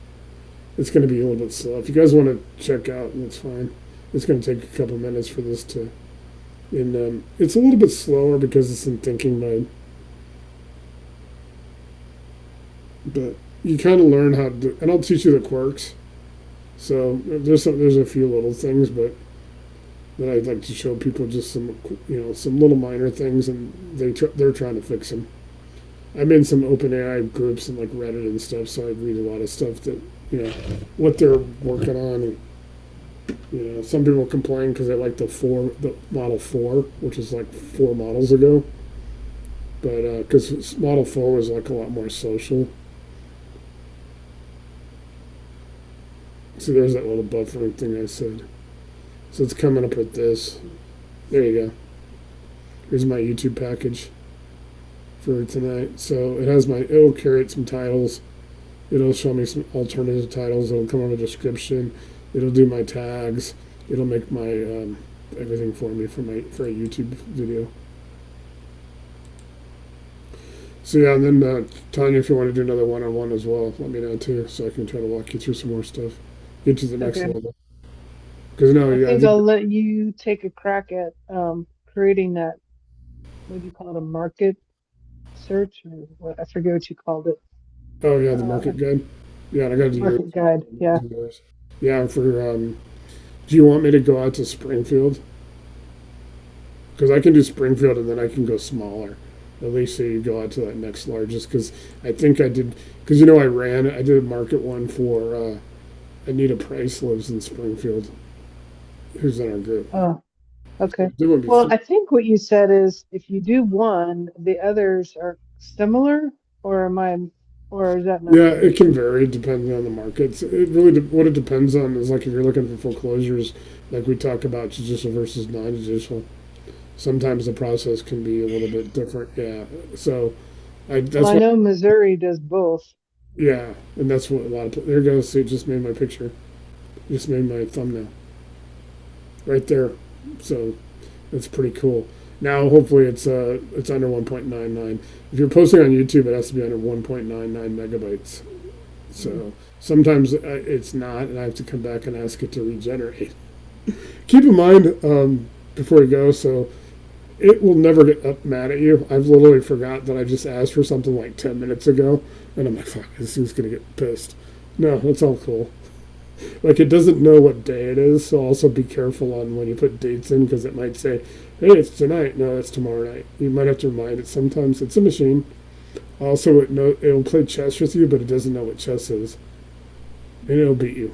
It's going to be a little bit slow. If you guys want to check out, that's fine. It's going to take a couple minutes for this to. And it's a little bit slower because it's in thinking mode. But you kind of learn how to do, and I'll teach you the quirks. So there's a few little things, but that I'd like to show people, just some little minor things, and they're trying to fix them. I'm in some OpenAI groups and like Reddit and stuff, so I read a lot of stuff that what they're working on. And some people complain because they like the Model 4, which is like 4 models ago, but because Model 4 was like a lot more social. So there's that little buffering thing I said. So it's coming up with this. There you go. Here's my YouTube package for tonight. So it'll create some titles. It'll show me some alternative titles. It'll come on a description. It'll do my tags. It'll make my everything for me for a YouTube video. So yeah, and then Tanya, if you want to do another one-on-one as well, let me know too, so I can try to walk you through some more stuff. Get to the next level. Because I think I'll let you take a crack at creating that. What do you call it? A market search, or what? I forget what you called it. Oh yeah, the market guide. Yeah, I got to do market guide. Yeah. Yeah, for do you want me to go out to Springfield? Because I can do Springfield and then I can go smaller. At least say you go out to that next largest. Because I think I did. Because I did a market one for. Anita Price lives in Springfield. Who's in our group? Oh, okay. Well, I think what you said is if you do one, the others are similar, or is that not? Yeah, it can vary depending on the markets. What it depends on is like if you're looking for foreclosures, like we talk about judicial versus non-judicial. Sometimes the process can be a little bit different. Yeah, so I know Missouri does both. Yeah, and that's what a lot of there goes. See, it just made my picture. Just made my thumbnail right there. So that's pretty cool. Now, hopefully, it's under 1.99. If you're posting on YouTube, it has to be under 1.99 megabytes. So sometimes it's not, and I have to come back and ask it to regenerate. Keep in mind before you go, so it will never get up mad at you. I've literally forgot that I just asked for something like 10 minutes ago, and I'm like, fuck, this thing's gonna get pissed. No, it's all cool. Like it doesn't know what day it is, so also be careful on when you put dates in because it might say, "Hey, it's tonight." No, it's tomorrow night. You might have to remind it. Sometimes it's a machine. Also, it'll play chess with you, but it doesn't know what chess is, and it'll beat you.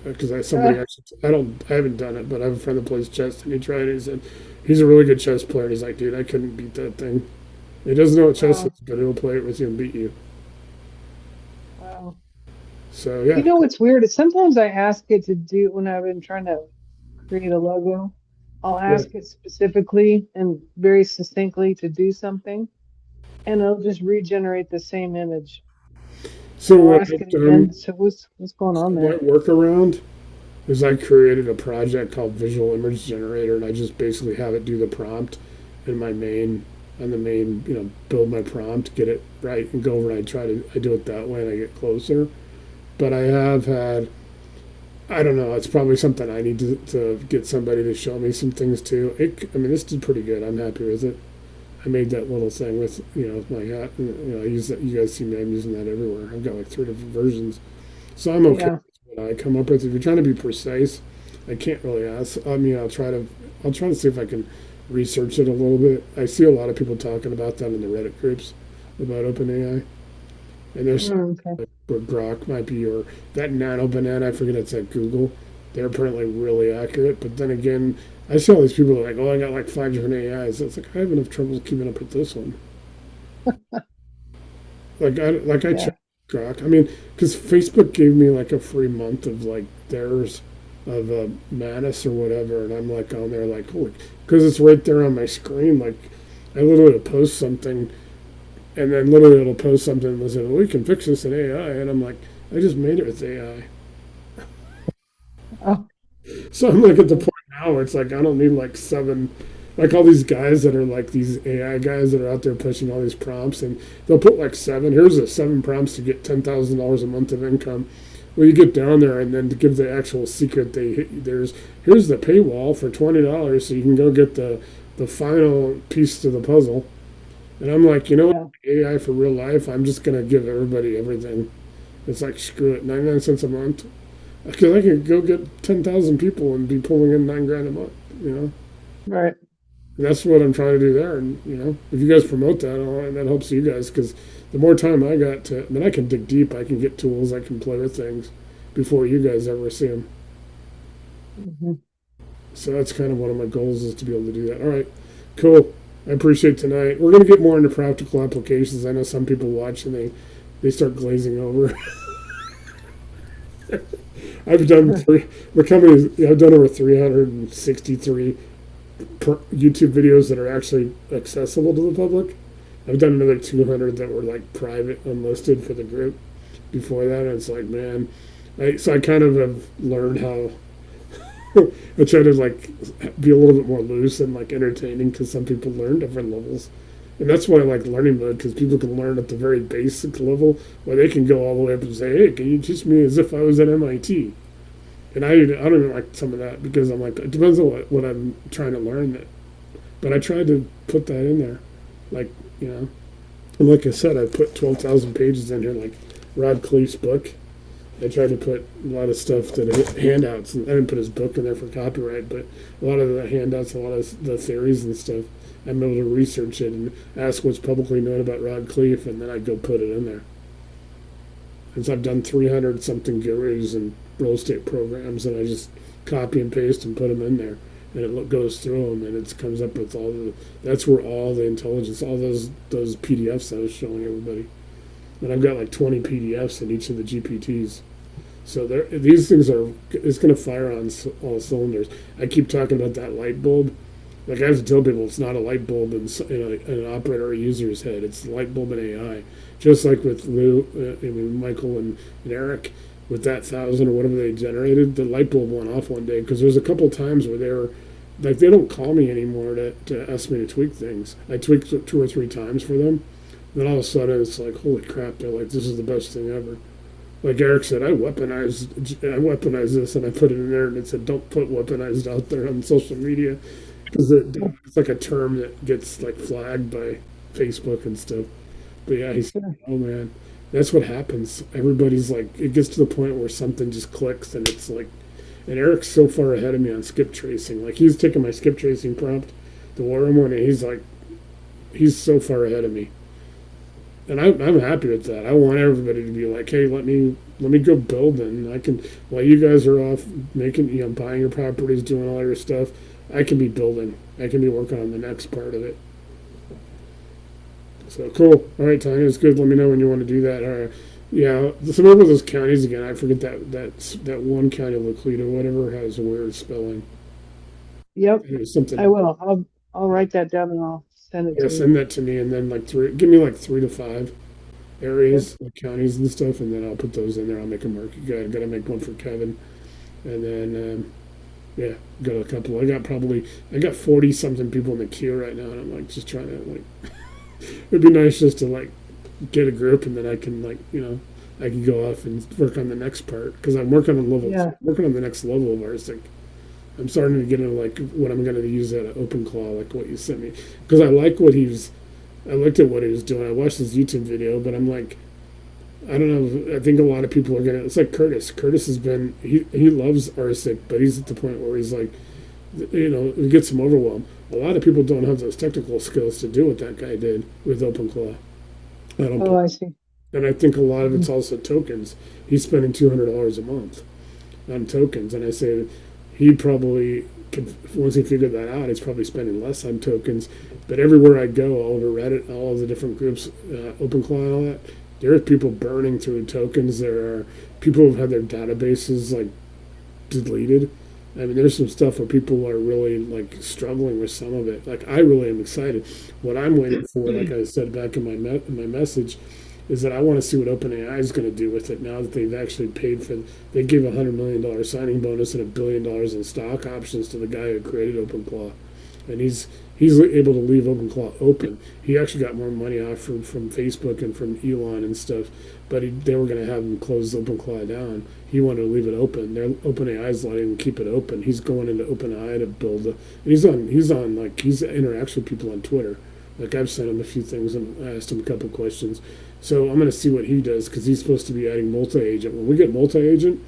Because somebody Uh, actually, I haven't done it, but I have a friend that plays chess, and he tried it. He said he's a really good chess player. And he's like, dude, I couldn't beat that thing. It doesn't know what chess is, wow, but it'll play it with you and beat you. wow. So You yeah, know what's weird is sometimes I ask it to do when I've been trying to create a logo, I'll yeah. ask it specifically and very succinctly to do something, and it'll just regenerate the same image. So And I'll what ask I've it done, again. So what's going so on my there? workaround is I created a project called Visual Image Generator, and I just basically have it do the prompt in my main on the main, build my prompt, get it right, and go over and I do it that way, and I get closer. But I have had, I don't know, it's probably something I need to get somebody to show me some things too. I mean, this did pretty good. I'm happy with it. I made that little thing with, my hat. I use that. You guys see me. I'm using that everywhere. I've got like 3 different versions, so I'm okay Yeah. with what I come up with. If you're trying to be precise, I can't really ask. I mean, I'll try to see if I can research it a little bit. I see a lot of people talking about that in the Reddit groups about OpenAI, and there's Okay. like where Grok might be, or that Nano Banana. I forget it's at Google. They're apparently really accurate, but then again, I see all these people that are like, "Oh, I got like 5 different AIs." It's like I have enough trouble keeping up with this one. I Yeah. checked Grok. I mean, because Facebook gave me like a free month of like theirs of Manus or whatever, and I'm like on there like, holy, because it's right there on my screen. Like, I literally post something, and then literally it'll post something and say, "Well, we can fix this in AI," and I'm like, I just made it with AI. Oh, So I'm like at the okay. point now where it's like I don't need like seven, like all these guys that are like these AI guys that are out there pushing all these prompts, and they'll put like seven. Here's the 7 prompts to get $10,000 a month of income. Well, you get down there, and then to give the actual secret, here's the paywall for $20, so you can go get the final piece to the puzzle. And I'm like, Yeah. AI for real life. I'm just gonna give everybody everything. It's like screw it, 99 cents a month. Because I could go get 10,000 people and be pulling in 9 grand a month, you know? Right. And that's what I'm trying to do there. And, if you guys promote that, that helps you guys because the more time I got I mean, I can dig deep, I can get tools, I can play with things before you guys ever see them. Hmm. So that's kind of one of my goals is to be able to do that. All right, cool. I appreciate tonight. We're going to get more into practical applications. I know some people watch and they start glazing over. I've done I've done over 363 YouTube videos that are actually accessible to the public. I've done another 200 that were like private, unlisted for the group. Before that, and it's like, man, so I kind of have learned how I try to like be a little bit more loose and like entertaining because some people learn different levels, and that's why I like learning mode because people can learn at the very basic level where they can go all the way up and say, hey, can you teach me as if I was at MIT? And I don't even like some of that because I'm like, it depends on what I'm trying to learn. But I tried to put that in there, like, and like I said, I put 12,000 pages in here, like Rod Cleef's book. I tried to put a lot of stuff handouts. And I didn't put his book in there for copyright, but a lot of the handouts, a lot of the theories and stuff, I'm able to research it and ask what's publicly known about Rod Cleef, and then I go put it in there. And so I've done 300 something gurus and real estate programs, and I just copy and paste and put them in there, and it goes through them, and it comes up with all the. That's where all the intelligence, all those PDFs I was showing everybody, and I've got like 20 PDFs in each of the GPTs. So these things it's going to fire on all cylinders. I keep talking about that light bulb. Like I have to tell people, it's not a light bulb in an operator or user's head. It's a light bulb in AI. Just like with Lou, I mean Michael and Eric, with that 1,000 or whatever they generated, the light bulb went off one day because there's a couple times where they were like, they don't call me anymore to ask me to tweak things. I tweaked 2 or 3 times for them. Then all of a sudden it's like, holy crap! They're like, this is the best thing ever. Like Eric said, I weaponized this and I put it in there and it said, don't put weaponized out there on social media because it's like a term that gets like flagged by Facebook and stuff. But yeah, he's, Sure. oh man, that's what happens. Everybody's like, it gets to the point where something just clicks and it's like, and Eric's so far ahead of me on skip tracing. Like he's taking my skip tracing prompt, the war room one, and he's like, he's so far ahead of me. And I'm happy with that. I want everybody to be like, hey, let me go building. I can, while you guys are off making, buying your properties, doing all your stuff, I can be building. I can be working on the next part of it. So cool. All right, Tanya, it's good. Let me know when you want to do that. All right. Yeah, some of those counties again. I forget that one county, Laclede or whatever, has a weird spelling. Yep, It was something. I will. I'll write that down and I'll send it Yeah, to send you. that to me, and then like give me like 3 to 5 areas, like counties and stuff, and then I'll put those in there. I'll make a mark. Got to make one for Kevin, and then yeah, got a couple. I got 40 something people in the queue right now, and I'm like just trying to like. It'd be nice just to like get a group, and then I can like I can go off and work on the next part because I'm Yeah. working on the next level of RCIC. I'm starting to get into like what I'm going to use at OpenClaw, like what you sent me, because I looked at what he was doing. I watched his YouTube video, but I'm like, I don't know. I think a lot of people are gonna. It's like Curtis. Curtis has been. He loves RSIC, but he's at the point where he's like, it gets him overwhelmed. A lot of people don't have those technical skills to do what that guy did with OpenClaw. I Oh, don't. I see. And I think a lot of it's Mhm. also tokens. He's spending $200 a month on tokens, and I say he probably could, once he figured that out, he's probably spending less on tokens. But everywhere I go, all over Reddit, all of the different groups, OpenClaw and all that, there are people burning through tokens. There are people who've had their databases like deleted. I mean, there's some stuff where people are really like struggling with some of it. Like I really am excited. What I'm waiting for, like I said back in my message, is that I want to see what OpenAI is going to do with it now that they've actually paid for. They gave $100 million signing bonus and $1 billion in stock options to the guy who created OpenClaw, and he's able to leave OpenClaw open. He actually got more money off from Facebook and from Elon and stuff, but they were going to have him close OpenClaw down. He wanted to leave it open. OpenAI is letting him keep it open. He's going into OpenAI to build and he's interacts with people on Twitter. Like I've sent him a few things and I asked him a couple questions. So I'm going to see what he does because he's supposed to be adding multi-agent. When we get multi-agent,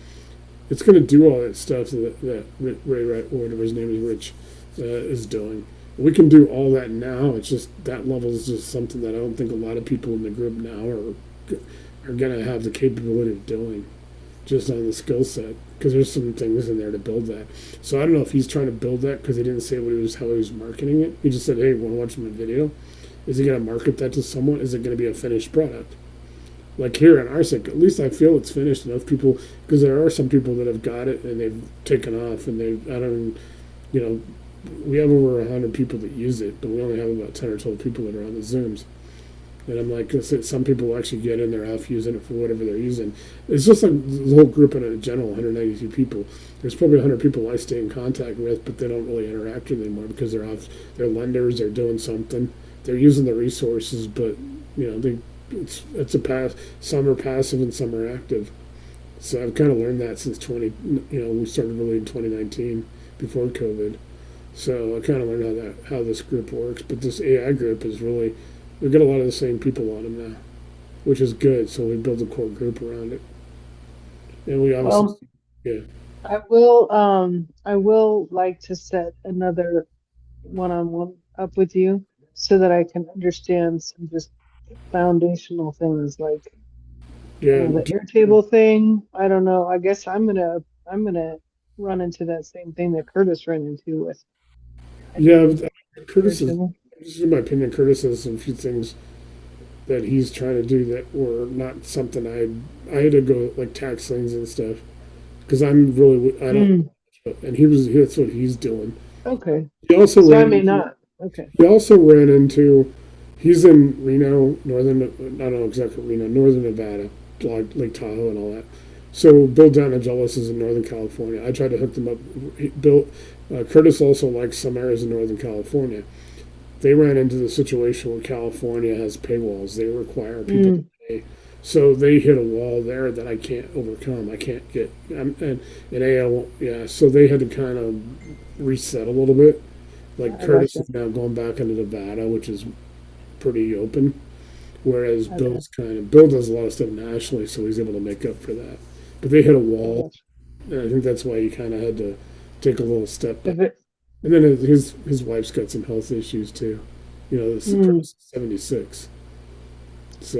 it's going to do all that stuff that Ray, or whatever his name is, Rich, is doing. We can do all that now. It's just that level is just something that I don't think a lot of people in the group now are going to have the capability of doing, just on the skill set. Because there's some things in there to build that. So I don't know if he's trying to build that because he didn't say how he was marketing it. He just said, "Hey, want to watch my video?" Is he going to market that to someone? Is it going to be a finished product? Like here in RSIC, at least I feel it's finished enough people because there are some people that have got it and they've taken off and I don't, you know, we have over 100 people that use it, but we only have about 10 or 12 people that are on the Zooms. And I'm like, some people will actually get in there off using it for whatever they're using. It's just like the whole group in a general, 192 people. There's probably 100 people I stay in contact with, but they don't really interact with anymore because they're off. They're lenders. They're doing something. They're using the resources, but it's a pass. Some are passive and some are active. So I've kind of learned that since we started really in 2019 before COVID. So I kind of learned how this group works. But this AI group is really, we've got a lot of the same people on them now, which is good. So we build a core group around it, and we obviously, Well, yeah, I will like to set another one-on-one up with you so that I can understand some just foundational things like yeah, the Airtable thing. I don't know. I guess I'm gonna run into that same thing that Curtis ran into with yeah. Curtis is, Airtable. this is my opinion. Curtis has some few things that he's trying to do that were not something I had to go like tax liens and stuff because I don't, Mm, and that's what he's doing. okay. He also So I ran may into not. Okay. He also ran into, he's in Reno, I don't know exactly Reno, northern Nevada, like Lake Tahoe and all that. So Bill Danagelis is in Northern California. I tried to hook them up. Bill Curtis also likes some areas in Northern California. They ran into the situation where California has paywalls. They require people to Mm, pay. So they hit a wall there that I can't overcome. I can't get, and AL, yeah. So they had to kind of reset a little bit. Like I Curtis gotcha. is now going back into Nevada, which is pretty open, whereas Okay, Bill does a lot of stuff nationally, so he's able to make up for that. But they hit a I wall, gotcha. and I think that's why he kind of had to take a little step back. If it, And then his wife's got some health issues too. You know, this mm, Curtis is 76,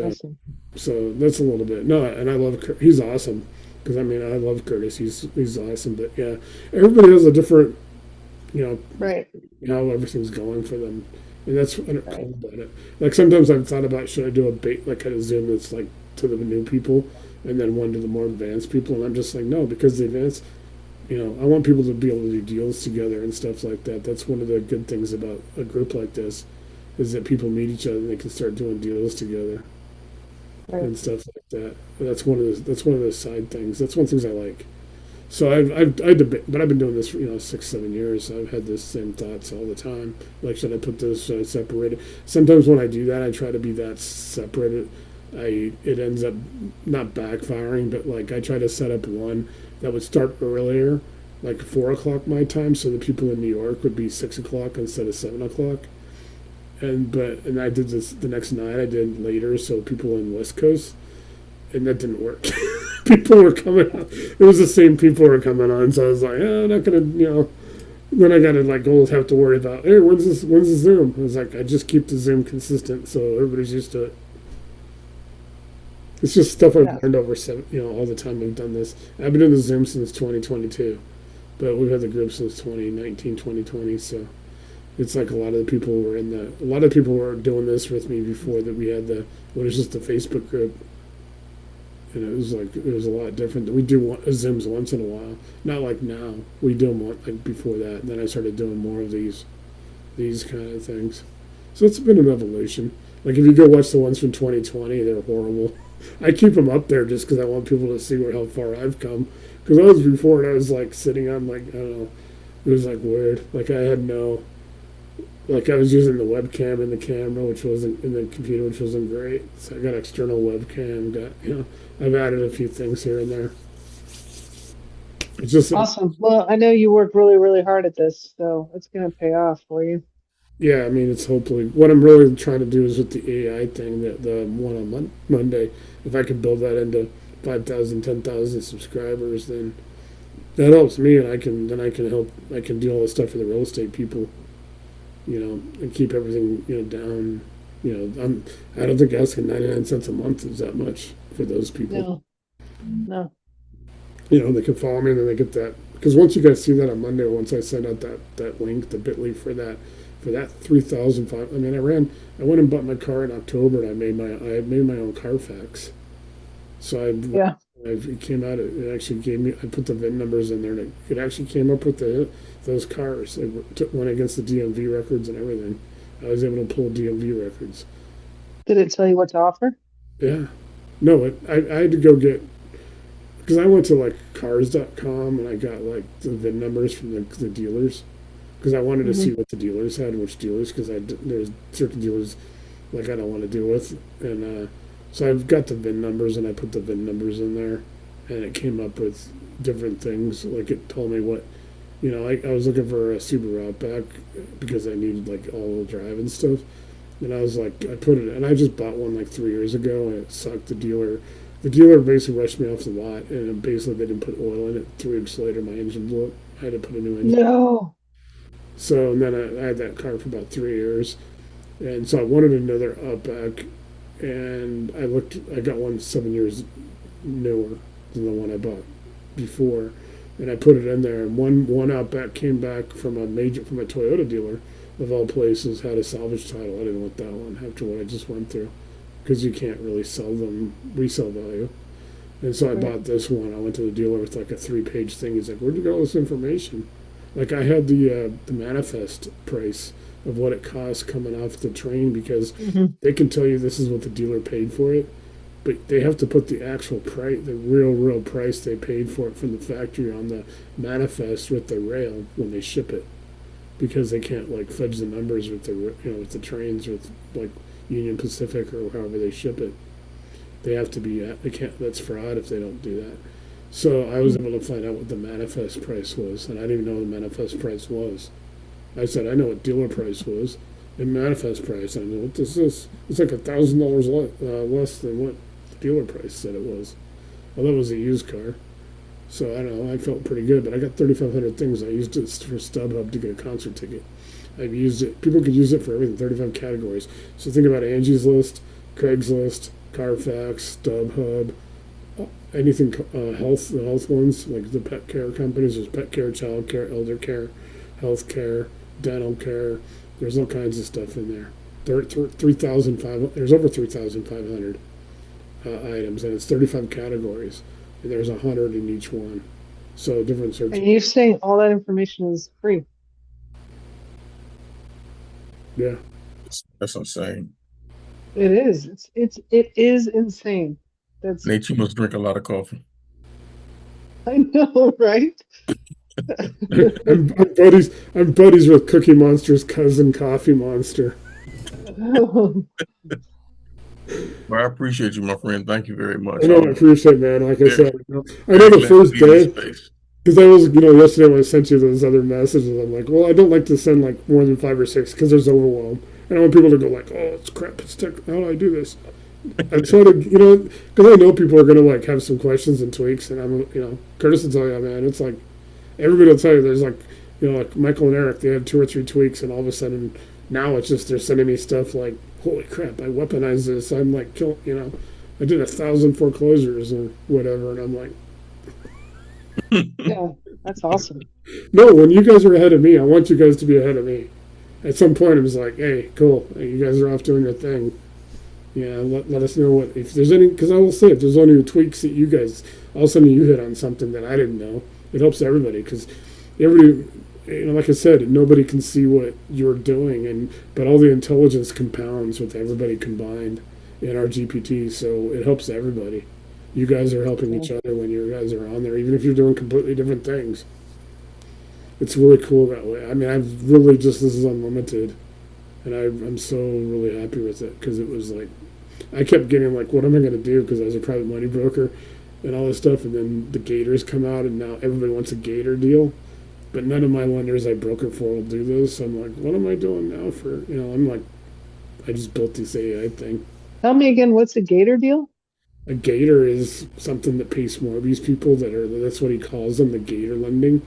I so see. so that's a little bit. No, and I love he's awesome because I mean I love Curtis. He's awesome, but yeah, everybody has a different you know Right, how everything's going for them, and that's what I'm right, cool about it. Like sometimes I've thought about should I do a bait like kind of Zoom that's like to the new people, and then one to the more advanced people, and I'm just like no because the advanced I want people to be able to do deals together and stuff like that. That's one of the good things about a group like this, is that people meet each other and they can start doing deals together right. and stuff like that. And that's one of the side things. That's one of the things I like. So I debate, but I've been doing this for 6 7 years. So I've had the same thoughts all the time. Like should I put this? Should I separate it? Sometimes when I do that, I try to be that separated. It ends up not backfiring, but like I try to set up one that would start earlier, like 4 o'clock my time, so the people in New York would be 6 o'clock instead of 7 o'clock. And I did this the next night. I did later, so people in West Coast, and that didn't work. People were coming on. It was the same people were coming on, so I was like, I'm not gonna. Then I gotta like always have to worry about, hey, when's the Zoom? I was like, I just keep the Zoom consistent, so everybody's used to it. It's just stuff Yeah, I've learned over all the time I've done this. I've been doing the Zoom since 2022, but we've had the group since 2019, 2020. So it's like a lot of people were doing this with me before that we had what is just the Facebook group, and it was a lot different. We do Zooms once in a while, not like now. We do them like before that, and then I started doing more of these kind of things. So it's been an evolution. Like if you go watch the ones from 2020, they're horrible. I keep them up there just because I want people to see how far I've come. Because I was before and I was like sitting on like I don't know, it was like weird. Like I had no, like I was using the webcam and the camera, which wasn't in the computer, which wasn't great. So I got external webcam. I've added a few things here and there. It's just awesome. Well, I know you work really, really hard at this, so it's gonna pay off for you. yeah. I mean, it's hopefully what I'm really trying to do is with the AI thing that the one on Monday. If I could build that into 5,000, 10,000 subscribers, then that helps me, and I can help. I can do all the stuff for the real estate people, and keep everything down. I don't think asking 99 cents a month is that much for those people. No, no. They can follow me and then they get that. Because once you guys see that on Monday, once I send out that link, the Bitly for that 3,005. I mean, I went and bought my car in October, and I made my own Carfax. So Yeah, it came out. It actually gave me. I put the VIN numbers in there, and it actually came up with those cars. It went against the DMV records and everything. I was able to pull DMV records. did it tell you what to offer? Yeah. No, I had to go get because I went to like cars.com and I got like the VIN numbers from the dealers because I wanted to Hmm. see what the dealers had, which dealers, because there's certain dealers like I don't want to deal with, and so I've got the VIN numbers and I put the VIN numbers in there, and it came up with different things. Like it told me what, I was looking for a Subaru Outback because I needed like all-wheel drive and stuff, and I was like, I put it, and I just bought one like 3 years ago, and it sucked. The dealer basically rushed me off the lot, and basically they didn't put oil in it. 3 weeks later, my engine blew up. I had to put a new engine. No. So and then I had that car for about 3 years, and so I wanted another Outback, and I got one 7 years newer than the one I bought before, and I put it in there, and one Outback came back from a Toyota dealer of all places, had a salvage title. I didn't want that one after what I just went through, because you can't really sell them resale value. And so I Right. bought this one. I went to the dealer with like a 3-page thing. He's like, "Where'd you get all this information?" Like I had the manifest price of what it costs coming off the train because Hmm. they can tell you this is what the dealer paid for it, but they have to put the actual price, the real price they paid for it from the factory on the manifest with the rail when they ship it, because they can't like fudge the numbers with the with the trains with like Union Pacific or however they ship it. They have to be they can't. That's fraud if they don't do that. So I was able to find out what the manifest price was, and I didn't even know what the manifest price was. I said I know what dealer price was, and manifest price. I know what this is. It's like $1,000 less than what the dealer price said it was. Well, that was a used car, so I don't know. I felt pretty good, but I got 3,500 things. I used it for StubHub to get a concert ticket. I've used it. People could use it for everything. 35 categories. So think about Angie's List, Craigslist, Carfax, StubHub, anything health, the health ones like the pet care companies. There's pet care, child care, elder care, health care, dental care. There's all kinds of stuff in there. 3,500. There's over 3,500 items, and it's 35 categories, and there's 100 in each one. So different search. And you're saying all that information is free? Yeah. That's insane. It is. It is insane. That's Nate, you must drink a lot of coffee. I know, right? I'm buddies with Cookie Monster's cousin, Coffee Monster. Well, I appreciate you, my friend. Thank you very much. I know, I appreciate it, man. Like I Yeah. said, I know the Glad first to be in this day, space. because I was, yesterday when I sent you those other messages, I'm like, well, I don't like to send like more than 5 or 6 because there's overwhelm. And I want people to go like, oh, it's crap, it's tech. How do I do this? I try to, because I know people are going to like have some questions and tweaks, and I'm, Curtis will tell you, man, it's like, everybody will tell you there's like, like Michael and Eric, they had 2 or 3 tweaks, and all of a sudden now it's just they're sending me stuff like, holy crap, I weaponized this. I'm like, I did 1,000 foreclosures or whatever, and I'm like, Yeah, that's awesome. no, when you guys are ahead of me, I want you guys to be ahead of me. At some point, it was like, hey, cool, you guys are off doing your thing. Yeah, let us know if there's any, because I will say, if there's any tweaks that you guys, all of a sudden you hit on something that I didn't know, it helps everybody, because everybody, like I said, nobody can see what you're doing, but all the intelligence compounds with everybody combined in our GPT, so it helps everybody. You guys are helping each other when you guys are on there, even if you're doing completely different things. It's really cool that way. I mean, I've really this is unlimited, and I'm so really happy with it, because it was like, I kept getting like, what am I going to do? Because I was a private money broker and all this stuff, and then the Gators come out, and now everybody wants a Gator deal, but none of my lenders I broker for will do this. So I'm like, what am I doing now for? I'm like, I just built this AI thing. Tell me again, what's a Gator deal? A Gator is something that pays Morbius people that's what he calls them, the Gator lending.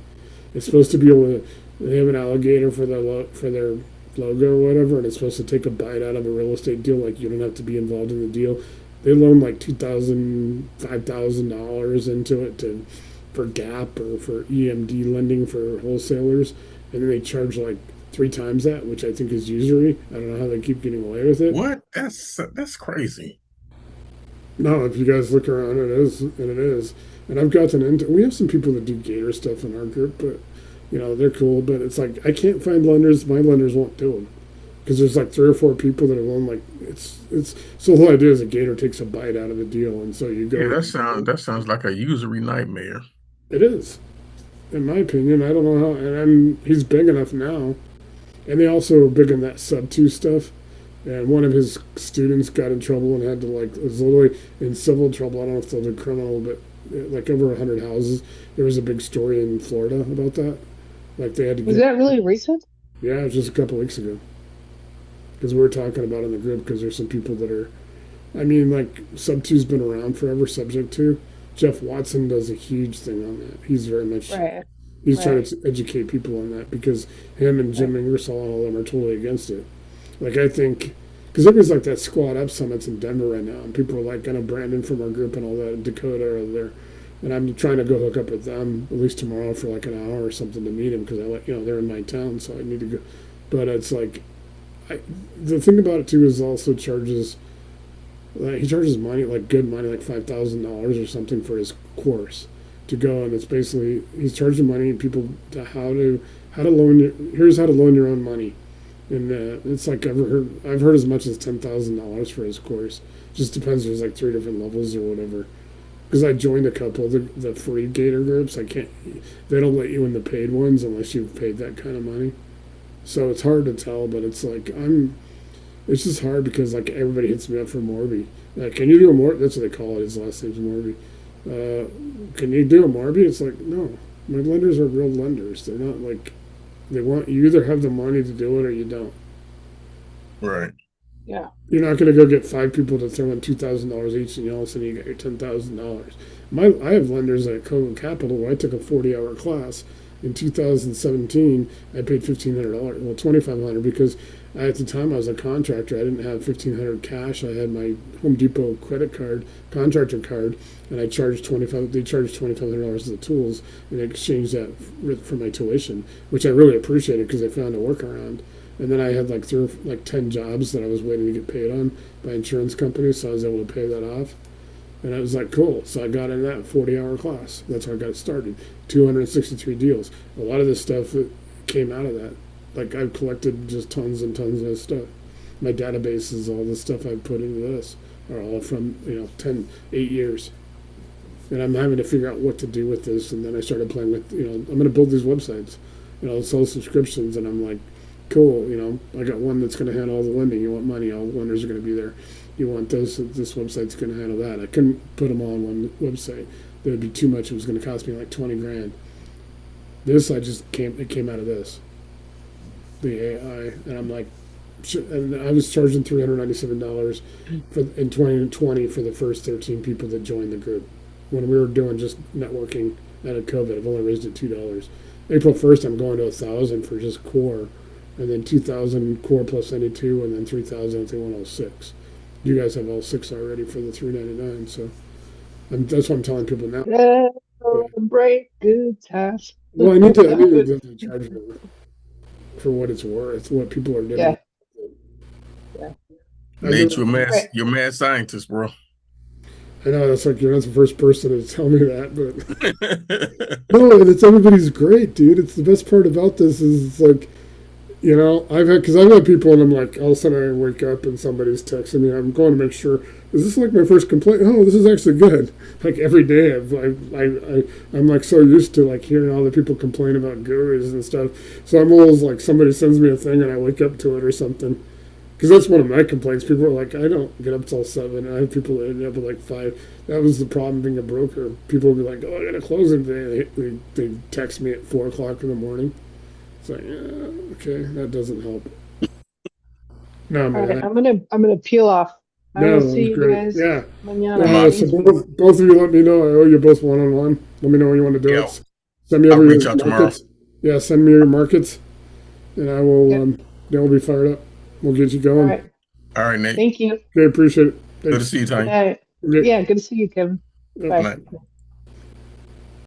It's supposed to be able to, they have an alligator for their logo or whatever, and it's supposed to take a bite out of a real estate deal. Like, you don't have to be involved in the deal. They loan like $2,000, $5,000 into it for GAP or for EMD lending for wholesalers, and then they charge like 3 times that, which I think is usury. I don't know how they keep getting away with it. What? That's crazy. No, if you guys look around, it is. And I've gotten into. We have some people that do Gator stuff in our group, but they're cool. But it's like I can't find lenders. My lenders won't do them because there's like 3 or 4 people that are loan like it's. So the whole idea is a Gator takes a bite out of a deal, and so you go. Yeah, that sounds like a usury nightmare. It is, in my opinion. I don't know how. And he's big enough now, and they also are big in that sub 2 stuff. And one of his students got in trouble and had to was literally in civil trouble. I don't know if they'll do criminal, but like over 100 houses. There was a big story in Florida about that. Like they had to. Was that really recent? Yeah, it was just a couple weeks ago. Because we were talking about it in the group, because there's some people that are, I mean, like Sub 2's been around forever. Subject to. Jeff Watson does a huge thing on that. He's very much. Right. He's trying to educate people on that, because him and Jim Ingersoll and all of them are totally against it. Like, I think, because everybody's like that Squad Up Summits in Denver right now, and people are like, Brandon from our group and all that, Dakota are there, and I'm trying to go hook up with them at least tomorrow for like an hour or something to meet them, because they're in my town, so I need to go. But it's like, the thing about it too is also charges. He charges money, like good money, like $5,000 or something for his course to go, and it's basically he's charging money people to how to loan here's how to loan your own money. And it's like I've heard as much as $10,000 for his course. Just depends. There's like 3 different levels or whatever. Because I joined a couple of the free Gator groups. I can't. They don't let you in the paid ones unless you've paid that kind of money. So it's hard to tell, but it's like It's just hard because like everybody hits me up for Morby. Can you do a Morby? That's what they call it. His last name's Morby. Can you do a Morby? It's like no. My lenders are real lenders. They're not like they want you either have the money to do it or you don't. Right. Yeah. You're not going to go get 5 people to throw in $2,000 each, and all of a sudden you get your $10,000. I have lenders at Cogan Capital where I took a 40-hour class in 2017. I paid $1,500, well $2,500 because at the time I was a contractor. I didn't have $1,500 cash. I had my Home Depot credit card, contractor card, and I charged 25. They charged $2,500 of the tools and exchanged that for my tuition, which I really appreciated because I found a workaround. And then I had like 10 jobs that I was waiting to get paid on by insurance companies, so I was able to pay that off. And I was like, cool. So I got in that 40-hour class. That's how I got it started. 263 deals. A lot of this stuff that came out of that. Like I've collected just tons and tons of stuff. My databases, all the stuff I've put into this are all from 8 years. And I'm having to figure out what to do with this. And then I started playing with I'm going to build these websites. Sell subscriptions, and I'm like, cool, I got one that's going to handle all the lending. You want money, all the lenders are going to be there. You want this website's going to handle that. I couldn't put them all on one website. That would be too much. It was going to cost me like 20 grand. This, it came out of this, the AI, and I'm like, and I was charging $397 in 2020 for the first 13 people that joined the group. When we were doing just networking out of COVID, I've only raised it $2. April 1st, I'm going to 1,000 for just core. And then 2,000 core plus any two, and then 3,000 if they want all 6. You guys have all 6 already for the $399, so that's what I'm telling people now. Celebrate good times. Well, I need to definitely charge for what it's worth, what people are doing. Yeah. Yeah. Nate, you're a mad scientist, bro. I know that's like you're not the first person to tell me that, but no, it's everybody's great, dude. It's the best part about this is it's like. I've had people, and I'm like, all of a sudden I wake up and somebody's texting me. I'm going to make sure, is this like my first complaint? Oh, this is actually good. Like every day, I'm like so used to like hearing all the people complain about gurus and stuff. So I'm always like, somebody sends me a thing and I wake up to it or something. Because that's one of my complaints. People are like, I don't get up till 7. I have people that end up at like 5. That was the problem being a broker. People will be like, oh, I got to close it today. They text me at 4 o'clock in the morning. It's like, yeah, okay, that doesn't help. No, man. All right, I'm gonna peel off. I will see you guys. Yeah. Mañana. So both of you, let me know. I owe you both one-on-one. Let me know when you want to do it. Send me over I'll your reach out markets. Tomorrow. Yeah, send me your markets, and I will. Then we'll be fired up. We'll get you going. All right, Nate. Thank you. Okay, appreciate it. Thanks. Good to see you, Tony. Yeah, good to see you, Kevin. Good Bye. night.